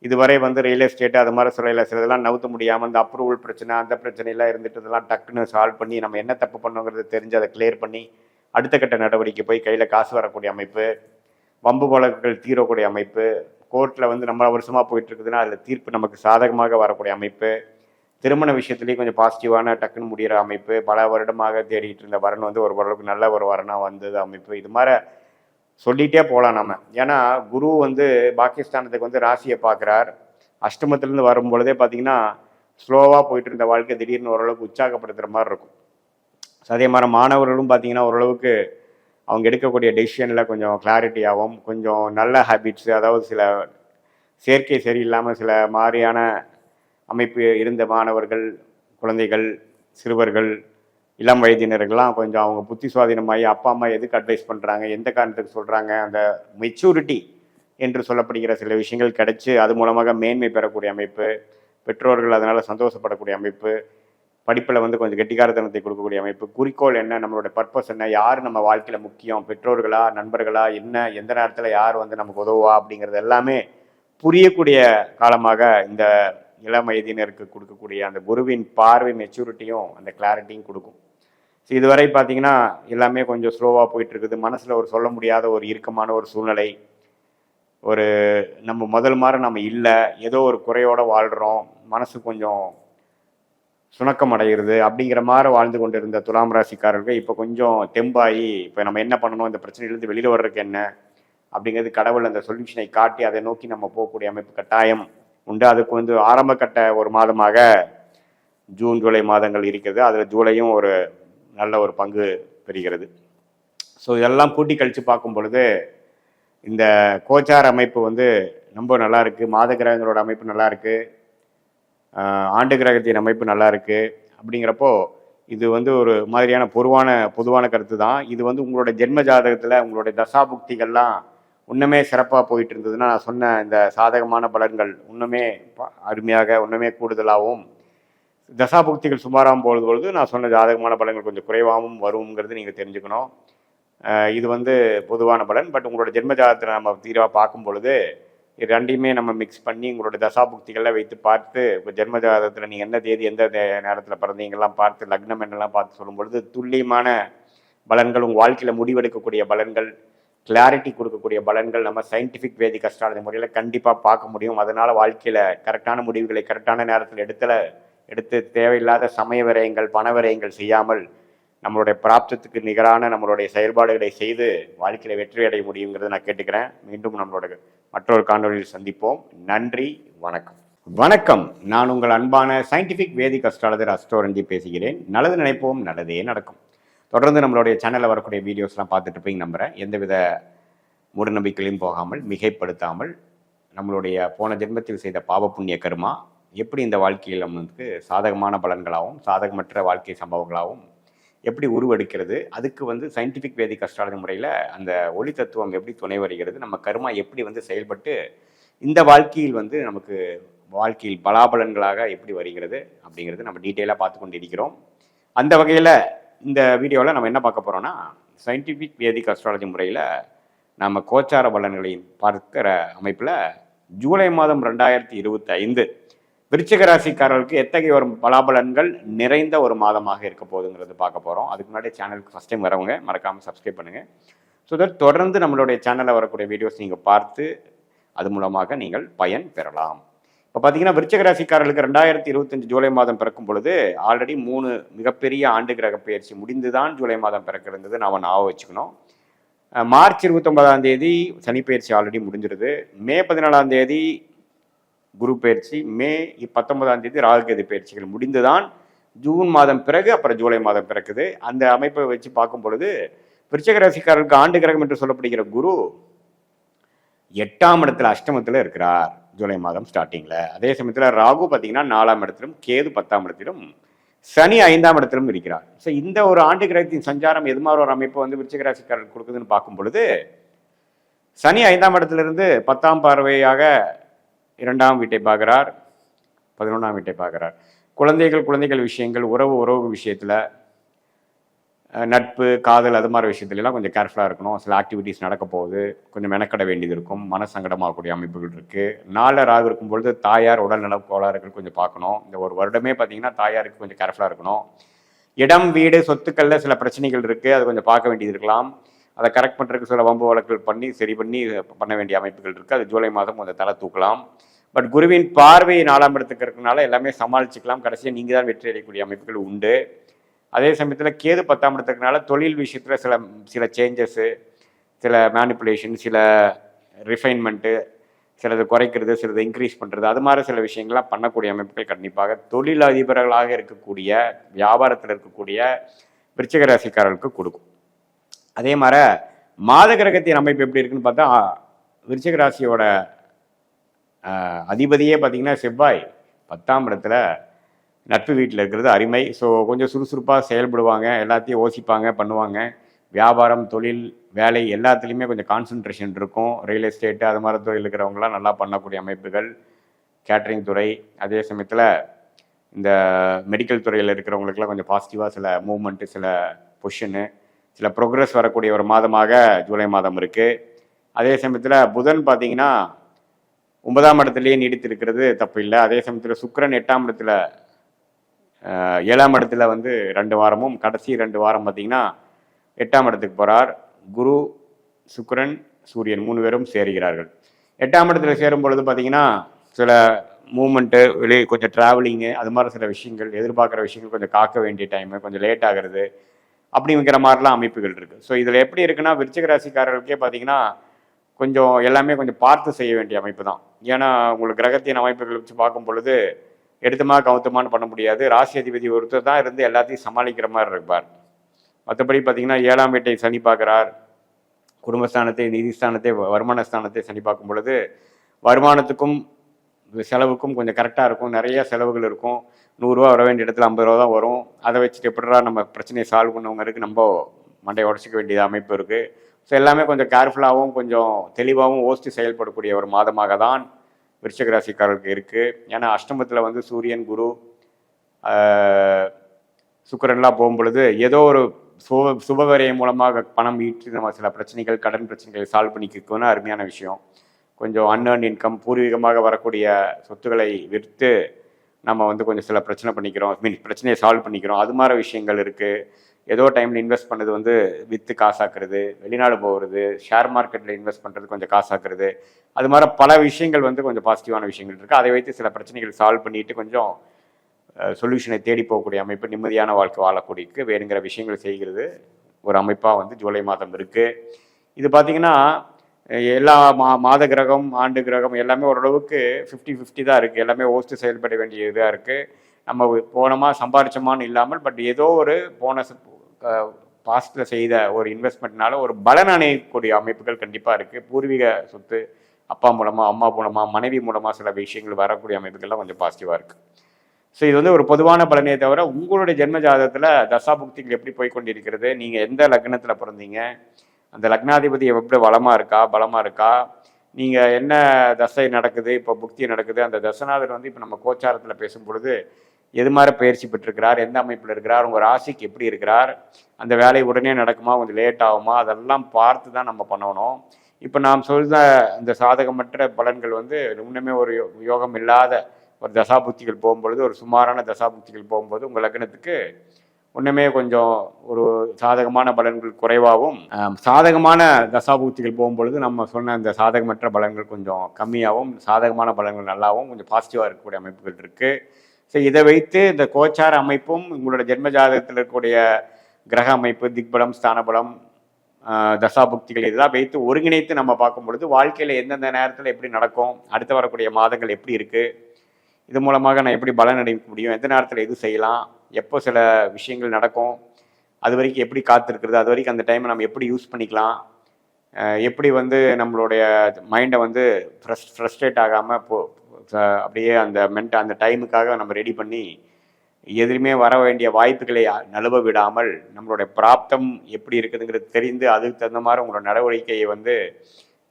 இதுவரை வந்து ரியல் எஸ்டேட்டு அது மாதிரி சிலதெல்லாம் நவுத்த முடியாமல் இந்த அப்ரூவல் பிரச்சனை, அந்த பிரச்சனையெல்லாம் இருந்துட்டு இதெல்லாம் டக்குன்னு சால்வ் பண்ணி நம்ம என்ன தப்பு பண்ணோங்கிறது தெரிஞ்சு அதை கிளியர் பண்ணி அடுத்த கட்ட நடவடிக்கை போய் கையில் காசு வரக்கூடிய அமைப்பு, வம்பு வழக்குகள் தீரக்கூடிய அமைப்பு, கோர்ட்டில் வந்து நம்ம வருஷமாக போயிட்டுருக்குதுன்னா அதில் தீர்ப்பு நமக்கு சாதகமாக வரக்கூடிய அமைப்பு, திருமண விஷயத்துலேயும் கொஞ்சம் பாசிட்டிவான டக்குன்னு முடிகிற அமைப்பு, பல வருடமாக தேடிட்டு இருந்த வரன் வந்து ஓரளவுக்கு நல்ல ஒரு வரனாக வந்தது அமைப்பு. இது மாதிரி சொல்லிகிட்டே போகலாம் நம்ம. ஏன்னா குரு வந்து பாகிஸ்தானத்துக்கு வந்து ராசியை பார்க்குறார். அஷ்டமத்திலேருந்து வரும்பொழுதே பார்த்திங்கன்னா ஸ்லோவாக போயிட்டு இருந்த வாழ்க்கை திடீர்னு ஓரளவுக்கு உற்சாகப்படுத்துகிற மாதிரி இருக்கும். அதே மாதிரி மாணவர்களும் பார்த்திங்கன்னா ஓரளவுக்கு அவங்க எடுக்கக்கூடிய டெசிஷனில் கொஞ்சம் கிளாரிட்டியாகவும், கொஞ்சம் நல்ல ஹேபிட்ஸு, அதாவது சில சேர்க்கை சரியில்லாமல் சில மாதிரியான அமைப்பு இருந்த மாணவர்கள், குழந்தைகள், சிறுவர்கள், இளம் வயதினர்கள்லாம் கொஞ்சம் அவங்க புத்தி சுவாதீனமாகி அப்பா அம்மா எதுக்கு அட்வைஸ் பண்ணுறாங்க, எந்த காரணத்துக்கு சொல்கிறாங்க, அந்த மெச்சூரிட்டி என்று சொல்லப்படுகிற சில விஷயங்கள் கிடைச்சி அது மூலமாக மேன்மை பெறக்கூடிய அமைப்பு, பெற்றோர்கள் அதனால் சந்தோஷப்படக்கூடிய அமைப்பு, படிப்பில் வந்து கொஞ்சம் கெட்டிக்காரத்தனத்தை கொடுக்கக்கூடிய அமைப்பு, குறிக்கோள் என்ன, நம்மளோட பர்பஸ் என்ன, யார் நம்ம வாழ்க்கையில் முக்கியம், பெற்றோர்களா நண்பர்களா, என்ன எந்த நேரத்தில் யார் வந்து நமக்கு உதவுவா அப்படிங்கிறது எல்லாமே புரியக்கூடிய காலமாக இந்த இளம் வயதினருக்கு கொடுக்கக்கூடிய அந்த குருவின் பார்வை மெச்சூரிட்டியும் அந்த கிளாரிட்டியும் கொடுக்கும். ஸோ இதுவரை பார்த்தீங்கன்னா எல்லாமே கொஞ்சம் ஸ்லோவாக போயிட்டு இருக்குது. மனசில் ஒரு சொல்ல முடியாத ஒரு இறுக்கமான ஒரு சூழ்நிலை, ஒரு நம்ம முதல் மாதிரி நம்ம இல்லை, ஏதோ ஒரு குறையோட வாழ்கிறோம், மனசு கொஞ்சம் சுணக்கம் அடைகிறது அப்படிங்கிற மாதிரி வாழ்ந்து கொண்டு இருந்த துலாம் ராசிக்காரர்கள் இப்போ கொஞ்சம் தெம்பாகி இப்போ நம்ம என்ன பண்ணணும், இந்த பிரச்சனையிலேருந்து வெளியில் வர்றதுக்கு என்ன அப்படிங்கிறது கடவுள் அந்த சொல்யூஷனை காட்டி அதை நோக்கி நம்ம போகக்கூடிய அமைப்பு கட்டாயம் உண்டு. அதுக்கு வந்து ஆரம்ப கட்ட ஒரு மாதமாக ஜூன் ஜூலை மாதங்கள் இருக்கிறது. அதில் ஜூலையும் ஒரு நல்ல ஒரு பங்கு பெறுகிறது. ஸோ இதெல்லாம் கூட்டி கழித்து பார்க்கும் பொழுது இந்த கோச்சார அமைப்பு வந்து ரொம்ப நல்லா இருக்குது. மாத கிரகங்களோட அமைப்பு நல்லா இருக்குது, ஆண்டு கிரகத்தின் அமைப்பு நல்லா இருக்குது. அப்படிங்கிறப்போ இது வந்து ஒரு மாதிரியான பொதுவான கருத்து தான். இது வந்து உங்களோட ஜென்ம ஜாதகத்தில் உங்களுடைய தசாபுக்திகள்லாம் இன்னுமே சிறப்பாக போயிட்டு இருந்ததுன்னா நான் சொன்ன இந்த சாதகமான பலன்கள் இன்னுமே அருமையாக இன்னுமே கூடுதலாகவும், தசாபுக்திகள் சுமாராகவும் பொழுது நான் சொன்ன ஜாதகமான பலன்கள் கொஞ்சம் குறைவாகவும் வருங்கிறது நீங்கள் தெரிஞ்சுக்கணும். இது வந்து பொதுவான பலன். பட் உங்களோட ஜென்ம ஜாதகத்தில் நம்ம தீராக பார்க்கும் பொழுது இது ரெண்டையுமே நம்ம மிக்ஸ் பண்ணி உங்களோட தசாபுக்திகளை வைத்து பார்த்து இப்போ ஜென்ம ஜாதகத்தில் நீங்கள் எந்த தேதி எந்த நேரத்தில் பிறந்தீங்கெல்லாம் பார்த்து லக்னம் என்னெல்லாம் பார்த்து சொல்லும் பொழுது துல்லியமான பலன்கள், உங்கள் வாழ்க்கையில் முடிவெடுக்கக்கூடிய பலன்கள், கிளாரிட்டி கொடுக்கக்கூடிய பலன்கள் நம்ம சயின்டிஃபிக் வேதிக் அஸ்ட்ராலஜி முறையில் கண்டிப்பாக பார்க்க முடியும். அதனால் வாழ்க்கையில் கரெக்டான முடிவுகளை கரெக்டான நேரத்தில் எடுத்து தேவையில்லாத சமய விரயங்கள், பண விரயங்கள் செய்யாமல் நம்மளுடைய பிராப்தத்துக்கு நிகரான நம்மளுடைய செயல்பாடுகளை செய்து வாழ்க்கையில் வெற்றி அடைய முடியுங்கிறத நான் கேட்டுக்கிறேன். மீண்டும் நம்மளோட மற்றொரு காணொலியில் சந்திப்போம். நன்றி, வணக்கம். வணக்கம், நான் உங்கள் அன்பான சயின்டிஃபிக் வேதிக் அஸ்ட்ராலஜர் அஸ்ட்ரோரஞ்சி பேசுகிறேன். நல்லது நினைப்போம், நல்லதே நடக்கும். தொடர்ந்து நம்மளுடைய சேனலில் வரக்கூடிய வீடியோஸ்லாம் பார்த்துட்டு இருப்பீங்க நம்புகிறேன். எந்தவித மூடநம்பிக்கையிலும் போகாமல், மிகைப்படுத்தாமல், நம்மளுடைய போன ஜென்மத்தில் செய்த பாவ புண்ணிய கர்மா எப்படி இந்த வாழ்க்கையில் நமக்கு சாதகமான பலன்களாகவும் சாதகமற்ற வாழ்க்கை சம்பவங்களாகவும் எப்படி உருவெடுக்கிறது, அதுக்கு வந்து சயின்டிஃபிக் வேதிக் அஸ்ட்ராலஜி முறையில் அந்த ஒளி தத்துவம் எப்படி துணை வருகிறது, நம்ம கர்மா எப்படி வந்து செயல்பட்டு இந்த வாழ்க்கையில் வந்து நமக்கு வாழ்க்கையில் பலாபலன்களாக எப்படி வருகிறது அப்படிங்கிறது நம்ம டீட்டெயிலாக பார்த்து கொண்டு இருக்கிறோம். அந்த வகையில் இந்த வீடியோவில் நம்ம என்ன பார்க்க போகிறோம்னா, சயின்டிஃபிக் வேதிக் அஸ்ட்ராலஜி முறையில் நம்ம கோச்சார பலன்களை பார்க்கிற அமைப்பில் ஜூலை மாதம் 2025 விருச்சிக ராசிக்காரர்களுக்கு எத்தகைய ஒரு பலாபலன்கள் நிறைந்த ஒரு மாதமாக இருக்க போகுதுங்கிறது பார்க்க போகிறோம். அதுக்கு முன்னாடி சேனலுக்கு ஃபஸ்ட் டைம் வரவங்க மறக்காமல் சப்ஸ்கிரைப் பண்ணுங்கள். ஸோ தட் தொடர்ந்து நம்மளுடைய சேனலில் வரக்கூடிய வீடியோஸ் நீங்கள் பார்த்து அது மூலமாக நீங்கள் பயன் பெறலாம். இப்போ பார்த்தீங்கன்னா விருச்சிக ராசிக்காரர்களுக்கு 2025 ஜூலை மாதம் பிறக்கும் பொழுது ஆல்ரெடி 3 மிகப்பெரிய ஆண்டு கிரக பயிற்சி முடிந்து தான் ஜூலை மாதம் பிறக்கிறது நாம் ஞாபகம் வச்சுக்கணும். மார்ச் 29 சனி பயிற்சி ஆல்ரெடி முடிஞ்சிருது. மே 14 குரு பயிற்சி, மே 19 ராகுகேது பயிற்சிகள் முடிந்துதான் ஜூன் மாதம் பிறகு அப்புறம் ஜூலை மாதம் பிறக்குது. அந்த அமைப்பை வச்சு பார்க்கும் பொழுது விருச்சிக ராசிக்காரர்களுக்கு ஆண்டு கிரகம் என்று சொல்லப்படுகிற குரு 8ஆம் இடத்துல அஷ்டமத்தில் இருக்கிறார் ஜூலை மாதம் ஸ்டார்டிங்கில். அதே சமயத்தில் ராகு பார்த்தீங்கன்னா 4ஆம் இடத்திலும், கேது 10ஆம் இடத்திலும், சனி 5ஆம் இடத்திலும் இருக்கிறார். ஸோ இந்த ஒரு ஆண்டு கிரகத்தின் சஞ்சாரம் எது மாதிரி ஒரு அமைப்பு வந்து விருச்சிக ராசிக்காரர்கள் கொடுக்குதுன்னு பார்க்கும் பொழுது சனி 5ஆம் இடத்திலிருந்து 10ஆம் பார்வையாக 2ஆம் வீட்டை பார்க்குறார், 11ஆம் வீட்டை பார்க்குறார். குழந்தைகள் விஷயங்கள், உறவு விஷயத்தில், நட்பு, காதல், அது மாதிரி விஷயத்துலலாம் கொஞ்சம் கேர்ஃபுல்லாக இருக்கணும். சில ஆக்டிவிட்டீஸ் நடக்க போகுது, கொஞ்சம் மெனக்கட வேண்டியது இருக்கும், மனசங்கடமாகக்கூடிய அமைப்புகள் இருக்குது. 4 ராகு இருக்கும்பொழுது தாயார் உடல்நல கோளாறுகள் கொஞ்சம் பார்க்கணும். இந்த ஒரு வருடமே பார்த்தீங்கன்னா தாயாருக்கு கொஞ்சம் கேர்ஃபுல்லாக இருக்கணும். இடம், வீடு, சொத்துக்களில் சில பிரச்சனைகள் இருக்குது, அது கொஞ்சம் பார்க்க வேண்டியது இருக்கலாம். அதை கரெக்ட் பண்ணுறதுக்கு சில வம்பு வழக்குகள் சரி பண்ணி பண்ண வேண்டிய அமைப்புகள் இருக்குது. அது ஜூலை மாதம் கொஞ்சம் தலை தூக்கலாம். பட் குருவின் பார்வை 4ஆம் இடத்துக்கு இருக்கிறதுனால எல்லாமே சமாளிச்சுக்கலாம். கடைசியாக நீங்கள் தான் வெற்றி அடையக்கூடிய அமைப்புகள் உண்டு. அதே சமயத்தில் கேது 10ஆம் இடத்துக்குனால தொழில் விஷயத்தில் சில சேஞ்சஸ்ஸு, சில மேனிப்புலேஷன், சில ரிஃபைன்மெண்ட்டு, சிலது குறைக்கிறது, சிலது இன்க்ரீஸ் பண்ணுறது, அது மாதிரி சில விஷயங்கள்லாம் பண்ணக்கூடிய அமைப்புகள் கண்டிப்பாக தொழில் அதிபர்களாக இருக்கக்கூடிய, வியாபாரத்தில் இருக்கக்கூடிய விருச்சிக ராசிக்காரர்களுக்கு கொடுக்கும். அதே மாதிரி மாத கிரகத்தின் அமைப்பு எப்படி இருக்குன்னு பார்த்தா விருச்சிக ராசியோட அதிபதியே பார்த்திங்கன்னா செவ்வாய் 10ஆம் இடத்துல நட்பு வீட்டில் இருக்கிறது அருமை. ஸோ கொஞ்சம் சுறுசுறுப்பாக செயல்படுவாங்க, எல்லாத்தையும் யோசிப்பாங்க, பண்ணுவாங்க. வியாபாரம், தொழில், வேலை எல்லாத்துலேயுமே கொஞ்சம் கான்சன்ட்ரேஷன் இருக்கும். ரியல் எஸ்டேட்டு அது மாதிரி தொழில் இருக்கிறவங்களாம் நல்லா பண்ணக்கூடிய அமைப்புகள். கேட்ரிங் துறை, அதே சமயத்தில் இந்த மெடிக்கல் துறையில் இருக்கிறவங்களுக்குலாம் கொஞ்சம் பாசிட்டிவாக சில மூவ்மெண்ட்டு, சில பொசிஷனு, சில ப்ரோக்ரஸ் வரக்கூடிய ஒரு மாதமாக ஜூலை மாதம் இருக்குது. அதே சமயத்தில் புதன் பார்த்திங்கன்னா 9ஆம் இடத்துலேயே நீடித்திருக்கிறது தப்பு இல்லை. அதே சமயத்தில் சுக்கிரன் 8ஆம் இடத்துல 7ஆம் இடத்துல வந்து 2 வாரமும், கடைசி 2 வாரம் பார்த்திங்கன்னா 8ஆம் இடத்துக்கு போகிறார். குரு, சுக்கிரன், சூரியன் 3 பேரும் சேருகிறார்கள். 8ஆம் இடத்துல சேரும் பொழுது பார்த்திங்கன்னா சில மூமெண்ட்டு, வெளியே கொஞ்சம் ட்ராவலிங்கு, அது மாதிரி சில விஷயங்கள், எதிர்பார்க்குற விஷயங்கள் கொஞ்சம் காக்க வேண்டிய டைமு, கொஞ்சம் லேட் ஆகிறது, அப்படிங்கிற மாதிரிலாம் அமைப்புகள் இருக்குது. ஸோ இதில் எப்படி இருக்குன்னா, விருச்சிக ராசிக்காரர்களுக்கே பார்த்திங்கன்னா கொஞ்சம் எல்லாமே கொஞ்சம் பார்த்து செய்ய வேண்டிய அமைப்பு தான். ஏன்னா உங்களுக்கு கிரகத்தின் அமைப்புகள் வச்சு பார்க்கும் பொழுது எடுத்தமா கவுத்தமானு பண்ண முடியாது. ராசி அதிபதி ஒருத்தர் தான் இருந்து எல்லாத்தையும் சமாளிக்கிற மாதிரி இருப்பார். மற்றபடி பார்த்திங்கன்னா 7ஆம் வீட்டை சனி பார்க்குறார், குடும்பஸ்தானத்தை, நிதிஸ்தானத்தை, வருமானஸ்தானத்தை சனி பார்க்கும் பொழுது வருமானத்துக்கும் செலவுக்கும் கொஞ்சம் கரெக்டாக இருக்கும். நிறைய செலவுகள் இருக்கும். 100 ரூபா வர வேண்டிய இடத்துல 50 ரூபா தான் வரும். அதை வச்சுட்டு எப்படிடா நம்ம பிரச்சனையை சால்வ் பண்ணவங்க இருக்குது, நம்ம மண்டையை உடச்சிக்க வேண்டியது அமைப்பு இருக்குது. ஸோ எல்லாமே கொஞ்சம் கேர்ஃபுல்லாகவும் கொஞ்சம் தெளிவாகவும் யோசித்து செயல்படக்கூடிய ஒரு மாதமாக தான் விருச்சிக ராசிக்காரர்களுக்கு இருக்குது. ஏன்னா அஷ்டமத்தில் வந்து சூரியன், குரு, சுக்கிரன்லாம் போகும்பொழுது ஏதோ ஒரு சுபவரியம் மூலமாக பணம் ஈட்டி நம்ம சில பிரச்சனைகள், கடன் பிரச்சனைகளை சால்வ் பண்ணிக்கணும்னா அருமையான விஷயம். கொஞ்சம் அன்ஏர்ன் இன்கம், பூர்வீகமாக வரக்கூடிய சொத்துக்களை விற்று நம்ம வந்து கொஞ்சம் சில பிரச்சனை பண்ணிக்கிறோம், பிரச்சனையை சால்வ் பண்ணிக்கிறோம். அது மாதிரி விஷயங்கள் இருக்குது. ஏதோ டைமில் இன்வெஸ்ட் பண்ணது வந்து விற்று காசாக்குறது, வெளிநாடு போகிறது, ஷேர் மார்க்கெட்டில் இன்வெஸ்ட் பண்ணுறது கொஞ்சம் காசாக்குறது, அது மாதிரி பல விஷயங்கள் வந்து கொஞ்சம் பாசிட்டிவான விஷயங்கள் இருக்குது. அதை வைத்து சில பிரச்சனைகள் சால்வ் பண்ணிட்டு கொஞ்சம் சொல்யூஷனை தேடி போகக்கூடிய அமைப்பு, நிம்மதியான வாழ்க்கை வாழக்கூடியக்கு வேணுங்கிற விஷயங்கள் செய்கிறது ஒரு அமைப்பாக வந்து ஜூலை மாதம் இருக்குது. இது பார்த்திங்கன்னா எல்லா மாத கிரகம், ஆண்டு கிரகம் எல்லாமே ஓரளவுக்கு 50-50 தான் இருக்குது. எல்லாமே ஓஸ்ட்டு செயல்பட வேண்டிய இதாக இருக்குது. நம்ம போனோமா சம்பாரிச்சோமான்னு இல்லாமல், பட் ஏதோ ஒரு போனஸ் பாஸ்டில் செய்த ஒரு இன்வெஸ்ட்மெண்ட்னால ஒரு பலன் அடையக்கூடிய அமைப்புகள் கண்டிப்பாக இருக்குது. பூர்வீக சொத்து, அப்பா மூலமாக, அம்மா மூலமாக, மனைவி மூலமாக சில விஷயங்கள் வரக்கூடிய அமைப்புகள்லாம் கொஞ்சம் பாசிட்டிவாக இருக்குது. ஸோ இது வந்து ஒரு பொதுவான பலனே தவிர உங்களுடைய ஜென்ம ஜாதகத்தில் தசாபுக்திகள் எப்படி போய் கொண்டிருக்கிறது, நீங்கள் எந்த லக்னத்தில் பிறந்தீங்க, அந்த லக்னாதிபதி எப்படி வளமாக இருக்கா, பலமாக இருக்கா, நீங்கள் என்ன தசை நடக்குது, இப்போ புக்தி நடக்குது, அந்த தசநாதர் வந்து இப்போ நம்ம கோச்சாரத்தில் பேசும் பொழுது எது மாதிரி பயிற்சி பெற்றிருக்கிறார், எந்த அமைப்பில் இருக்கிறார், உங்கள் ராசிக்கு எப்படி இருக்கிறார், அந்த வேலை உடனே நடக்குமா, கொஞ்சம் லேட் ஆகுமா, அதெல்லாம் பார்த்து தான் நம்ம பண்ணணும். இப்போ நாம் சொல்ல இந்த சாதகமற்ற பலன்கள் வந்து இன்னுமே ஒரு யோகம் இல்லாத ஒரு தசாபுக்திகள் போகும்பொழுது, ஒரு சுமாரான தசாபுக்திகள் போகும்போது உங்கள் லக்னத்துக்கு ஒன்றுமே கொஞ்சம் ஒரு சாதகமான பலன்கள் குறைவாகவும், சாதகமான தசாபுக்திகள் போகும்பொழுது நம்ம சொன்ன அந்த சாதகமற்ற பலன்கள் கொஞ்சம் கம்மியாகவும், சாதகமான பலன்கள் நல்லாவும் கொஞ்சம் பாசிட்டிவாக இருக்கக்கூடிய அமைப்புகள் இருக்குது. ஸோ இதை வைத்து இந்த கோச்சார அமைப்பும் உங்களோட ஜென்ம ஜாதகத்தில் இருக்கக்கூடிய கிரக அமைப்பு, திக்பலம், ஸ்தானபலம், தசாபுக்திகள் இதெல்லாம் வைத்து ஒருங்கிணைத்து நம்ம பார்க்கும் பொழுது வாழ்க்கையில் எந்தெந்த நேரத்தில் எப்படி நடக்கும், அடுத்து வரக்கூடிய மாதங்கள் எப்படி இருக்குது, இது மூலமாக நான் எப்படி பலன் அடைய முடியும், எந்த நேரத்தில் எது செய்யலாம், எப்போ சில விஷயங்கள் நடக்கும், அது வரைக்கும் எப்படி காத்திருக்கிறது, அது வரைக்கும் அந்த டைமை நம்ம எப்படி யூஸ் பண்ணிக்கலாம், எப்படி வந்து நம்மளுடைய மைண்டை வந்து ஃப்ரஸ்ட்ரேட் ஆகாமல் அப்படியே அந்த டைமுக்காக நம்ம ரெடி பண்ணி எதுவுமே வர வேண்டிய வாய்ப்புகளை நழுவ விடாமல் நம்மளுடைய பிராப்தம் எப்படி இருக்குதுங்கிறது தெரிந்து அதுக்கு தகுந்த மாதிரி உங்களோட நடவடிக்கையை வந்து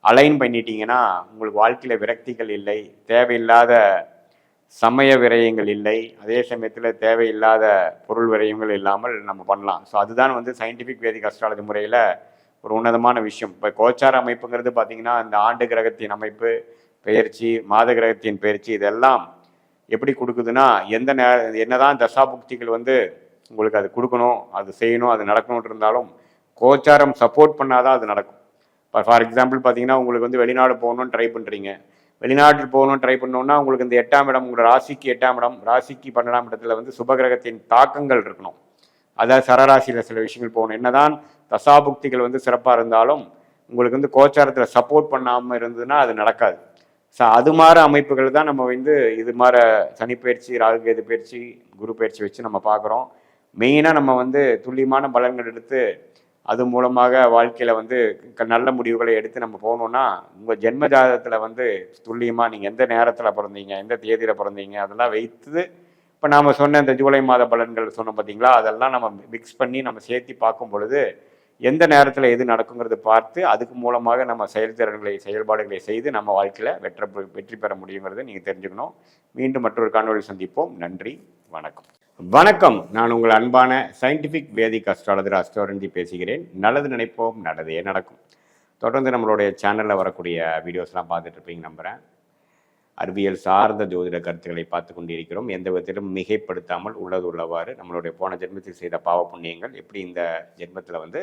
அலைன் பண்ணிட்டீங்கன்னா உங்களுக்கு வாழ்க்கையில் விரக்திகள் இல்லை, தேவையில்லாத சமய விரயங்கள் இல்லை, அதே சமயத்தில் தேவையில்லாத பொருள் விரயங்கள் இல்லாமல் நம்ம பண்ணலாம். ஸோ அதுதான் வந்து சயின்டிஃபிக் வேதிக் அஸ்ட்ராலஜி முறையில் ஒரு உன்னதமான விஷயம். இப்போ கோச்சார அமைப்புங்கிறது பார்த்திங்கன்னா இந்த ஆண்டு கிரகத்தின் அமைப்பு, பெயர்ச்சி, மாத கிரகத்தின் பெயர்ச்சி, இதெல்லாம் எப்படி கொடுக்குதுன்னா எந்த என்னதான் தசாபுக்திகள் வந்து உங்களுக்கு அது கொடுக்கணும், அது செய்யணும், அது நடக்கணும்னு இருந்தாலும் கோச்சாரம் சப்போர்ட் பண்ணாதான் அது நடக்கும். இப்போ ஃபார் எக்ஸாம்பிள் பார்த்தீங்கன்னா உங்களுக்கு வந்து வெளிநாடு போகணும்னு ட்ரை பண்ணுறீங்க, வெளிநாட்டில் போகணும்னு ட்ரை பண்ணோன்னா உங்களுக்கு இந்த 8ஆம் இடம், உங்களோட ராசிக்கு 8ஆம் இடம், ராசிக்கு 12ஆம் இடத்துல வந்து சுபகிரகத்தின் தாக்கங்கள் இருக்கணும். அதாவது சரராசியில் சில விஷயங்கள் போகணும். என்னதான் தசாபுக்திகள் வந்து சிறப்பாக இருந்தாலும் உங்களுக்கு வந்து கோச்சாரத்தில் சப்போர்ட் பண்ணாமல் இருந்ததுன்னா அது நடக்காது. ஸோ அது மாதிரி அமைப்புகள் தான் நம்ம வந்து இது மாதிரி சனிப்பயிற்சி, ராகுகேது பயிற்சி, குரு பயிற்சி வச்சு நம்ம பார்க்குறோம். மெயினாக நம்ம வந்து துல்லியமான பலன்கள் எடுத்து அது மூலமாக வாழ்க்கையில் வந்து நல்ல முடிவுகளை எடுத்து நம்ம போகணுன்னா உங்கள் ஜென்ம ஜாதகத்தில் வந்து துல்லியமாக நீங்கள் எந்த நேரத்தில் பிறந்தீங்க, எந்த தேதியில் பிறந்தீங்க, அதெல்லாம் வைத்து இப்போ நாம் சொன்ன இந்த ஜூலை மாத பலன்கள் சொன்னோம் பார்த்தீங்களா, அதெல்லாம் நம்ம மிக்ஸ் பண்ணி நம்ம சேர்த்து பார்க்கும் பொழுது எந்த நேரத்தில் எது நடக்குங்கிறது பார்த்து அதுக்கு மூலமாக நம்ம செயல்பாடுகளை செய்து நம்ம வாழ்க்கையில் வெற்றி பெற முடியுங்கிறத நீங்கள் தெரிஞ்சுக்கணும். மீண்டும் மற்றொரு காணொளி சந்திப்போம். நன்றி, வணக்கம். வணக்கம். நான் உங்கள் அன்பான சயின்டிஃபிக் வேதிக் அஸ்ட்ராலஜர் அஸ்ட்ரோரஞ்சி பேசுகிறேன். நல்லது நினைப்போம், நல்லதே நடக்கும். தொடர்ந்து நம்மளுடைய சேனலில் வரக்கூடிய வீடியோஸ்லாம் பார்த்துட்டு இருப்பீங்க நம்புகிறேன். அறிவியல் சார்ந்த ஜோதிட கருத்துக்களை பார்த்து கொண்டிருக்கிறோம். எந்த விதத்திலும் மிகைப்படுத்தாமல் உள்ளது உள்ளவாறு நம்மளுடைய போன ஜென்மத்தில் செய்த பாவ புண்ணியங்கள் எப்படி இந்த ஜென்மத்தில் வந்து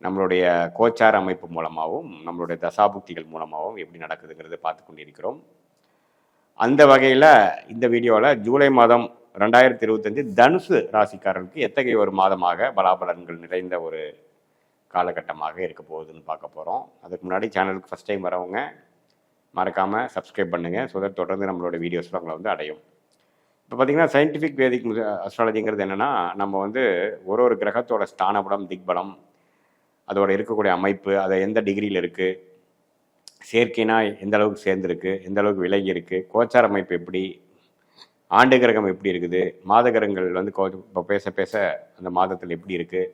நம்மளுடைய கோச்சார அமைப்பு மூலமாகவும் நம்மளுடைய தசாபுக்திகள் மூலமாகவும் எப்படி நடக்குதுங்கிறது பார்த்து கொண்டிருக்கிறோம். அந்த வகையில் இந்த வீடியோவில் ஜூலை மாதம் 2025 தனுசு ராசிக்காரர்களுக்கு எத்தகைய ஒரு மாதமாக பலாபலன்கள் நிறைந்த ஒரு காலகட்டமாக இருக்க போகுதுன்னு பார்க்க போகிறோம். அதுக்கு முன்னாடி சேனலுக்கு ஃபஸ்ட் டைம் வரவங்க மறக்காமல் சப்ஸ்கிரைப் பண்ணுங்கள். ஸோ தட் தொடர்ந்து நம்மளோட வீடியோஸில் உங்களை வந்து அடையும். இப்போ பார்த்திங்கன்னா சயின்டிஃபிக் வேதிக் அஸ்ட்ராலஜிங்கிறது என்னென்னா, நம்ம வந்து ஒரு கிரகத்தோட ஸ்தானபலம், திக்பலம், அதோட இருக்கக்கூடிய அமைப்பு, அதை எந்த டிகிரியில் இருக்குது, சேர்க்கைனா எந்த அளவுக்கு சேர்ந்துருக்கு, எந்த அளவுக்கு விலகி இருக்குது, கோச்சார அமைப்பு எப்படி, ஆண்டு கிரகம் எப்படி இருக்குது, மாத கிரகங்கள் வந்து இப்போ பேச அந்த மாதத்தில் எப்படி இருக்குது,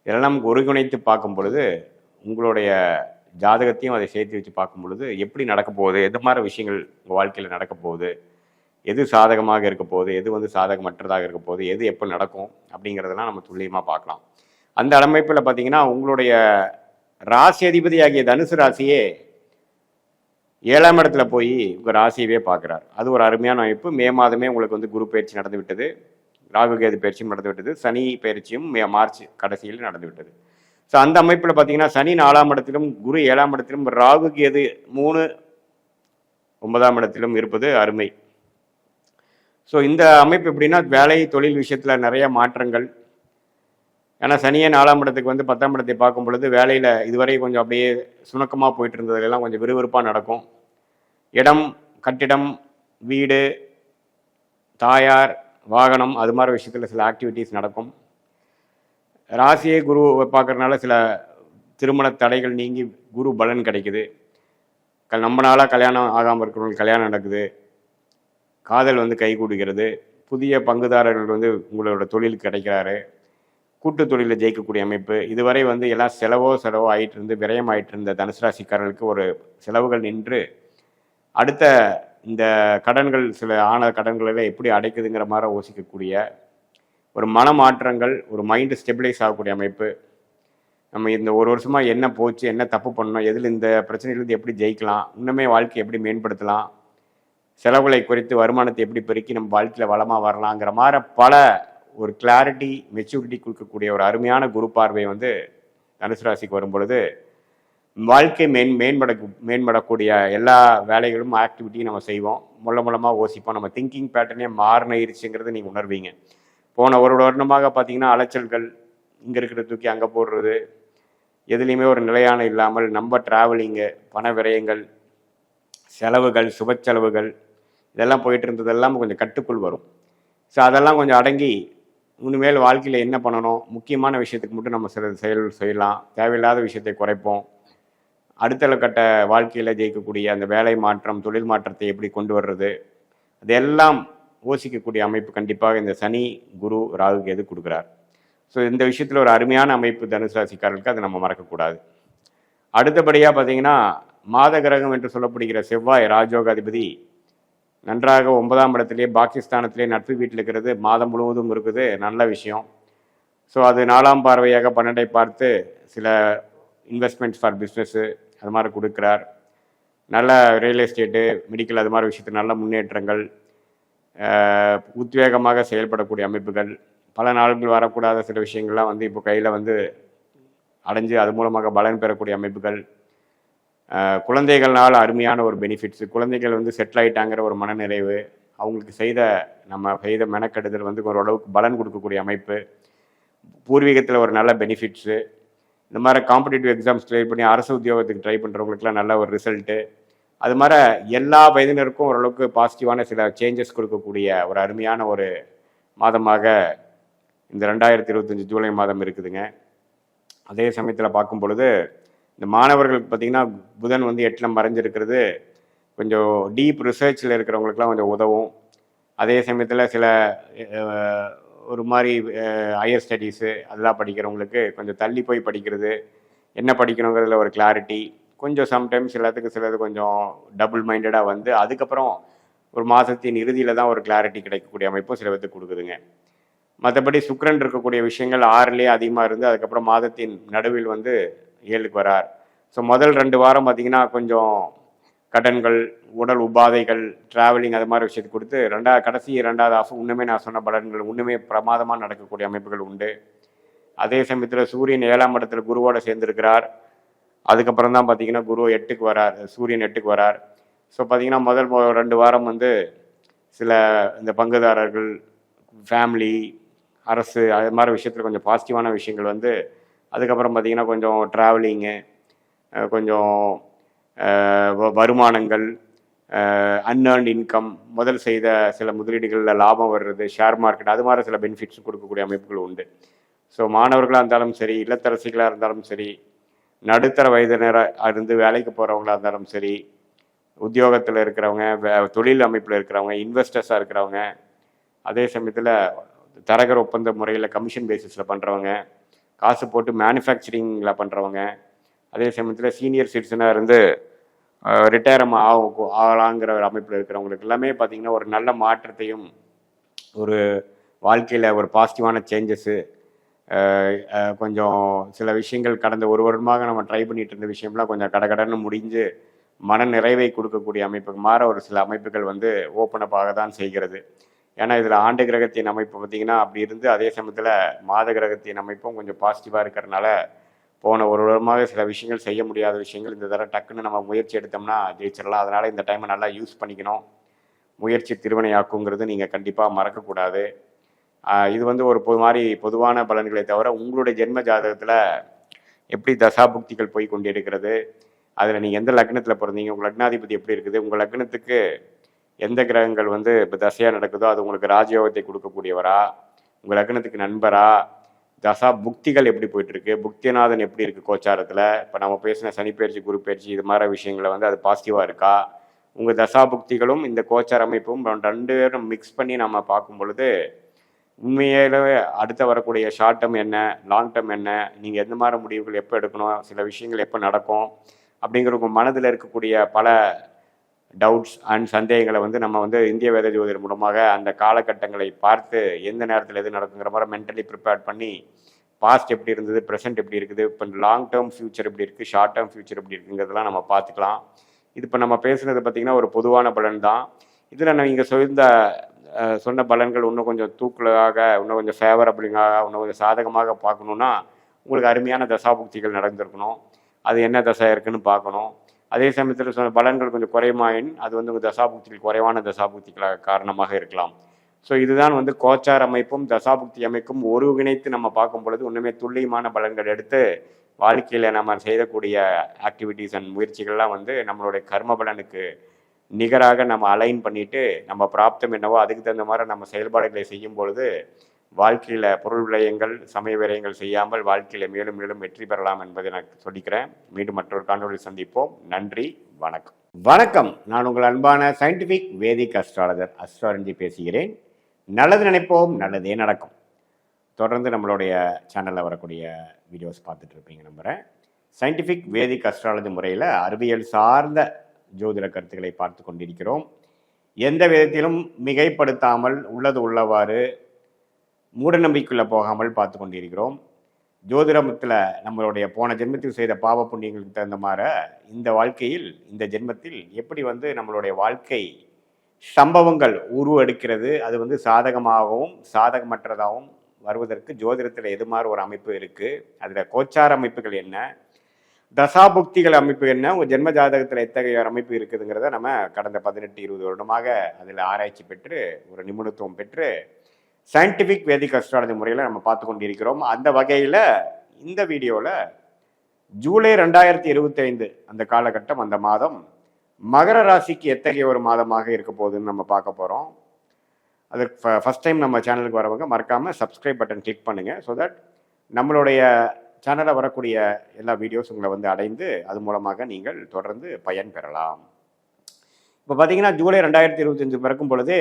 இதெல்லாம் நமக்கு ஒருங்கிணைத்து பார்க்கும் பொழுது உங்களுடைய ஜாதகத்தையும் அதை சேர்த்து வச்சு பார்க்கும் பொழுது எப்படி நடக்க போகுது, எது மாதிரி விஷயங்கள் உங்கள் வாழ்க்கையில் நடக்க போகுது, எது சாதகமாக இருக்க போகுது, எது வந்து சாதகமற்றதாக இருக்க போகுது, எது எப்போ நடக்கும் அப்படிங்கிறதெல்லாம் நம்ம துல்லியமாக பார்க்கலாம். அந்த அமைப்பில் பார்த்தீங்கன்னா உங்களுடைய ராசி அதிபதி ஆகிய தனுசு ராசியே 7ஆம் இடத்துல போய் உங்கள் ராசியவே பார்க்குறார். அது ஒரு அருமையான அமைப்பு. மே மாதமே உங்களுக்கு வந்து குரு பயிற்சி நடந்து விட்டது, ராகு கேது பயிற்சியும் நடந்து விட்டது, சனி பயிற்சியும் மார்ச் கடைசியில் நடந்து விட்டது. ஸோ அந்த அமைப்பில் பார்த்தீங்கன்னா சனி 4ஆம் இடத்திலும், குரு 7ஆம் இடத்திலும், ராகு கேது 3 9ஆம் இடத்திலும் இருப்பது அருமை. ஸோ இந்த அமைப்பு எப்படின்னா வேலை தொழில் விஷயத்தில் நிறைய மாற்றங்கள். ஏன்னா சனியே 4ஆம் இடத்துக்கு வந்து 10ஆம் இடத்தை பார்க்கும் பொழுது வேலையில் இதுவரை கொஞ்சம் அப்படியே சுணக்கமாக போயிட்டு இருந்ததுலாம் கொஞ்சம் விறுவிறுப்பாக நடக்கும். இடம், கட்டிடம், வீடு, தாயார், வாகனம், அது மாதிரி விஷயத்தில் சில ஆக்டிவிட்டீஸ் நடக்கும். ராசியை குரு பார்க்கறதுனால சில திருமண தடைகள் நீங்கி குரு பலன் கிடைக்குது. நம்ம நாளாக கல்யாணம் ஆகாமல் இருக்கிறவங்களுக்கு கல்யாணம் நடக்குது, காதல் வந்து கை கூடுகிறது, புதிய பங்குதாரர்கள் வந்து உங்களோட தொழில் கிடைக்கிறாரு, கூட்டு தொழிலில் ஜெயிக்கக்கூடிய அமைப்பு. இதுவரை வந்து எல்லாம் செலவோ ஆகிட்டு இருந்து விரயம் ஆகிட்டு இருந்த தனுசு ராசிக்காரர்களுக்கு ஒரு செலவுகள் நின்று அடுத்த இந்த கடன்கள், சில ஆன கடன்களெல்லாம் எப்படி அடைக்குதுங்கிற மாதிரி யோசிக்கக்கூடிய ஒரு மனமாற்றங்கள், ஒரு மைண்டு ஸ்டெபிளைஸ் ஆகக்கூடிய அமைப்பு. நம்ம இந்த ஒரு வருஷமாக என்ன போச்சு, என்ன தப்பு பண்ணோம், எதில் இந்த பிரச்சனையிலேருந்து எப்படி ஜெயிக்கலாம், இன்னுமே வாழ்க்கையை எப்படி மேம்படுத்தலாம், செலவுகளை குறைத்து வருமானத்தை எப்படி பெருக்கி நம்ம வாழ்க்கையில் வளமாக வரலாங்கிற மாதிரி பல ஒரு கிளாரிட்டி, மெச்சூரிட்டி கொடுக்கக்கூடிய ஒரு அருமையான குரு பார்வை வந்து தனுசு ராசிக்கு வரும் பொழுது வாழ்க்கை மேம்படக்கூடிய எல்லா வேலைகளும் ஆக்டிவிட்டியும் நம்ம செய்வோம். மூலமாக யோசிப்போம். நம்ம திங்கிங் பேட்டர்னே மாறினிருச்சுங்கிறது நீங்கள் உணர்வீங்க. போன ஒரு வருடமாக பார்த்தீங்கன்னா அலைச்சல்கள், இங்கே இருக்கிற தூக்கி அங்கே போடுறது, எதுலேயுமே ஒரு நிலையான இல்லாமல் நம்ம ட்ராவலிங்கு, பண விரயங்கள், செலவுகள், சுப செலவுகள் இதெல்லாம் போயிட்டு இருந்ததெல்லாம் கொஞ்சம் கட்டுக்குள் வரும். ஸோ அதெல்லாம் கொஞ்சம் அடங்கி இனிமேல் வாழ்க்கையில் என்ன பண்ணணும், முக்கியமான விஷயத்துக்கு மட்டும் நம்ம சில செய்யலாம், தேவையில்லாத விஷயத்தை குறைப்போம். அடுத்த கட்ட வாழ்க்கையில் ஜெயிக்கக்கூடிய அந்த வேலை மாற்றம், தொழில் மாற்றத்தை எப்படி கொண்டு வர்றது, அதெல்லாம் யோசிக்கக்கூடிய அமைப்பு கண்டிப்பாக இந்த சனி, குரு, ராகு கேது கொடுக்குறார். ஸோ இந்த விஷயத்தில் ஒரு அருமையான அமைப்பு தனுசு ராசிக்காரர்களுக்கு, அதை நம்ம மறக்கக்கூடாது. அடுத்தபடியாக பார்த்தீங்கன்னா மாத கிரகம் என்று சொல்லப்படுகிற செவ்வாய் ராஜயோகாதிபதி நன்றாக 9ஆம் இடத்திலே பாகிஸ்தானத்திலே நட்பு வீட்டில் இருக்கிறது, மாதம் முழுவதும் இருக்குது, நல்ல விஷயம். ஸோ அது 4ஆம் பார்வையாக 12ஐ பார்த்து சில இன்வெஸ்ட்மெண்ட்ஸ் ஃபார் பிஸ்னஸ்ஸு அது மாதிரி கொடுக்குறார். நல்ல ரியல் எஸ்டேட்டு, மெடிக்கல் அது மாதிரி விஷயத்தில் நல்ல முன்னேற்றங்கள், உத்வேகமாக செயல்படக்கூடிய அமைப்புகள், பல நாள்கள் வரக்கூடாத சில விஷயங்கள்லாம் வந்து இப்போ கையில் வந்து அடைஞ்சு அது மூலமாக பலன் பெறக்கூடிய அமைப்புகள், குழந்தைகள்னால் அருமையான ஒரு பெனிஃபிட்ஸு, குழந்தைகள் வந்து செட்டில் ஆகிட்டாங்கிற ஒரு மனநிறைவு, அவங்களுக்கு நம்ம செய்த மெனக்கெடுதல் வந்து ஓரளவுக்கு பலன் கொடுக்கக்கூடிய அமைப்பு, பூர்வீகத்தில் ஒரு நல்ல பெனிஃபிட்ஸு, இந்த மாதிரி காம்படிட்டிவ் எக்ஸாம்ஸ் ட்ரை பண்ணி அரசு உத்தியோகத்துக்கு ட்ரை பண்ணுறவங்களுக்குலாம் நல்ல ஒரு ரிசல்ட்டு, அது மாதிரி எல்லா வயதினருக்கும் ஓரளவுக்கு பாசிட்டிவான சில சேஞ்சஸ் கொடுக்கக்கூடிய ஒரு அருமையான ஒரு மாதமாக இந்த 2025 ஜூலை மாதம் இருக்குதுங்க. அதே சமயத்தில் பார்க்கும் பொழுது இந்த மாணவர்களுக்கு பார்த்திங்கன்னா புதன் வந்து 8ல் மறைஞ்சிருக்கிறது கொஞ்சம் டீப் ரிசர்ச்சில் இருக்கிறவங்களுக்குலாம் கொஞ்சம் உதவும். அதே சமயத்தில் சில ஒரு மாதிரி ஹையர் ஸ்டடீஸு அதெல்லாம் படிக்கிறவங்களுக்கு கொஞ்சம் தள்ளி போய் படிக்கிறது, என்ன படிக்கணுங்கிறதுல ஒரு கிளாரிட்டி கொஞ்சம் சம்டைம்ஸ் எல்லாத்துக்கும் சிலது கொஞ்சம் டபுள் மைண்டடாக வந்து அதுக்கப்புறம் ஒரு மாதத்தின் இறுதியில் தான் ஒரு கிளாரிட்டி கிடைக்கக்கூடிய அமைப்பும் சில பேருக்கு கொடுக்குதுங்க. மற்றபடி சுக்கிரன் இருக்கக்கூடிய விஷயங்கள் 6லேயே அதிகமாக இருந்து அதுக்கப்புறம் மாதத்தின் நடுவில் வந்து 7க்கு வரார். ஸோ முதல் 2 வாரம் பார்த்திங்கன்னா கொஞ்சம் கடன்கள், உடல் உபாதைகள், டிராவலிங் அது மாதிரி விஷயத்தை கொடுத்து கடைசி 2வது ஆஃப் இன்னுமே நான் சொன்ன பலன்கள் இன்னுமே பிரமாதமாக நடக்கக்கூடிய அமைப்புகள் உண்டு. அதே சமயத்தில் சூரியன் 7ஆம் இடத்துல குருவோட சேர்ந்திருக்கிறார். அதுக்கப்புறம் தான் பார்த்தீங்கன்னா குரு 8க்கு வரார், சூரியன் 8க்கு வரார். ஸோ பார்த்தீங்கன்னா முதல் 2 வாரம் வந்து சில இந்த பங்குதாரர்கள், ஃபேமிலி, அரசு அது மாதிரி விஷயத்தில் கொஞ்சம் பாசிட்டிவான விஷயங்கள் வந்து அதுக்கப்புறம் பார்த்தீங்கன்னா கொஞ்சம் ட்ராவலிங்கு, கொஞ்சம் வருமானங்கள், அன்ஏர்ன்ட் இன்கம், முதல் செய்த சில முதலீடுகளில் லாபம் வர்றது, ஷேர் மார்க்கெட் அது மாதிரி சில பெனிஃபிட்ஸ் கொடுக்கக்கூடிய அமைப்புகள் உண்டு. ஸோ மாணவர்களாக இருந்தாலும் சரி, இல்லத்தரசிகளாக இருந்தாலும் சரி, நடுத்தர வயதினராக இருந்து வேலைக்கு போகிறவங்களாக இருந்தாலும் சரி, உத்தியோகத்தில் இருக்கிறவங்க, தொழில் அமைப்பில் இருக்கிறவங்க, இன்வெஸ்டர்ஸாக இருக்கிறவங்க, அதே சமயத்தில் தரகர் ஒப்பந்த முறையில் கமிஷன் பேசிஸில் பண்ணுறவங்க, காசு போட்டு மேனுஃபேக்சரிங்கில் பண்ணுறவங்க, அதே சமயத்தில் சீனியர் சிட்டிசனாக இருந்து ரிட்டையர் ஆகலாங்கிற ஒரு அமைப்பில் இருக்கிறவங்களுக்கு எல்லாமே பார்த்திங்கன்னா ஒரு நல்ல மாற்றத்தையும் ஒரு வாழ்க்கையில் ஒரு பாசிட்டிவான சேஞ்சஸ்ஸு, கொஞ்சம் சில விஷயங்கள் கடந்த ஒரு வருடமாக நம்ம ட்ரை பண்ணிட்டு இருந்த விஷயம்லாம் கொஞ்சம் கடகடன்னு முடிஞ்சு மன நிறைவை கொடுக்கக்கூடிய அமைப்புக்கு மாற ஒரு சில அமைப்புகள் வந்து ஓப்பன் அப் ஆக தான் செய்கிறது. ஏன்னா இதில் ஆண்டு கிரகத்தின் அமைப்பு பார்த்திங்கன்னா அப்படி இருந்து அதே சமயத்தில் மாத கிரகத்தின் அமைப்பும் கொஞ்சம் பாசிட்டிவாக இருக்கிறதுனால போன ஒரு வருடமாக சில விஷயங்கள் செய்ய முடியாத விஷயங்கள் இந்த தடவை டக்குன்னு நம்ம முயற்சி எடுத்தோம்னா ஜெயிச்சிடலாம். அதனால் இந்த டைமை நல்லா யூஸ் பண்ணிக்கணும். முயற்சி திருவினையாக்குங்கிறது நீங்கள் கண்டிப்பாக மறக்கக்கூடாது. இது வந்து ஒரு பொதுவான பலன்களை தவிர உங்களுடைய ஜென்ம ஜாதகத்தில் எப்படி தசாபுக்திகள் போய் கொண்டிருக்கிறது, அதில் நீங்கள் எந்த லக்னத்தில் பிறந்தீங்க, உங்கள் லக்னாதிபதி எப்படி இருக்குது, உங்கள் லக்னத்துக்கு எந்த கிரகங்கள் வந்து இப்போ தசையாக நடக்குதோ அது உங்களுக்கு ராஜயோகத்தை கொடுக்கக்கூடியவரா, உங்கள் லக்னத்துக்கு நண்பரா, தசா புக்திகள் எப்படி போயிட்டுருக்கு, புக்திநாதன் எப்படி இருக்குது கோச்சாரத்தில், இப்போ நம்ம பேசின சனிப்பயிற்சி, குரு பயிற்சி இது மாதிரி விஷயங்களை வந்து அது பாசிட்டிவாக இருக்கா, உங்கள் தசா புக்திகளும் இந்த கோச்சார அமைப்பும் 2 பேரும் மிக்ஸ் பண்ணி நம்ம பார்க்கும் பொழுது உண்மையிலே அடுத்த வரக்கூடிய ஷார்ட் டேர்ம் என்ன, லாங் டேர்ம் என்ன, நீங்கள் எந்த மாதிரி முடிவுகள் எப்போ எடுக்கணும், சில விஷயங்கள் எப்போ நடக்கும் அப்படிங்கிற உங்கள் மனதில் இருக்கக்கூடிய பல டவுட்ஸ் அண்ட் சந்தேகங்களை வந்து நம்ம வந்து இந்திய வேத ஜோதிடர் மூலமாக அந்த காலகட்டங்களை பார்த்து எந்த நேரத்தில் எது நடக்குங்கிற மாதிரி மென்டலி ப்ரிப்பேர் பண்ணி பாஸ்ட் எப்படி இருந்தது, ப்ரெசென்ட் எப்படி இருக்குது, இப்போ லாங் டேர்ம் ஃபியூச்சர் எப்படி இருக்குது, ஷார்ட் டேர்ம் ஃபியூச்சர் எப்படி இருக்குங்கிறதெல்லாம் நம்ம பார்த்துக்கலாம். இது இப்போ நம்ம பேசுனது பார்த்திங்கன்னா ஒரு பொதுவான பலன் தான். இதில் நீங்கள் சொன்ன பலன்கள் இன்னும் கொஞ்சம் தூக்கலாக, இன்னும் கொஞ்சம் ஃபேவரபிளாக, இன்னும் கொஞ்சம் சாதகமாக பார்க்கணுன்னா உங்களுக்கு அருமையான தசாபுக்திகள் நடந்திருக்கணும். அது என்ன தசை இருக்குன்னு பார்க்கணும். அதே சமயத்தில் சொன்ன பலன்கள் கொஞ்சம் குறைமாயின் அது வந்து உங்கள் தசாபுக்திகள் குறைவான தசாபுக்திகளாக காரணமாக இருக்கலாம். ஸோ இதுதான் வந்து கோச்சார் அமைப்பும் தசாபுக்தி அமைப்பும் ஒருங்கிணைத்து நம்ம பார்க்கும் பொழுது இன்னுமே துல்லியமான பலன்கள் எடுத்து வாழ்க்கையில் நம்ம செய்யக்கூடிய ஆக்டிவிட்டீஸ் அண்ட் முயற்சிகள்லாம் வந்து நம்மளுடைய கர்ம பலனுக்கு நிகராக நம்ம அலைன் பண்ணிவிட்டு நம்ம பிராப்தம் என்னவோ அதுக்கு தகுந்த மாதிரி நம்ம செயல்பாடுகளை செய்யும் பொழுது வாழ்க்கையில் பொருள் விரயங்கள், சமய விரயங்கள் செய்யாமல் வாழ்க்கையில் மேலும் மேலும் வெற்றி பெறலாம் என்பதை நான் சொல்லிக்கிறேன். மீண்டும் மற்றொரு காணொலியில் சந்திப்போம். நன்றி, வணக்கம். வணக்கம். நான் உங்கள் அன்பான சயின்டிஃபிக் வேதிக் அஸ்ட்ராலஜர் அஸ்ட்ராலஜி பேசுகிறேன். நல்லது நினைப்போம், நல்லதே நடக்கும். தொடர்ந்து நம்மளுடைய சேனலில் வரக்கூடிய வீடியோஸ் பார்த்துட்டு இருப்பீங்க நம்புகிறேன். சயின்டிஃபிக் வேதிக் அஸ்ட்ராலஜி முறையில் அறிவியல் சார்ந்த ஜோதிட கருத்துக்களை பார்த்து கொண்டிருக்கிறோம். எந்த விதத்திலும் மிகைப்படுத்தாமல் உள்ளது உள்ளவாறு மூடநம்பிக்கைக்குள்ளே போகாமல் பார்த்து கொண்டிருக்கிறோம். ஜோதிடத்தில் நம்மளுடைய போன ஜென்மத்தில் செய்த பாவ புண்ணியங்களுக்கு தகுந்த மாதிரி இந்த வாழ்க்கையில் இந்த ஜென்மத்தில் எப்படி வந்து நம்மளுடைய வாழ்க்கை சம்பவங்கள் உருவெடுக்கிறது, அது வந்து சாதகமாகவும் சாதகமற்றதாகவும் வருவதற்கு ஜோதிடத்தில் எது மாதிரி ஒரு அமைப்பு இருக்குது, அதில் கோச்சார அமைப்புகள் என்ன, தசாபுக்திகள் அமைப்பு என்ன, உங்கள் ஜென்ம ஜாதகத்தில் எத்தகைய அமைப்பு இருக்குதுங்கிறத நம்ம கடந்த 18-20 வருடமாக அதில் ஆராய்ச்சி பெற்று ஒரு நிபுணத்துவம் பெற்று சயின்டிஃபிக் வேதிக் அஸ்ட்ராலஜி முறையில் நம்ம பார்த்து கொண்டிருக்கிறோம். அந்த வகையில் இந்த வீடியோவில் ஜூலை 2025 அந்த காலகட்டம், அந்த மாதம் மகர ராசிக்கு எத்தகைய ஒரு மாதமாக இருக்க போகுதுன்னு நம்ம பார்க்க போகிறோம். அதுக்கு ஃபஸ்ட் டைம் நம்ம சேனலுக்கு வரவங்க மறக்காமல் சப்ஸ்கிரைப் பட்டன் கிளிக் பண்ணுங்கள். ஸோ தட் நம்மளுடைய சேனலில் வரக்கூடிய எல்லா வீடியோஸ் உங்களை வந்து அடைந்து அது மூலமாக நீங்கள் தொடர்ந்து பயன் பெறலாம். இப்போ பார்த்தீங்கன்னா ஜூலை 2025 பிறக்கும் பொழுது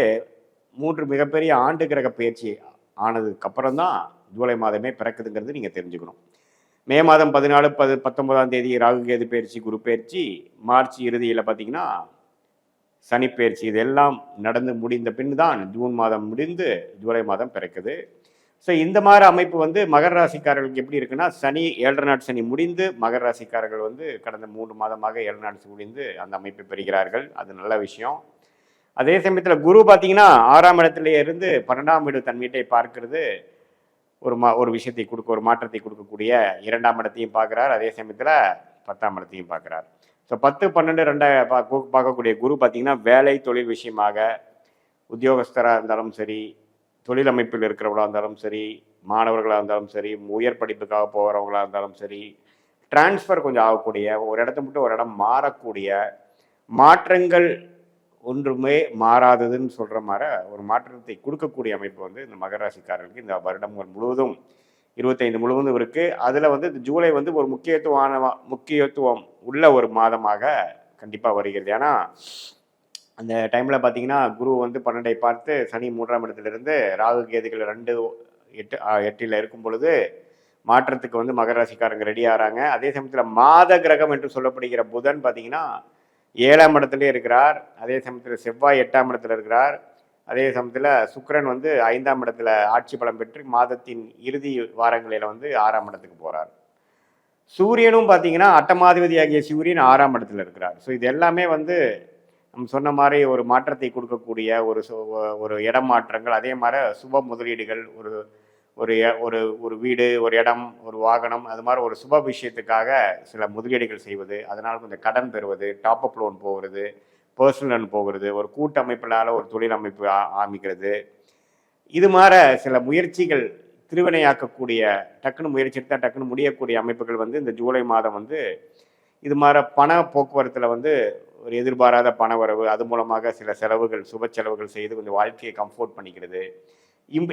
3 மிகப்பெரிய ஆண்டு கிரக பயிற்சி ஆனதுக்கப்புறம் தான் ஜூலை மாதமே பிறக்குதுங்கிறது நீங்கள் தெரிஞ்சுக்கணும். மே மாதம் 14, 19ஆம் தேதி ராகு கேது பயிற்சி, குரு பயிற்சி, மார்ச் இறுதியில் பார்த்தீங்கன்னா சனி பயிற்சி, இதெல்லாம் நடந்து முடிந்த பின் தான் ஜூன் மாதம் முடிந்து ஜூலை மாதம் பிறக்குது. ஸோ இந்த மாதிரி அமைப்பு வந்து மகர ராசிக்காரர்களுக்கு எப்படி இருக்குன்னா, சனி 7 நாட் சனி முடிந்து மகர ராசிக்காரர்கள் வந்து கடந்த 3 மாதமாக 7 நாட்ஸ் முடிந்து அந்த அமைப்பை பெறுகிறார்கள். அது நல்ல விஷயம். அதே சமயத்தில் குரு பார்த்தீங்கன்னா 6ஆம் இடத்திலே இருந்து 12ஆம் வீடு தன் வீட்டை பார்க்கிறது ஒரு விஷயத்தை கொடுக்க, ஒரு மாற்றத்தை கொடுக்கக்கூடிய 2ஆம் இடத்தையும் பார்க்குறார். அதே சமயத்தில் 10ஆம் இடத்தையும் பார்க்குறார். ஸோ 10, 12, 2 பார்க்கக்கூடிய குரு பார்த்தீங்கன்னா வேலை தொழில் விஷயமாக உத்தியோகஸ்தராக இருந்தாலும் சரி, தொழில் அமைப்பில் இருக்கிறவங்களாக இருந்தாலும் சரி, மாணவர்களாக இருந்தாலும் சரி, உயர் படிப்புக்காக போகிறவங்களாக இருந்தாலும் சரி, டிரான்ஸ்ஃபர் கொஞ்சம் ஆகக்கூடிய, ஒரு இடத்த மட்டும் ஒரு இடம் மாறக்கூடிய மாற்றங்கள் ஒன்றுமே மாறாததுன்னு சொல்கிற மாதிரி ஒரு மாற்றத்தை கொடுக்கக்கூடிய அமைப்பு வந்து இந்த மகர ராசிக்காரர்களுக்கு இந்த வருடம் முழுவதும் 25 முழுவதும் இருக்குது. அதில் வந்து இந்த ஜூலை வந்து ஒரு முக்கியத்துவம் உள்ள ஒரு மாதமாக கண்டிப்பாக வருகிறது. ஏன்னா அந்த டைமில் பார்த்தீங்கன்னா குரு வந்து 12ஐ பார்த்து சனி 3ஆம் இடத்துலேருந்து ராகு கேதுகள் 2, 8 இருக்கும் பொழுது மாற்றத்துக்கு வந்து மகர ராசிக்காரங்க ரெடி ஆகிறாங்க. அதே சமயத்தில் மாத கிரகம் என்று சொல்லப்படுகிற புதன் பார்த்தீங்கன்னா 7ஆம் இடத்துலேயே இருக்கிறார். அதே சமயத்தில் செவ்வாய் 8ஆம் இடத்துல இருக்கிறார். அதே சமயத்தில் சுக்கிரன் வந்து 5ஆம் இடத்துல ஆட்சி பலம் பெற்று மாதத்தின் இறுதி வாரங்களில் வந்து 6ஆம் இடத்துக்கு போகிறார். சூரியனும் பார்த்தீங்கன்னா அட்டமாதிபதி ஆகிய சூரியன் 6ஆம் இடத்துல இருக்கிறார். ஸோ இது எல்லாமே வந்து நம்ம சொன்ன மாதிரி ஒரு மாற்றத்தை கொடுக்கக்கூடிய ஒரு இடம் மாற்றங்கள், அதே மாதிரி சுப முதலீடுகள், ஒரு வீடு, ஒரு இடம், ஒரு வாகனம், அது மாதிரி ஒரு சுப விஷயத்துக்காக சில முதலீடுகள் செய்வது, அதனால் கொஞ்சம் கடன் பெறுவது, டாப் அப் லோன் போகிறது, பர்சனல் லோன் போகிறது, ஒரு கூட்டமைப்பினால் ஒரு தொழில் அமைப்பு ஆரம்பிக்கிறது, இது மாதிரி சில முயற்சிகள் திருவினையாக்கக்கூடிய, டக்குன்னு முயற்சி எடுத்தால் டக்குன்னு முடியக்கூடிய அமைப்புகள் வந்து இந்த ஜூலை மாதம் வந்து இது மாதிரி பண போக்குவரத்தில் வந்து ஒரு எதிர்பாராத பண வரவு, அது மூலமாக சில செலவுகள், சுப செலவுகள் செய்து கொஞ்சம் வாழ்க்கையை கம்ஃபோர்ட் பண்ணிக்கிறது.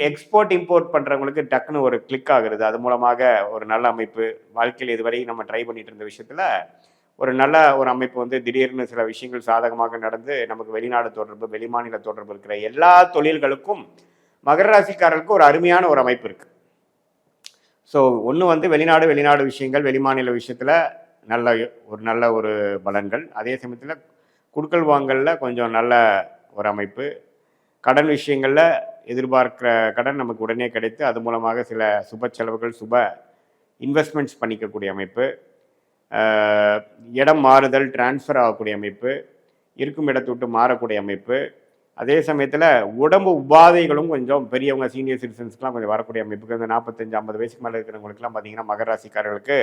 எக்ஸ்போர்ட் இம்போர்ட் பண்ணுறவங்களுக்கு டக்குன்னு ஒரு கிளிக் ஆகுறது, அது மூலமாக ஒரு நல்ல அமைப்பு. வாழ்க்கையில் இதுவரை நம்ம ட்ரை பண்ணிட்டு இருந்த விஷயத்தில் ஒரு நல்ல ஒரு அமைப்பு வந்து திடீர்னு சில விஷயங்கள் சாதகமாக நடந்து நமக்கு வெளிநாடு தொடர்பு, வெளிமாநில தொடர்பு இருக்கிற எல்லா தொழில்களுக்கும் மகர ராசிக்காரர்களுக்கு ஒரு அருமையான ஒரு அமைப்பு இருக்குது. ஸோ ஒன்று வந்து வெளிநாடு விஷயங்கள், வெளிமாநில விஷயத்தில் நல்ல ஒரு பலன்கள். அதே சமயத்தில் குடுக்கல் வாங்கலில் கொஞ்சம் நல்ல ஒரு அமைப்பு. கடன் விஷயங்களில் எதிர்பார்க்கிற கடன் நமக்கு உடனே கிடைத்து அது மூலமாக சில சுப செலவுகள், சுப இன்வெஸ்ட்மெண்ட்ஸ் பண்ணிக்கக்கூடிய அமைப்பு. இடம் மாறுதல், டிரான்ஸ்ஃபர் ஆகக்கூடிய அமைப்பு, இருக்கும் இடத்தை விட்டு மாறக்கூடிய அமைப்பு. அதே சமயத்தில் உடம்பு உபாதைகளும் கொஞ்சம் பெரியவங்க, சீனியர் சிட்டிசன்ஸ்க்குலாம் கொஞ்சம் வரக்கூடிய அமைப்புக்கு. இந்த 45, 50 வயசுக்கு மேலே இருக்கிறவங்களுக்குலாம் பார்த்தீங்கன்னா மகர ராசிக்காரர்களுக்கு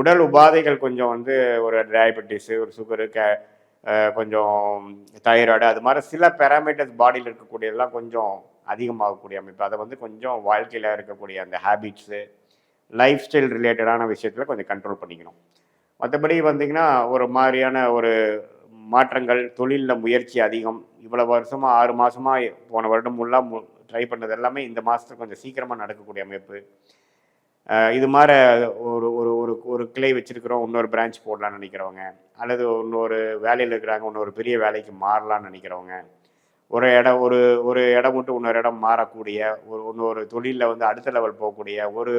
உடல் உபாதைகள் கொஞ்சம் வந்து ஒரு டயபெட்டிஸு, ஒரு சுகரு, கொஞ்சம் தைராய்டு, அது மாதிரி சில பேராமீட்டர்ஸ் பாடியில் இருக்கக்கூடியதெல்லாம் கொஞ்சம் அதிகமாகக்கூடிய அமைப்பு. அதை வந்து கொஞ்சம் வாழ்க்கையில் இருக்கக்கூடிய அந்த ஹேபிட்ஸு, லைஃப் ஸ்டைல் ரிலேட்டடான விஷயத்தில் கொஞ்சம் கண்ட்ரோல் பண்ணிக்கணும். மற்றபடி வந்தீங்கன்னா ஒரு மாதிரியான ஒரு மாற்றங்கள், தொழிலில் முயற்சி அதிகம். இவ்வளோ வருஷமாக 6 மாதமாக போன வருடம் ஃபுல்லாக ட்ரை பண்ணது எல்லாமே இந்த மாதத்தில் கொஞ்சம் சீக்கிரமாக நடக்கக்கூடிய அமைப்பு. இது மாதிரி ஒரு ஒரு ஒரு ஒரு கிளை வச்சுருக்கிறோம், இன்னொரு பிரான்ச் போடலான்னு நினைக்கிறவங்க, அல்லது இன்னொரு வேலையில் இருக்கிறாங்க, இன்னொரு பெரிய வேலைக்கு மாறலான்னு நினைக்கிறவங்க, ஒரு இடம் விட்டு இன்னொரு இடம் மாறக்கூடிய, இன்னொரு தொழிலில் வந்து அடுத்த லெவல் போகக்கூடிய, ஒரு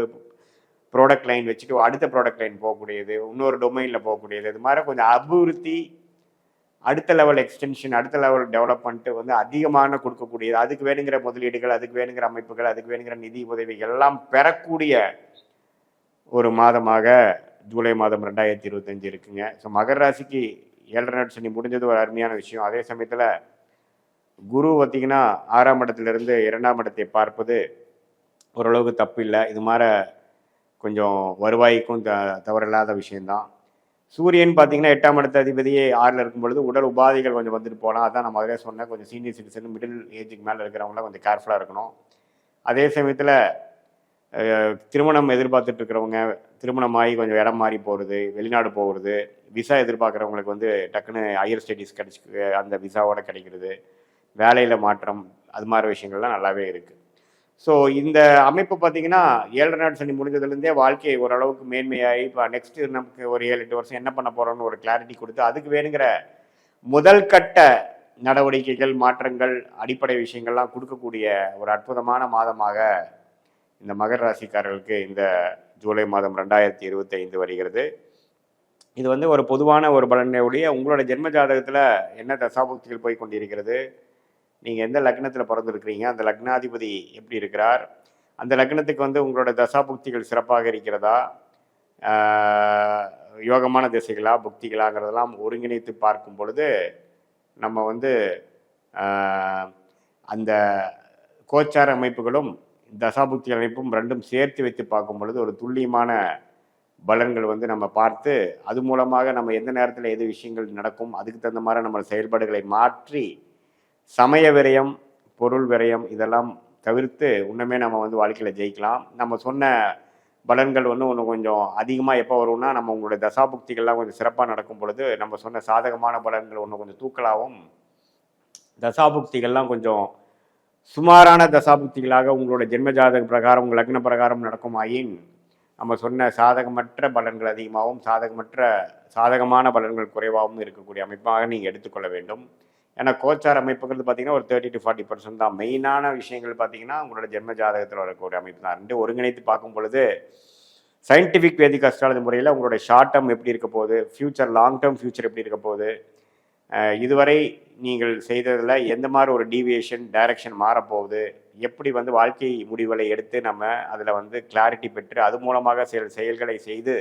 ப்ராடக்ட் லைன் வச்சுட்டு அடுத்த ப்ராடக்ட் லைன் போகக்கூடியது, இன்னொரு டொமைனில் போகக்கூடியது, இது மாதிரி கொஞ்சம் அபிவிருத்தி, அடுத்த லெவல் எக்ஸ்டென்ஷன், அடுத்த லெவல் டெவலப்மெண்ட்டு வந்து அதிகமான கொடுக்கக்கூடியது, அதுக்கு வேணுங்கிற முதலீடுகள், அதுக்கு வேணுங்கிற அமைப்புகள், அதுக்கு வேணுங்கிற நிதி உதவிகள் எல்லாம் பெறக்கூடிய ஒரு மாதமாக ஜூலை மாதம் 2025 இருக்குங்க. ஸோ மகர ராசிக்கு 7 நாட் சனி முடிஞ்சது ஒரு அருமையான விஷயம். அதே சமயத்தில் குரு பார்த்திங்கன்னா 6ஆம் இடத்துலேருந்து 2ஆம் இடத்தை பார்ப்பது ஓரளவுக்கு தப்பு இல்லை. இது மாதிரி கொஞ்சம் வருவாய்க்கும் தவறில்லாத விஷயந்தான். சூரியன் பார்த்தீங்கன்னா 8ஆம் இடத்து அதிபதியே 6ல் இருக்கும் பொழுது உடல் உபாதைகள் கொஞ்சம் வந்துட்டு போகலாம். அதான் நான் முதலே சொன்னேன், கொஞ்சம் சீனியர் சிட்டிசன், மிடில் ஏஜுக்கு மேலே இருக்கிறவங்களாம் கொஞ்சம் கேர்ஃபுல்லாக இருக்கணும். அதே சமயத்தில் திருமணம் எதிர்பார்த்துட்டு இருக்கிறவங்க, திருமணமாகி கொஞ்சம் இடம் மாறி போகிறது, வெளிநாடு போகிறது, விசா எதிர்பார்க்குறவங்களுக்கு வந்து டக்குன்னு ஹையர் ஸ்டடீஸ் அந்த விசாவோட கிடைக்கிறது, வேலையில் மாற்றம், அது மாதிரி விஷயங்கள்லாம் நல்லாவே இருக்குது. ஸோ இந்த அமைப்பு பார்த்தீங்கன்னா 7 நாள் சனி முடிஞ்சதுலேருந்தே வாழ்க்கை ஓரளவுக்கு மேன்மையாகி இப்போ நெக்ஸ்ட் நமக்கு ஒரு 7-8 வருஷம் என்ன பண்ண போகிறோம்னு ஒரு கிளாரிட்டி கொடுத்து அதுக்கு வேணுங்கிற முதல் கட்ட நடவடிக்கைகள் மாற்றங்கள் அடிப்படை விஷயங்கள்லாம் கொடுக்கக்கூடிய ஒரு அற்புதமான மாதமாக இந்த மகர ராசிக்காரர்களுக்கு இந்த ஜூலை மாதம் 2025 வருகிறது. இது வந்து ஒரு பொதுவான ஒரு பலனுடைய உங்களோட ஜென்ம ஜாதகத்தில் என்ன தசாபுக்திகள் போய் கொண்டிருக்கிறது, நீங்கள் எந்த லக்னத்தில் பிறந்திருக்கிறீங்க, அந்த லக்னாதிபதி எப்படி இருக்கிறார், அந்த லக்னத்துக்கு வந்து உங்களோட தசாபுக்திகள் சிறப்பாக இருக்கிறதா, யோகமான திசைகளா புக்திகளாங்கிறதெல்லாம் ஒருங்கிணைத்து பார்க்கும் பொழுது நம்ம வந்து அந்த கோச்சார அமைப்புகளும் தசாபுக்தி அமைப்பும் ரெண்டும் சேர்த்து வைத்து பார்க்கும் பொழுது ஒரு துல்லியமான பலன்கள் வந்து நம்ம பார்த்து அது மூலமாக நம்ம எந்த நேரத்தில் எது விஷயங்கள் நடக்கும் அதுக்கு தகுந்த மாதிரி நம்ம செயல்பாடுகளை மாற்றி சமய விரயம் பொருள் விரயம் இதெல்லாம் தவிர்த்து இன்னுமே நம்ம வந்து வாழ்க்கையில் ஜெயிக்கலாம். நம்ம சொன்ன பலன்கள் வந்து ஒன்று கொஞ்சம் அதிகமாக எப்போ வரும்னா நம்ம உங்களுடைய தசாபுக்திகள்லாம் கொஞ்சம் சிறப்பாக நடக்கும் பொழுது நம்ம சொன்ன சாதகமான பலன்கள் ஒன்று கொஞ்சம் தூக்கலாகவும் தசாபுக்திகள்லாம் கொஞ்சம் சுமாரான தசாபுக்திகளாக உங்களோட ஜென்ம ஜாதக பிரகாரம் உங்கள் லக்ன பிரகாரம் நடக்கும் ஆயின் நம்ம சொன்ன சாதகமற்ற பலன்கள் அதிகமாகவும் சாதகமான பலன்கள் குறைவாகவும் இருக்கக்கூடிய அமைப்பாக நீங்கள் எடுத்துக்கொள்ள வேண்டும். ஏன்னா கோச்சார் அமைப்புங்கிறது பார்த்தீங்கன்னா ஒரு 30 to 40% தான். மெயினான விஷயங்கள் பார்த்தீங்கன்னா உங்களோட ஜென்ம ஜாதகத்தில் வரக்கூடிய அமைப்பு தான். ரெண்டு ஒருங்கிணைத்து பார்க்கும் பொழுது சயின்டிஃபிக் வேதிக் அஸ்ட்ராலஜி முறையில் உங்களுடைய ஷார்ட் டேர்ம் எப்படி இருக்க போகுது, ஃபியூச்சர் லாங் டேர்ம் ஃபியூச்சர் எப்படி இருக்க போகுது, இதுவரை நீங்கள் செய்ததில் எந்த மாதிரி ஒரு டீவியேஷன் டைரக்ஷன் மாறப்போகுது, எப்படி வந்து வாழ்க்கை முடிவுகளை எடுத்து நம்ம அதில் வந்து கிளாரிட்டி பெற்று அது மூலமாக செயல்களை செய்து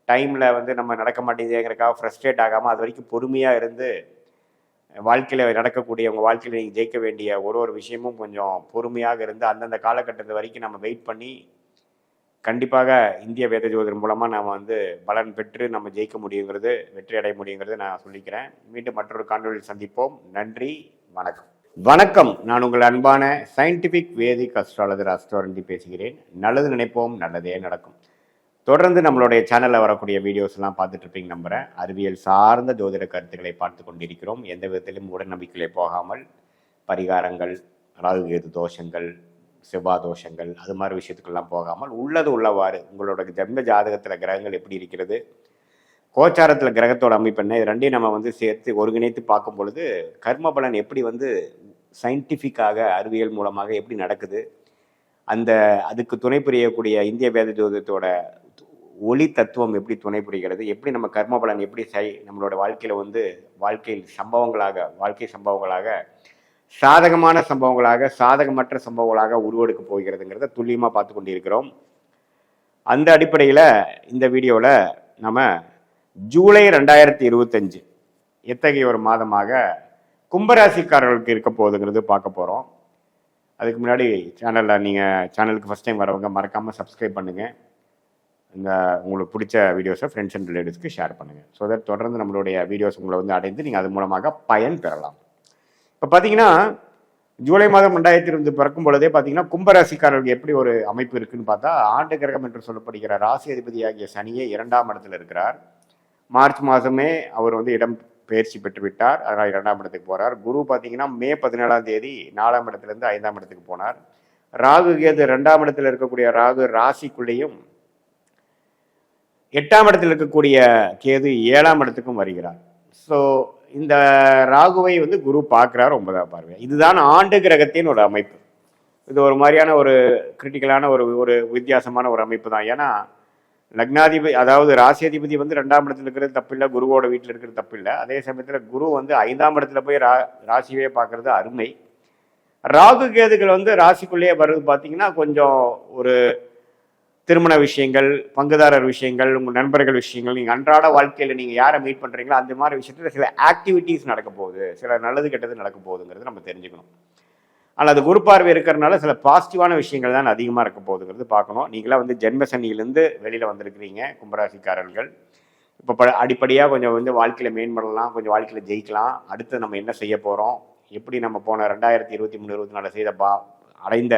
டைமில் வந்து நம்ம நடக்க மாட்டேங்குதுங்கிறக்காக ஃப்ரஸ்ட்ரேட் ஆகாமல் அது வரைக்கும் பொறுமையாக இருந்து வாழ்க்கையில் நடக்கக்கூடிய உங்கள் வாழ்க்கையில் நீங்கள் ஜெயிக்க வேண்டிய ஒரு விஷயமும் கொஞ்சம் பொறுமையாக இருந்து அந்தந்த காலகட்டத்து வரைக்கும் நம்ம வெயிட் பண்ணி கண்டிப்பாக இந்திய வேத ஜோதிடம் மூலமாக நம்ம வந்து பலன் பெற்று நம்ம ஜெயிக்க முடியுங்கிறது வெற்றி அடைய முடியுங்கிறது நான் சொல்லிக்கிறேன். மீண்டும் மற்றொரு காணொலியில் சந்திப்போம். நன்றி, வணக்கம். வணக்கம். நான் உங்கள் அன்பான சயின்டிஃபிக் வேதிக் அஸ்ட்ராலஜர் அஸ்ட்ரோரண்டி பேசுகிறேன். நல்லது நினைப்போம், நல்லதே நடக்கும். தொடர்ந்து நம்மளுடைய சேனலில் வரக்கூடிய வீடியோஸ்லாம் பார்த்துட்டு இருப்பீங்க நம்புகிறேன். அறிவியல் சார்ந்த ஜோதிட கருத்துக்களை பார்த்து கொண்டிருக்கிறோம். எந்த விதத்திலும் உடநம்பிக்கைகளை போகாமல் பரிகாரங்கள், ராகுகேது தோஷங்கள், செவ்வாய் தோஷங்கள் அது மாதிரி விஷயத்துக்கெல்லாம் போகாமல் உள்ளது உள்ளவாறு உங்களோட ஜென்ம ஜாதகத்தில் கிரகங்கள் எப்படி இருக்கிறது, கோச்சாரத்தில் கிரகத்தோட அமைப்பு என்ன, இது ரெண்டையும் நம்ம வந்து சேர்த்து ஒருங்கிணைத்து பார்க்கும் பொழுது கர்ம பலன் எப்படி வந்து சயின்டிஃபிக்காக அறிவியல் மூலமாக எப்படி நடக்குது, அதுக்கு துணை புரியக்கூடிய இந்திய வேத ஜோதிடத்தோட ஒளி தத்துவம் எப்படி துணை புரிகிறது, எப்படி நம்ம கர்ம பலன் எப்படி நம்மளோட வாழ்க்கையில் வந்து வாழ்க்கை சம்பவங்களாக சாதகமான சம்பவங்களாக சாதகமற்ற சம்பவங்களாக உருவெடுக்க போகிறதுங்கிறத துல்லியமாக பார்த்து கொண்டிருக்கிறோம். அந்த அடிப்படையில் இந்த வீடியோவில் நம்ம ஜூலை 2025 எத்தகைய ஒரு மாதமாக கும்பராசிக்காரர்களுக்கு இருக்க போகுதுங்கிறது பார்க்க போகிறோம். அதுக்கு முன்னாடி சேனலுக்கு ஃபஸ்ட் டைம் வரவங்க மறக்காமல் சப்ஸ்கிரைப் பண்ணுங்கள். உங்களுக்கு பிடிச்ச வீடியோஸை ஃப்ரெண்ட்ஸ் அண்ட் ரிலேட்டிவ்ஸ்க்கு ஷேர் பண்ணுங்கள். ஸோ தட் தொடர்ந்து நம்மளுடைய வீடியோஸ் உங்களை வந்து அடைந்து நீங்கள் அது மூலமாக பயன் பெறலாம். இப்போ பார்த்தீங்கன்னா ஜூலை மாதம் 2025 பிறக்கும் பொழுதே பார்த்தீங்கன்னா கும்பராசிக்காரர்களுக்கு எப்படி ஒரு அமைப்பு இருக்குன்னு பார்த்தா ஆண்டு கிரகம் என்று சொல்லப்படுகிற ராசி அதிபதியாகிய சனியே 2ஆம் இடத்துல இருக்கிறார். மார்ச் மாதமே அவர் வந்து இடம் பயிற்சி பெற்று விட்டார். அதனால் 2ஆம் இடத்துக்கு போகிறார். குரு பார்த்தீங்கன்னா மே 17ஆம் தேதி 4ஆம் இடத்துலேருந்து 5ஆம் இடத்துக்கு போனார். ராகு கேது 2ஆம் இடத்துல இருக்கக்கூடிய ராகு ராசிக்குள்ளேயும் 8ஆம் இடத்தில் இருக்கக்கூடிய கேது 7ஆம் இடத்துக்கும் வருகிறார். ஸோ இந்த ராகுவை வந்து குரு பார்க்குறார் 9ஆம் பார்வை. இதுதான் ஆண்டு கிரகத்தின் ஒரு அமைப்பு. இது ஒரு மாதிரியான ஒரு கிரிட்டிக்கலான ஒரு வித்தியாசமான ஒரு அமைப்பு தான். ஏன்னா லக்னாதிபதி அதாவது ராசி அதிபதி வந்து 2ஆம் இடத்துல இருக்கிறது தப்பில்லை, குருவோட வீட்டில் இருக்கிறது தப்பில்லை. அதே சமயத்தில் குரு வந்து 5ஆம் இடத்துல போய் ராசியே பார்க்கறது அருமை. ராகு கேதுகள் வந்து ராசிக்குள்ளேயே வருது பார்த்தீங்கன்னா கொஞ்சம் ஒரு திருமண விஷயங்கள், பங்குதாரர் விஷயங்கள், உங்கள் நண்பர்கள் விஷயங்கள், நீங்கள் அன்றாட வாழ்க்கையில் நீங்கள் யாரை மீட் பண்ணுறீங்களோ அந்த மாதிரி விஷயத்தில் சில ஆக்டிவிட்டீஸ் நடக்க போகுது, சில நல்லது கெட்டது நடக்க போகுதுங்கிறது நம்ம தெரிஞ்சுக்கணும். ஆனால் அது குரு பார்வை இருக்கிறதுனால சில பாசிட்டிவான விஷயங்கள் தான் அதிகமாக இருக்க போகுதுங்கிறது பார்க்கணும். நீங்களாம் வந்து ஜென்ம சனியிலேருந்து வெளியில் வந்திருக்கிறீங்க கும்பராசிக்காரர்கள். இப்போ அடிப்படையாக கொஞ்சம் வந்து வாழ்க்கையில் மேம்படலாம், கொஞ்சம் வாழ்க்கையில் ஜெயிக்கலாம். அடுத்து நம்ம என்ன செய்ய போகிறோம், எப்படி நம்ம போன 2023-24 செய்த அடைந்த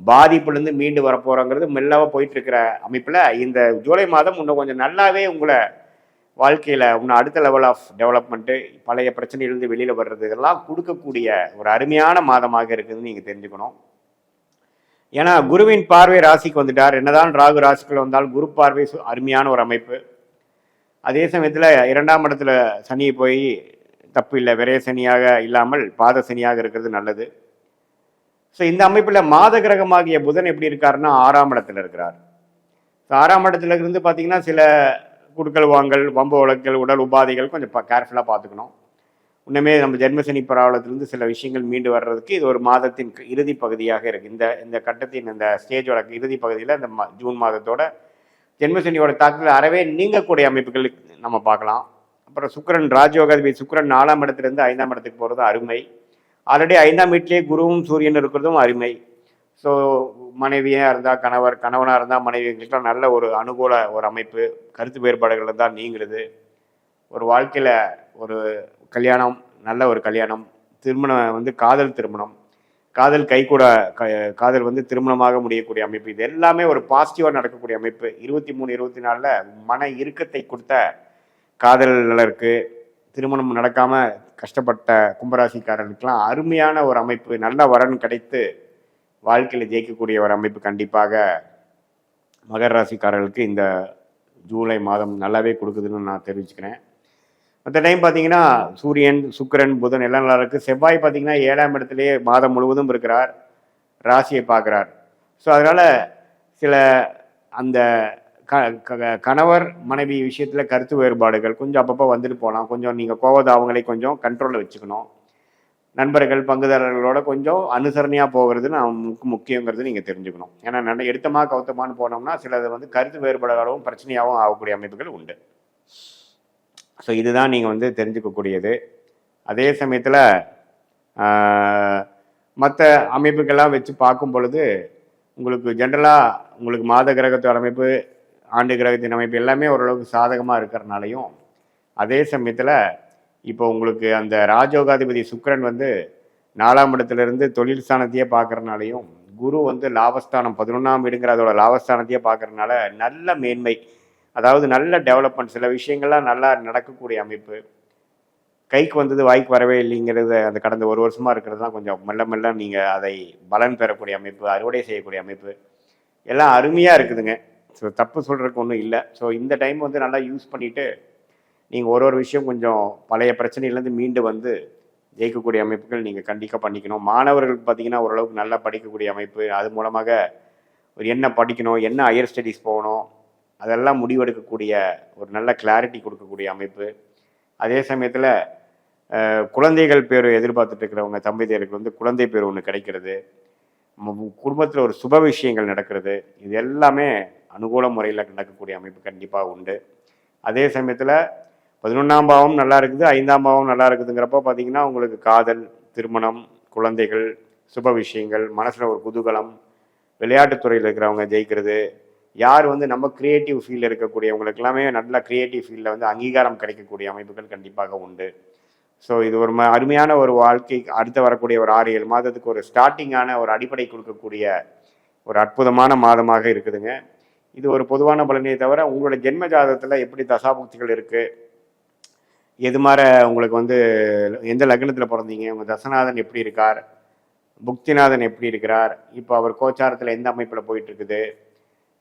பாதிப்புலேருந்து மீண்டு வரப்போகிறோங்கிறது மெல்லவாக போயிட்டு இருக்கிற அமைப்பில் இந்த ஜூலை மாதம் இன்னும் கொஞ்சம் நல்லாவே உங்களை வாழ்க்கையில் இன்னும் அடுத்த லெவல் ஆஃப் டெவலப்மெண்ட்டு, பழைய பிரச்சனையிலிருந்து வெளியில் வர்றது இதெல்லாம் கொடுக்கக்கூடிய ஒரு அருமையான மாதமாக இருக்குதுன்னு நீங்கள் தெரிஞ்சுக்கணும். ஏன்னா குருவின் பார்வை ராசிக்கு வந்துட்டார். என்னதான் ராகு ராசிக்குள்ள வந்தால் குரு பார்வை அருமையான ஒரு அமைப்பு. அதே சமயத்தில் 2ஆம் இடத்துல சனி போய் தப்பு இல்லை, விரைய சனியாக இல்லாமல் பாத சனியாக இருக்கிறது நல்லது. ஸோ இந்த அமைப்பில் மாத கிரகமாகிய புதன் எப்படி இருக்காருன்னா 6ஆம் இடத்துல இருக்கிறார். ஸோ 6ஆம் இடத்துல இருந்து பார்த்தீங்கன்னா சில குடுக்கல் வாங்கல், வம்பு வழக்கல், உடல் உபாதைகள் கொஞ்சம் கேர்ஃபுல்லாக பார்த்துக்கணும். இன்னுமே நம்ம ஜென்மசனி பராவலத்திலிருந்து சில விஷயங்கள் மீண்டு வர்றதுக்கு இது ஒரு மாதத்தின் இறுதி பகுதியாக இருக்குது. இந்த கட்டத்தின் இந்த ஸ்டேஜோட இறுதி பகுதியில் இந்த ஜூன் மாதத்தோட ஜென்மசனியோட தாக்கத்தில் அறவே நீங்கக்கூடிய அமைப்புகள் நம்ம பார்க்கலாம். அப்புறம் சுக்கிரன் ராஜயோகாதிபதி சுக்கிரன் 4ஆம் இடத்துலேருந்து 5ஆம் இடத்துக்கு போகிறது அருமை. ஆல்ரெடி 5ஆம் வீட்டிலேயே குருவும் சூரியன் இருக்கிறதும் அருமை. ஸோ மனைவியாக இருந்தால் கணவனாக இருந்தால் மனைவிகளுக்கெல்லாம் நல்ல ஒரு அனுகூல ஒரு அமைப்பு. கருத்து வேறுபாடுகள் இருந்தால் நீங்கிறது. ஒரு வாழ்க்கையில் ஒரு கல்யாணம், நல்ல ஒரு கல்யாணம், திருமணம் வந்து காதல் திருமணம், காதல் காதல் வந்து திருமணமாக முடியக்கூடிய அமைப்பு. இது எல்லாமே ஒரு பாசிட்டிவாக நடக்கக்கூடிய அமைப்பு. 23, 24 மன இறுக்கத்தை கொடுத்த காதலருக்கு, திருமணம் நடக்காமல் கஷ்டப்பட்ட கும்பராசிக்காரர்களுக்கெல்லாம் அருமையான ஒரு அமைப்பு. நல்ல வரன் கிடைத்து வாழ்க்கையில் ஜெயிக்கக்கூடிய ஒரு அமைப்பு கண்டிப்பாக மகர ராசிக்காரர்களுக்கு இந்த ஜூலை மாதம் நல்லாவே கொடுக்குதுன்னு நான் தெரிவிச்சுக்கிறேன். மற்ற டைம் பார்த்தீங்கன்னா சூரியன், சுக்கிரன், புதன் எல்லாம் நல்லா இருக்குது. செவ்வாய் பார்த்தீங்கன்னா 7ஆம் இடத்துலேயே மாதம் முழுவதும் இருக்கிறார், ராசியை பார்க்குறார். ஸோ அதனால் சில அந்த கணவர் மனைவி விஷயத்தில் கருத்து வேறுபாடுகள் கொஞ்சம் அப்பப்போ வந்துட்டு போகலாம். கொஞ்சம் நீங்கள் கோவதாவங்களை கொஞ்சம் கண்ட்ரோலில் வச்சுக்கணும். நண்பர்கள், பங்குதாரர்களோட கொஞ்சம் அனுசரணையாக போகிறது நமக்கு முக்கியங்கிறது நீங்கள் தெரிஞ்சுக்கணும். ஏன்னா எடுத்தமா கவுத்தமானு போனோம்னா சிலது வந்து கருத்து வேறுபாடுகளும் பிரச்சனையாகவும் ஆகக்கூடிய அமைப்புகள் உண்டு. ஸோ இதுதான் நீங்கள் வந்து தெரிஞ்சுக்கக்கூடியது. அதே சமயத்தில் மற்ற அமைப்புகள்லாம் வச்சு பார்க்கும் பொழுது உங்களுக்கு ஜென்ரலாக உங்களுக்கு மாத கிரகத்தோட அமைப்பு, ஆண்டு கிரகத்தின் அமைப்பு எல்லாமே ஓரளவுக்கு சாதகமாக இருக்கிறனாலையும், அதே சமயத்தில் இப்போ உங்களுக்கு அந்த ராஜயோகாதிபதி சுக்கிரன் வந்து 4ஆம் இடத்துலேருந்து தொழில் ஸ்தானத்தையே பார்க்கறனாலையும், குரு வந்து லாபஸ்தானம் 11ஆம் வீடுங்கிற அதோட லாபஸ்தானத்தையே பார்க்கறதுனால நல்ல மேன்மை, அதாவது நல்ல டெவலப்மெண்ட், சில விஷயங்கள்லாம் நல்லா நடக்கக்கூடிய அமைப்பு. கைக்கு வந்தது வாய்க்கு வரவே இல்லைங்கிறது அந்த கடந்த ஒரு வருஷமாக இருக்கிறது தான் கொஞ்சம் மெல்ல மெல்ல நீங்கள் அதை பலன் பெறக்கூடிய அமைப்பு, அறுவடை செய்யக்கூடிய அமைப்பு எல்லாம் அருமையாக இருக்குதுங்க. ஸோ தப்பு சொல்கிறதுக்கு ஒன்றும் இல்லை. ஸோ இந்த டைம் வந்து நல்லா யூஸ் பண்ணிவிட்டு நீங்கள் ஒரு விஷயம் கொஞ்சம் பழைய பிரச்சனையிலேருந்து மீண்டு வந்து ஜெயிக்கக்கூடிய அமைப்புகள் நீங்கள் கண்டிப்பாக பண்ணிக்கணும். மாணவர்களுக்கு பார்த்தீங்கன்னா ஓரளவுக்கு நல்லா படிக்கக்கூடிய அமைப்பு, அது மூலமாக ஒரு என்ன படிக்கணும், என்ன ஹையர் ஸ்டடீஸ் போகணும், அதெல்லாம் முடிவெடுக்கக்கூடிய ஒரு நல்ல கிளாரிட்டி கொடுக்கக்கூடிய அமைப்பு. அதே சமயத்தில் குழந்தைகள் பேர் எதிர்பார்த்துட்டு இருக்கிறவங்க தம்பதியருக்கு வந்து குழந்தை பேர் ஒன்று கிடைக்கிறது, குடும்பத்தில் ஒரு சுப விஷயங்கள் நடக்கிறது, இது எல்லாமே அனுகூல முறையில் நடக்கக்கூடிய அமைப்பு கண்டிப்பாக உண்டு. அதே சமயத்தில் 11ஆம் பாவம் நல்லா இருக்குது, 5ஆம் பாவம் நல்லா இருக்குதுங்கிறப்போ பார்த்தீங்கன்னா உங்களுக்கு காதல், திருமணம், குழந்தைகள், சுப விஷயங்கள், மனசில் ஒரு குதூகலம், விளையாட்டுத்துறையில் இருக்கிறவங்க ஜெயிக்கிறது, யார் வந்து நம்ம கிரியேட்டிவ் ஃபீல்டில் இருக்கக்கூடியவங்களுக்கு எல்லாமே நல்ல கிரியேட்டிவ் ஃபீல்டில் வந்து அங்கீகாரம் கிடைக்கக்கூடிய அமைப்புகள் கண்டிப்பாக உண்டு. ஸோ இது ஒரு அருமையான ஒரு வாழ்க்கை. அடுத்து வரக்கூடிய ஒரு 6-7 மாதத்துக்கு ஒரு ஸ்டார்டிங்கான ஒரு அடிப்படை கொடுக்கக்கூடிய ஒரு அற்புதமான மாதமாக இருக்குதுங்க. இது ஒரு பொதுவான பலனையை தவிர உங்களோட ஜென்ம ஜாதகத்தில் எப்படி தசாபுக்திகள் இருக்குது, எது மாதிரி உங்களுக்கு வந்து எந்த லக்னத்தில் பிறந்தீங்க, உங்கள் தசநாதன் எப்படி இருக்கார், புக்திநாதன் எப்படி இருக்கிறார், இப்போ அவர் கோச்சாரத்தில் எந்த அமைப்பில் போயிட்டுருக்குது,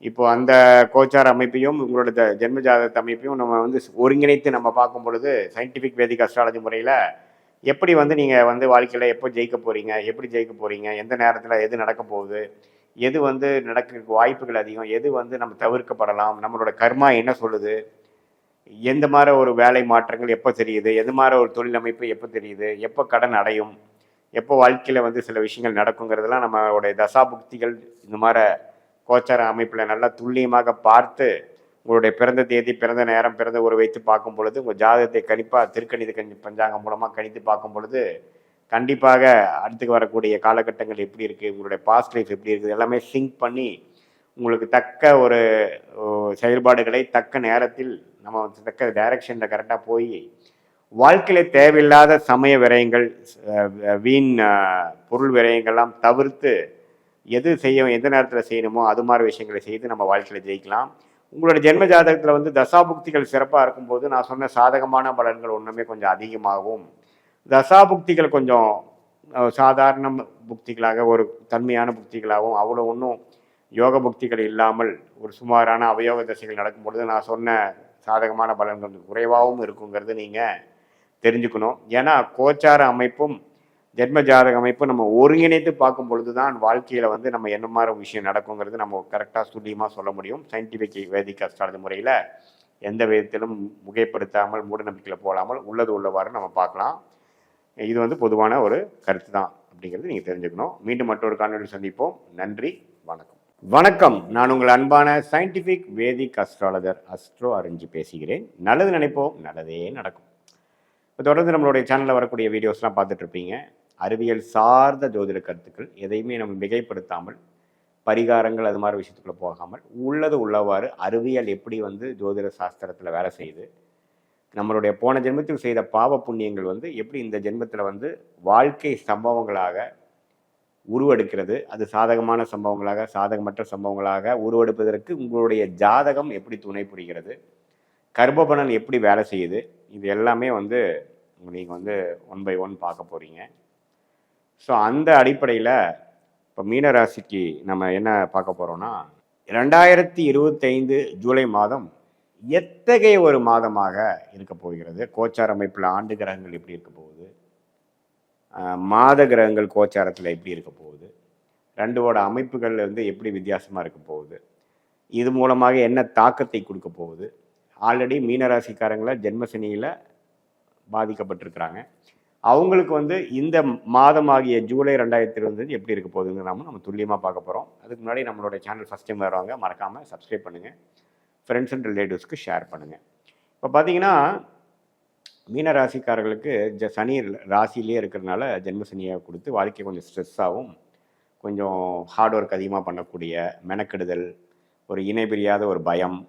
இப்போ அந்த கோச்சார அமைப்பையும் உங்களோட ஜென்ம ஜாதகத்து அமைப்பையும் நம்ம வந்து ஒருங்கிணைத்து நம்ம பார்க்கும் பொழுது சயின்டிஃபிக் வேதிக் அஸ்ட்ராலஜி முறையில் எப்படி வந்து நீங்கள் வந்து வாழ்க்கையில் எப்போ ஜெயிக்க போகிறீங்க, எப்படி ஜெயிக்க போகிறீங்க, எந்த நேரத்தில் எது நடக்க போகுது, எது வந்து நடக்கிறதுக்கு வாய்ப்புகள் அதிகம், எது வந்து நம்ம தவிர்க்கப்படலாம், நம்மளோட கர்மா என்ன சொல்லுது, எந்த மாதிரி ஒரு வேலை மாற்றங்கள் எப்போ தெரியுது, எது மாதிரி ஒரு தொழில் அமைப்பு எப்போ தெரியுது, எப்போ கடன் அடையும், எப்போ வாழ்க்கையில் வந்து சில விஷயங்கள் நடக்குங்கிறதுலாம் நம்மளுடைய தசாபுக்திகள் இந்த மாதிரி கோச்சார அமைப்பில் நல்லா துல்லியமாக பார்த்து உங்களுடைய பிறந்த தேதி, பிறந்த நேரம், பிறந்த ஊரை வைத்து பார்க்கும் பொழுது உங்கள் ஜாதகத்தை கணிப்பாக திருக்கணித பஞ்சாங்கம் மூலமாக கணித்து பார்க்கும் பொழுது கண்டிப்பாக அடுத்துக்கு வரக்கூடிய காலகட்டங்கள் எப்படி இருக்குது, உங்களுடைய பாஸ்ட் லைஃப் எப்படி இருக்குது எல்லாமே சிங்க் பண்ணி உங்களுக்கு தக்க ஒரு செயல்பாடுகளை தக்க நேரத்தில் நம்ம தக்க டைரக்ஷனில் கரெக்டாக போய் வாழ்க்கையில் தேவையில்லாத சமய விரயங்கள், வீண் பொருள் விரயங்கள்லாம் தவிர்த்து எது எந்த நேரத்தில் செய்யணுமோ அது மாதிரி விஷயங்களை செய்து நம்ம வாழ்க்கையில் ஜெயிக்கலாம். உங்களோட ஜென்ம ஜாதகத்தில் வந்து தசாபுக்திகள் சிறப்பாக இருக்கும்போது நான் சொன்ன சாதகமான பலன்கள் ஒன்றுமே கொஞ்சம் அதிகமாகவும், தசாபுக்திகள் கொஞ்சம் சாதாரண புக்திகளாக ஒரு தன்மையான புக்திகளாகவும் அவ்வளோ ஒன்றும் யோக புக்திகள் இல்லாமல் ஒரு சுமாரான அவயோக தசைகள் நடக்கும்பொழுது நான் சொன்ன சாதகமான பலன்கள் குறைவாகவும் இருக்குங்கிறது நீங்கள் தெரிஞ்சுக்கணும். ஏன்னா கோச்சார அமைப்பும் ஜென்ம ஜாதக அமைப்பும் நம்ம ஒருங்கிணைத்து பார்க்கும் பொழுது தான் வாழ்க்கையில் வந்து நம்ம என்ன மாதிரி விஷயம் நடக்குங்கிறது நம்ம கரெக்டாக துல்லியமாக சொல்ல முடியும். சயின்டிஃபிக் வேதிக் அஸ்ட்ராலஜி முறையில் எந்த விதத்திலும் முகைப்படுத்தாமல் மூடநம்பிக்கையில் போடாமல் உள்ளது உள்ளவாறு நம்ம பார்க்கலாம். இது வந்து பொதுவான ஒரு கருத்து தான் அப்படிங்கிறது நீங்கள் தெரிஞ்சுக்கணும். மீண்டும் மற்றொரு காணொலியில் சந்திப்போம். நன்றி, வணக்கம். வணக்கம், நான் உங்கள் அன்பான சயின்டிஃபிக் வேதிக் அஸ்ட்ராலஜர் அஸ்ட்ரோ அரிஞ்சி பேசுகிறேன். நல்லது நினைப்போம், நல்லதே நடக்கும். இப்போ தொடர்ந்து நம்மளுடைய சேனலில் வரக்கூடிய வீடியோஸ்லாம் பார்த்துட்டு இருப்பீங்க. அறிவியல் சார்ந்த ஜோதிட கருத்துக்கள் எதையுமே நம்ம மிகைப்படுத்தாமல், பரிகாரங்கள் அது மாதிரி விஷயத்துக்குள்ளே போகாமல் உள்ளது உள்ளவாறு அறிவியல் எப்படி வந்து ஜோதிட சாஸ்திரத்தில் வேலை செய்யுது, நம்மளுடைய போன ஜென்மத்தில் செய்த பாவ புண்ணியங்கள் வந்து எப்படி இந்த ஜென்மத்தில் வந்து வாழ்க்கை சம்பவங்களாக உருவெடுக்கிறது, அது சாதகமான சம்பவங்களாக சாதகமற்ற சம்பவங்களாக உருவெடுப்பதற்கு உங்களுடைய ஜாதகம் எப்படி துணை புரிகிறது, கர்ப்பபலன் எப்படி வேலை செய்யுது, இது எல்லாமே வந்து நீங்கள் வந்து 1 by 1 பார்க்க போகிறீங்க. ஸோ அந்த அடிப்படையில் இப்போ மீனராசிக்கு நம்ம என்ன பார்க்க போகிறோம்னா, 2025 ஜூலை மாதம் எத்தகைய ஒரு மாதமாக இருக்க போகிறது, கோச்சார அமைப்பில் ஆண்டு கிரகங்கள் எப்படி இருக்க போகுது, மாத கிரகங்கள் கோச்சாரத்தில் எப்படி இருக்க போகுது, ரெண்டோட அமைப்புகள் வந்து எப்படி வித்தியாசமாக இருக்க போகுது, இது மூலமாக என்ன தாக்கத்தை கொடுக்க போகுது. ஆல்ரெடி மீனராசிக்காரங்களை ஜென்மசனியில் பாதிக்கப்பட்டிருக்கிறாங்க. அவங்களுக்கு வந்து இந்த மாதமாகிய ஜூலை 2025 எப்படி இருக்க போகுதுன்னு நம்ம துல்லியமாக பார்க்க போகிறோம். அதுக்கு முன்னாடி நம்மளோட சேனல் ஃபஸ்ட் டைம் வருவாங்க, மறக்காமல் சப்ஸ்கிரைப் பண்ணுங்கள், ஃப்ரெண்ட்ஸ் அண்ட் ரிலேட்டிவ்ஸ்க்கு ஷேர் பண்ணுங்கள். இப்போ பார்த்தீங்கன்னா மீனராசிக்காரர்களுக்கு சனி ராசியிலே இருக்கிறதுனால ஜென்மசனியை கொடுத்து வாழ்க்கை கொஞ்சம் ஸ்ட்ரெஸ்ஸாகவும், கொஞ்சம் ஹார்ட் ஒர்க் அதிகமாக பண்ணக்கூடிய மெனக்கெடுதல், ஒரு இணை பிரியாத ஒரு பயம்,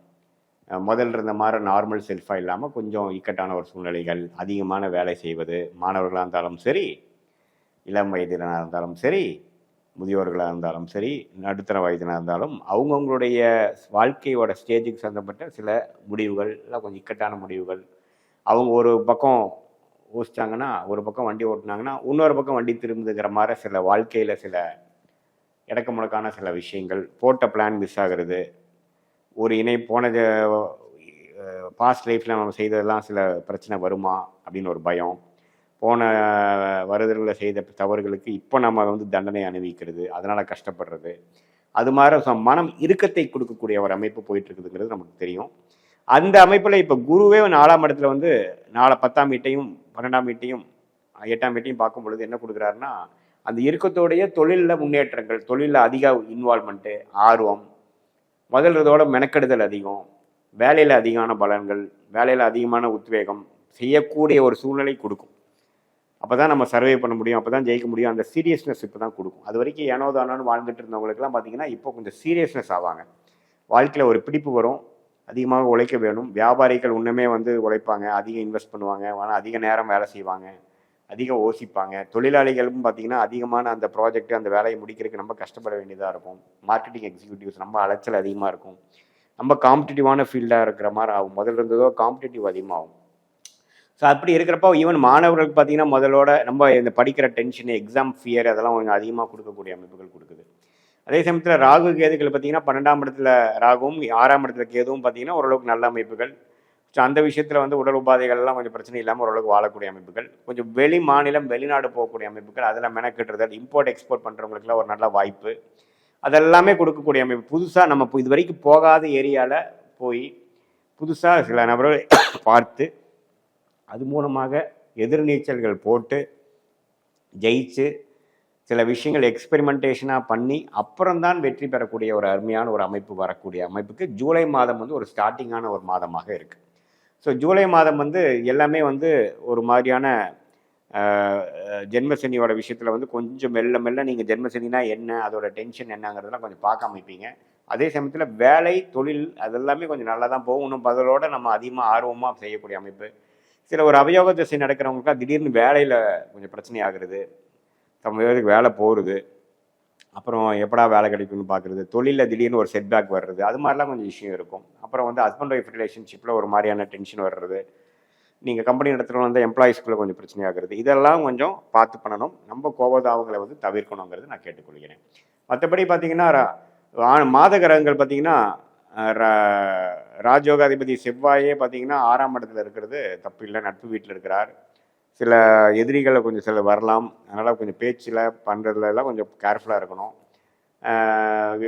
முதல்ல இருந்த மாதிரி நார்மல் செல்ஃபாக இல்லாமல் கொஞ்சம் இக்கட்டான ஒரு சூழ்நிலைகள், அதிகமான வேலை செய்வது, மாணவர்களாக இருந்தாலும் சரி, இளம் வயதினராக இருந்தாலும் சரி, முதியோர்களாக இருந்தாலும் சரி, நடுத்தர வயதினாக இருந்தாலும் அவங்கவுங்களுடைய வாழ்க்கையோட ஸ்டேஜுக்கு சம்மந்தப்பட்ட சில முடிவுகள் எல்லாம் கொஞ்சம் இக்கட்டான முடிவுகள். அவங்க ஒரு பக்கம் யோசிச்சாங்கன்னா, ஒரு பக்கம் வண்டி ஓட்டினாங்கன்னா இன்னொரு பக்கம் வண்டி திரும்புதுங்கிற மாதிரி சில வாழ்க்கையில் சில இடக்க முடக்கான சில விஷயங்கள், போட்ட பிளான் மிஸ் ஆகிறது, ஒரு இணை போன பாஸ்ட் லைஃப்பில் நம்ம செய்ததெல்லாம் சில பிரச்சனை வருமா அப்படின்னு ஒரு பயம், போன வருடங்களில் செய்த தவறுகளுக்கு இப்போ நம்ம வந்து தண்டனை அனுபவிக்கிறது, அதனால் கஷ்டப்படுறது, அது மாதிரி மனம் இறுக்கத்தை கொடுக்கக்கூடிய ஒரு அமைப்பு போயிட்டுருக்குதுங்கிறது நமக்கு தெரியும். அந்த அமைப்பில் இப்போ குருவே 4ஆம் இடத்துல வந்து 10ஆம் வீட்டையும் 12ஆம் வீட்டையும் 8ஆம் வீட்டையும் பார்க்கும் பொழுது என்ன கொடுக்குறாருன்னா, அந்த இறுக்கத்தோடைய தொழிலில் முன்னேற்றங்கள், தொழிலில் அதிக இன்வால்மெண்ட்டு, ஆர்வம், முதல் இதோட மெனக்கெடுதல் அதிகம், வேலையில் அதிகமான பலன்கள், வேலையில் அதிகமான உத்வேகம், செய்யக்கூடிய ஒரு சூழ்நிலை கொடுக்கும். அப்போ தான் நம்ம சர்வே பண்ண முடியும், அப்போ தான் ஜெயிக்க முடியும். அந்த சீரியஸ்னஸ் இப்போ தான் கொடுக்கும். அது வரைக்கும் ஏனோ தானோன்னு வாழ்ந்துட்டு இருந்தவங்களுக்குலாம் பார்த்தீங்கன்னா இப்போ கொஞ்சம் சீரியஸ்னஸ் ஆவாங்க. வாழ்க்கையில் ஒரு பிடிப்பு வரும், அதிகமாக உழைக்க வேணும். வியாபாரிகள் இன்னுமே வந்து உழைப்பாங்க, அதிகம் இன்வெஸ்ட் பண்ணுவாங்க, ஆனால் அதிக நேரம் வேலை செய்வாங்க, அதிகம் யோசிப்பாங்க. தொழிலாளிகளும் பார்த்திங்கன்னா அதிகமான அந்த ப்ராஜெக்ட் அந்த வேலையை முடிக்கிறதுக்கு நம்ம கஷ்டப்பட வேண்டியதாக இருக்கும். மார்க்கெட்டிங் எக்ஸிக்யூட்டிவ்ஸ் நம்ம அலைச்சல் அதிகமாக இருக்கும், நம்ம காம்படிட்டிவான ஃபீல்டாக இருக்கிற மாதிரி ஆகும். முதல்ல இருந்ததோ காம்படிட்டிவ் அதிகமாகும். ஸோ அப்படி இருக்கிறப்போ ஈவன் மாணவர்களுக்கு பார்த்திங்கன்னா முதலோட நம்ம இந்த படிக்கிற டென்ஷனு, எக்ஸாம் ஃபியர் அதெல்லாம் கொஞ்சம் அதிகமாக கொடுக்கக்கூடிய அமைப்புகள் கொடுக்குது. அதே சமயத்தில் ராகு கேதுகள் பார்த்திங்கன்னா 12ஆம் இடத்துல ராகுவும் 6ஆம் இடத்துல கேதுவும் பார்த்திங்கன்னா ஓரளவுக்கு நல்ல அமைப்புகள். ஸோ அந்த விஷயத்தில் வந்து உடல் உபாதைகள்லாம் கொஞ்சம் பிரச்சனை இல்லாமல் ஓரளவுக்கு வாழக்கூடிய அமைப்புகள், கொஞ்சம் வெளி மாநிலம் வெளிநாடு போகக்கூடிய அமைப்புகள், அதெல்லாம் மெனக்கெட்டுறதல், இம்போர்ட் எக்ஸ்போர்ட் பண்ணுறவங்களுக்குலாம் ஒரு நல்ல வாய்ப்பு, அதெல்லாமே கொடுக்கக்கூடிய அமைப்பு. புதுசாக நம்ம இது வரைக்கும் போகாத ஏரியாவில் போய் புதுசாக சில நபர்கள் பார்த்து அது மூலமாக எதிர்நீச்சல்கள் போட்டு ஜெயிச்சு சில விஷயங்கள் எக்ஸ்பெரிமெண்டேஷனாக பண்ணி அப்புறம்தான் வெற்றி பெறக்கூடிய ஒரு அருமையான ஒரு அமைப்பு வரக்கூடிய அமைப்புக்கு ஜூலை மாதம் வந்து ஒரு ஸ்டார்டிங்கான ஒரு மாதமாக இருக்குது. ஸோ ஜூலை மாதம் வந்து எல்லாமே வந்து ஒரு மாதிரியான ஜென்மசனியோட விஷயத்தில் வந்து கொஞ்சம் மெல்ல மெல்ல நீங்கள் ஜென்மசனினா என்ன, அதோட டென்ஷன் என்னங்கிறதெல்லாம் கொஞ்சம் பார்க்க அமைப்பீங்க. அதே சமயத்தில் வேலை தொழில் அதெல்லாமே கொஞ்சம் நல்லா தான் போகும். இன்னும் பதிலோடு நம்ம அதிகமாக ஆர்வமாக செய்யக்கூடிய அமைப்பு. சில ஒரு அவயோக திசை நடக்கிறவங்களுக்குலாம் திடீர்னு வேலையில் கொஞ்சம் பிரச்சனை ஆகுறது, வேலைக்கு வேலை போகிறது, அப்புறம் எப்படா வேலை கிடைக்கும்னு பார்க்குறது, தொழிலில் திடீர்னு ஒரு செட்பேக் வர்றது, அது மாதிரிலாம் கொஞ்சம் விஷயம் இருக்கும். அப்புறம் வந்து ஹஸ்பண்ட் ஒய்ஃப் ரிலேஷன்ஷிப்பில் ஒரு மாதிரியான டென்ஷன் வர்றது, நீங்கள் கம்பெனி நடத்துகிறவங்க வந்து எம்ப்ளாயிஸ்குள்ளே கொஞ்சம் பிரச்சனையாகிறது, இதெல்லாம் கொஞ்சம் பார்த்து பண்ணணும். நம்ம கோபதாபங்களை வந்து தவிர்க்கணுங்கிறது நான் கேட்டுக்கொள்கிறேன். மற்றபடி பார்த்தீங்கன்னா மாத கிரகங்கள் பார்த்தீங்கன்னா ராஜயோகாதிபதி செவ்வாயே பார்த்தீங்கன்னா 6ஆம் இடத்துல இருக்கிறது தப்பு இல்லை, நட்பு வீட்டில் இருக்கிறார். சில எதிரிகளை கொஞ்சம் சில வரலாம், அதனால் கொஞ்சம் பேச்சில் பண்ணுறதுலாம் கொஞ்சம் கேர்ஃபுல்லாக இருக்கணும்.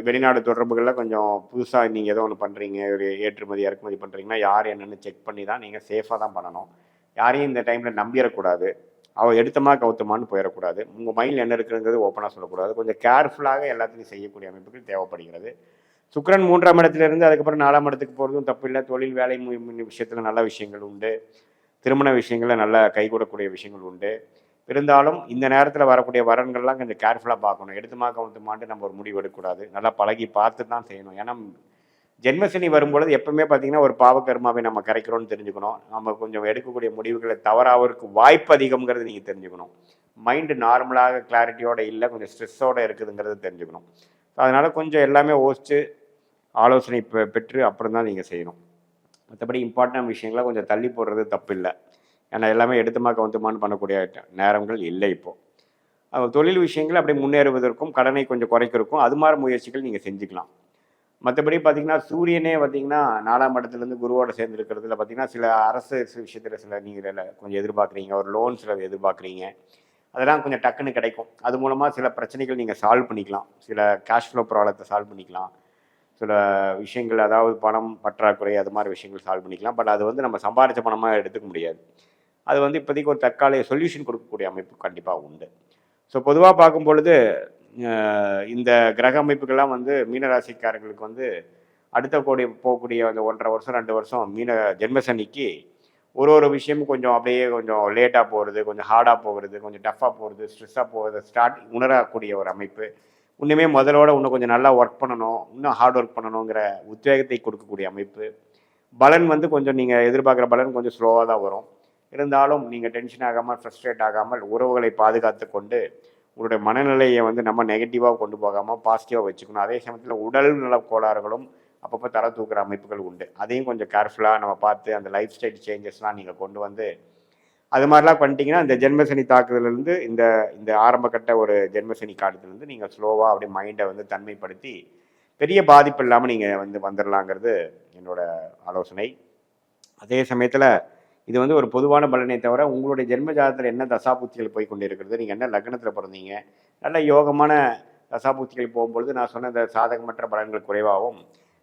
வெளிநாடு தொடர்புகளில் கொஞ்சம் புதுசாக நீங்கள் ஏதோ ஒன்று பண்ணுறீங்க, ஒரு ஏற்றுமதி இறக்குமதி பண்ணுறீங்கன்னா யார் என்னென்னு செக் பண்ணி தான் நீங்கள் சேஃபாக தான் பண்ணணும். யாரையும் இந்த டைமில் நம்பிடக்கூடாது, அவள் எடுத்தமா கவுத்தமான்னு போயிடக்கூடாது. உங்கள் மைண்டில் என்ன இருக்குங்கிறது ஓப்பனாக சொல்லக்கூடாது. கொஞ்சம் கேர்ஃபுல்லாக எல்லாத்தையும் செய்யக்கூடிய அமைப்புகள் தேவைப்படுகிறது. சுக்கிரன் 3ஆம் இடத்துலேருந்து அதுக்கப்புறம் 4ஆம் இடத்துக்கு போகிறதும் தப்பு இல்லை. தொழில் வேலை விஷயத்தில் நல்ல விஷயங்கள் உண்டு, திருமண விஷயங்களில் நல்ல கைகூடக்கூடிய விஷயங்கள் உண்டு. இருந்தாலும் இந்த நேரத்தில் வரக்கூடிய வரன்கள்லாம் கொஞ்சம் கேர்ஃபுல்லாக பார்க்கணும். எடுத்துமா கவுத்துமான்ட்டு நம்ம ஒரு முடிவு எடுக்கக்கூடாது, நல்லா பழகி பார்த்து தான் செய்யணும். ஏன்னா ஜென்மசனி வரும்பொழுது எப்பவுமே பார்த்தீங்கன்னா ஒரு பாவகர்மாவை நம்ம கரைக்கிறோன்னு தெரிஞ்சுக்கணும். நம்ம கொஞ்சம் எடுக்கக்கூடிய முடிவுகளை தவறாவதற்கு வாய்ப்பு அதிகம்ங்கிறது நீங்கள் தெரிஞ்சுக்கணும். மைண்டு நார்மலாக கிளாரிட்டியோட இல்லை, கொஞ்சம் ஸ்ட்ரெஸ்ஸோடு இருக்குதுங்கிறது தெரிஞ்சுக்கணும். அதனால் கொஞ்சம் எல்லாமே யோசித்து ஆலோசனை பெற்று அப்புறம் தான் நீங்கள் செய்யணும். மற்றபடி இம்பார்ட்டன்ட் விஷயங்களை கொஞ்சம் தள்ளி போடுறது தப்பு இல்லை. ஏன்னா எல்லாமே எடுத்துமா கவுத்துமான்னு பண்ணக்கூடிய நேரங்கள் இல்லை இப்போது. தொழில் விஷயங்கள் அப்படியே முன்னேறுவதற்கும் கடனை கொஞ்சம் குறைக்கிறதுக்கும் அது மாதிரி முயற்சிகள் நீங்கள் செஞ்சுக்கலாம். மற்றபடி பார்த்தீங்கன்னா சூரியனே பார்த்தீங்கன்னா 4ஆம் இடத்துலேருந்து குருவோட சேர்ந்து இருக்கிறதுல பார்த்தீங்கன்னா சில அரசு விஷயத்தில் சில நீங்கள் கொஞ்சம் எதிர்பார்க்குறீங்க, ஒரு லோன் சில எதிர்பார்க்குறீங்க, அதெல்லாம் கொஞ்சம் டக்குன்னு கிடைக்கும். அது மூலமாக சில பிரச்சனைகள் நீங்கள் சால்வ் பண்ணிக்கலாம், சில கேஷ் ஃப்ளோ ப்ராப்ளத்தை சால்வ் பண்ணிக்கலாம், சில விஷயங்கள் அதாவது பணம் பற்றாக்குறை அது மாதிரி விஷயங்கள் சால்வ் பண்ணிக்கலாம். பட் அது வந்து நம்ம சம்பாதிச்ச பணமாக எடுத்துக்க முடியாது. அது வந்து இப்போதைக்கு ஒரு தற்காலிக சொல்யூஷன் கொடுக்கக்கூடிய அமைப்பு கண்டிப்பாக உண்டு. ஸோ பொதுவாக பார்க்கும் பொழுது இந்த கிரக அமைப்புகள்லாம் வந்து மீனராசிக்காரர்களுக்கு வந்து அடுத்த போகக்கூடிய அந்த 1.5 வருஷம் 2 வருஷம் ஜென்மசனிக்கு ஒரு விஷயமும் கொஞ்சம் அப்படியே கொஞ்சம் லேட்டாக போகிறது, கொஞ்சம் ஹார்டாக போகிறது, கொஞ்சம் டஃப்பாக போகிறது, ஸ்ட்ரெஸ்ஸாக போகிறது உணரக்கூடிய ஒரு அமைப்பு. இன்னுமே முதலோட இன்னும் கொஞ்சம் நல்லா ஒர்க் பண்ணணும், இன்னும் ஹார்ட் ஒர்க் பண்ணணுங்கிற உத்வேகத்தை கொடுக்கக்கூடிய அமைப்பு. பலன் வந்து கொஞ்சம் நீங்கள் எதிர்பார்க்குற பலன் கொஞ்சம் ஸ்லோவாக தான் வரும். இருந்தாலும் நீங்கள் டென்ஷன் ஆகாமல் ஃப்ரஸ்ட்ரேட் ஆகாமல் உறவுகளை பாதுகாத்து கொண்டு உங்களுடைய மனநிலையை வந்து நம்ம நெகட்டிவாக கொண்டு போகாமல் பாசிட்டிவாக வச்சுக்கணும். அதே சமயத்தில் உடல் நல கோளாறுகளும் அப்பப்போ தர தூக்குற அமைப்புகள் உண்டு. அதையும் கொஞ்சம் கேர்ஃபுல்லாக நம்ம பார்த்து அந்த லைஃப் ஸ்டைல் சேஞ்சஸ்லாம் நீங்கள் கொண்டு வந்து அது மாதிரிலாம் பண்ணிட்டீங்கன்னா இந்த ஜென்மசனி தாக்குதலேருந்து இந்த இந்த ஆரம்பக்கட்ட ஒரு ஜென்மசனி காலத்துலேருந்து நீங்கள் ஸ்லோவாக அப்படியே மைண்டை வந்து தன்மைப்படுத்தி பெரிய பாதிப்பு இல்லாமல் நீங்கள் வந்து வந்துடலாங்கிறது என்னோட ஆலோசனை. அதே சமயத்தில் இது வந்து ஒரு பொதுவான பலனை தவிர உங்களுடைய ஜென்ம ஜாதகத்தில் என்ன தசாபுத்திகள் போய் கொண்டு இருக்கிறது, நீங்கள் என்ன லக்னத்தில் பிறந்தீங்க, நல்ல யோகமான தசாபுத்திகள் போகும்பொழுது நான் சொன்ன இந்த சாதகமற்ற பலன்கள் குறைவாகவும்,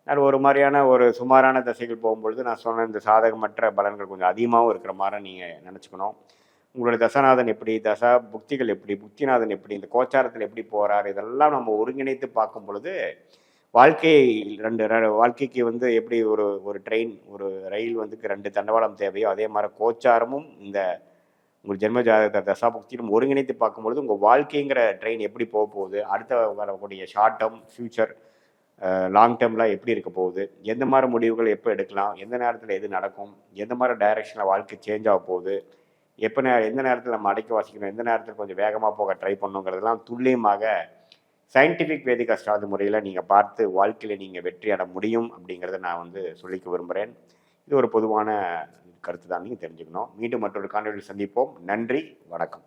நான் ஒரு மாதிரியான ஒரு சுமாரான தசைகள் போகும்பொழுது நான் சொன்ன இந்த சாதகமற்ற பலன்கள் கொஞ்சம் அதிகமாகவும் இருக்கிற மாதிரி நீங்கள் நினச்சிக்கணும். உங்களுடைய தசாநாதன் எப்படி, தசா புக்திகள் எப்படி, புக்திநாதன் எப்படி, இந்த கோச்சாரத்தில் எப்படி போகிறார், இதெல்லாம் நம்ம ஒருங்கிணைத்து பார்க்கும் பொழுது வாழ்க்கைக்கு வந்து எப்படி ஒரு ட்ரெயின் ஒரு ரயில் வந்து 2 தண்டவாளம் தேவையோ அதே மாதிரி கோச்சாரமும் இந்த உங்கள் ஜென்ம ஜாதக தசாபுக்தியும் ஒருங்கிணைத்து பார்க்கும்பொழுது உங்கள் வாழ்க்கைங்கிற ட்ரெயின் எப்படி போக போகுது, அடுத்த வரக்கூடிய ஷார்ட் டேர்ம் ஃப்யூச்சர் லாங் டேர்ம்லாம் எப்படி இருக்க போகுது, எந்த மாதிரி முடிவுகள் எப்போ எடுக்கலாம், எந்த நேரத்தில் எது நடக்கும், எந்த மாதிரி டைரெக்ஷனில் வாழ்க்கை சேஞ்ச் ஆக போகுது, எந்த நேரத்தில் நம்ம அடக்கி வாசிக்கணும், எந்த நேரத்தில் கொஞ்சம் வேகமாக போக ட்ரை பண்ணுங்கிறதெல்லாம் துல்லியமாக சயின்டிஃபிக் வேதிக் அஸ்ட்ராலஜி முறையில் நீங்கள் பார்த்து வாழ்க்கையில் நீங்கள் வெற்றி அட முடியும் அப்படிங்கிறத நான் வந்து சொல்லிக்க விரும்புகிறேன். இது ஒரு பொதுவான கருத்து தான், நீங்கள் தெரிஞ்சுக்கணும். மீண்டும் மற்றொரு காணொலியில் சந்திப்போம். நன்றி, வணக்கம்.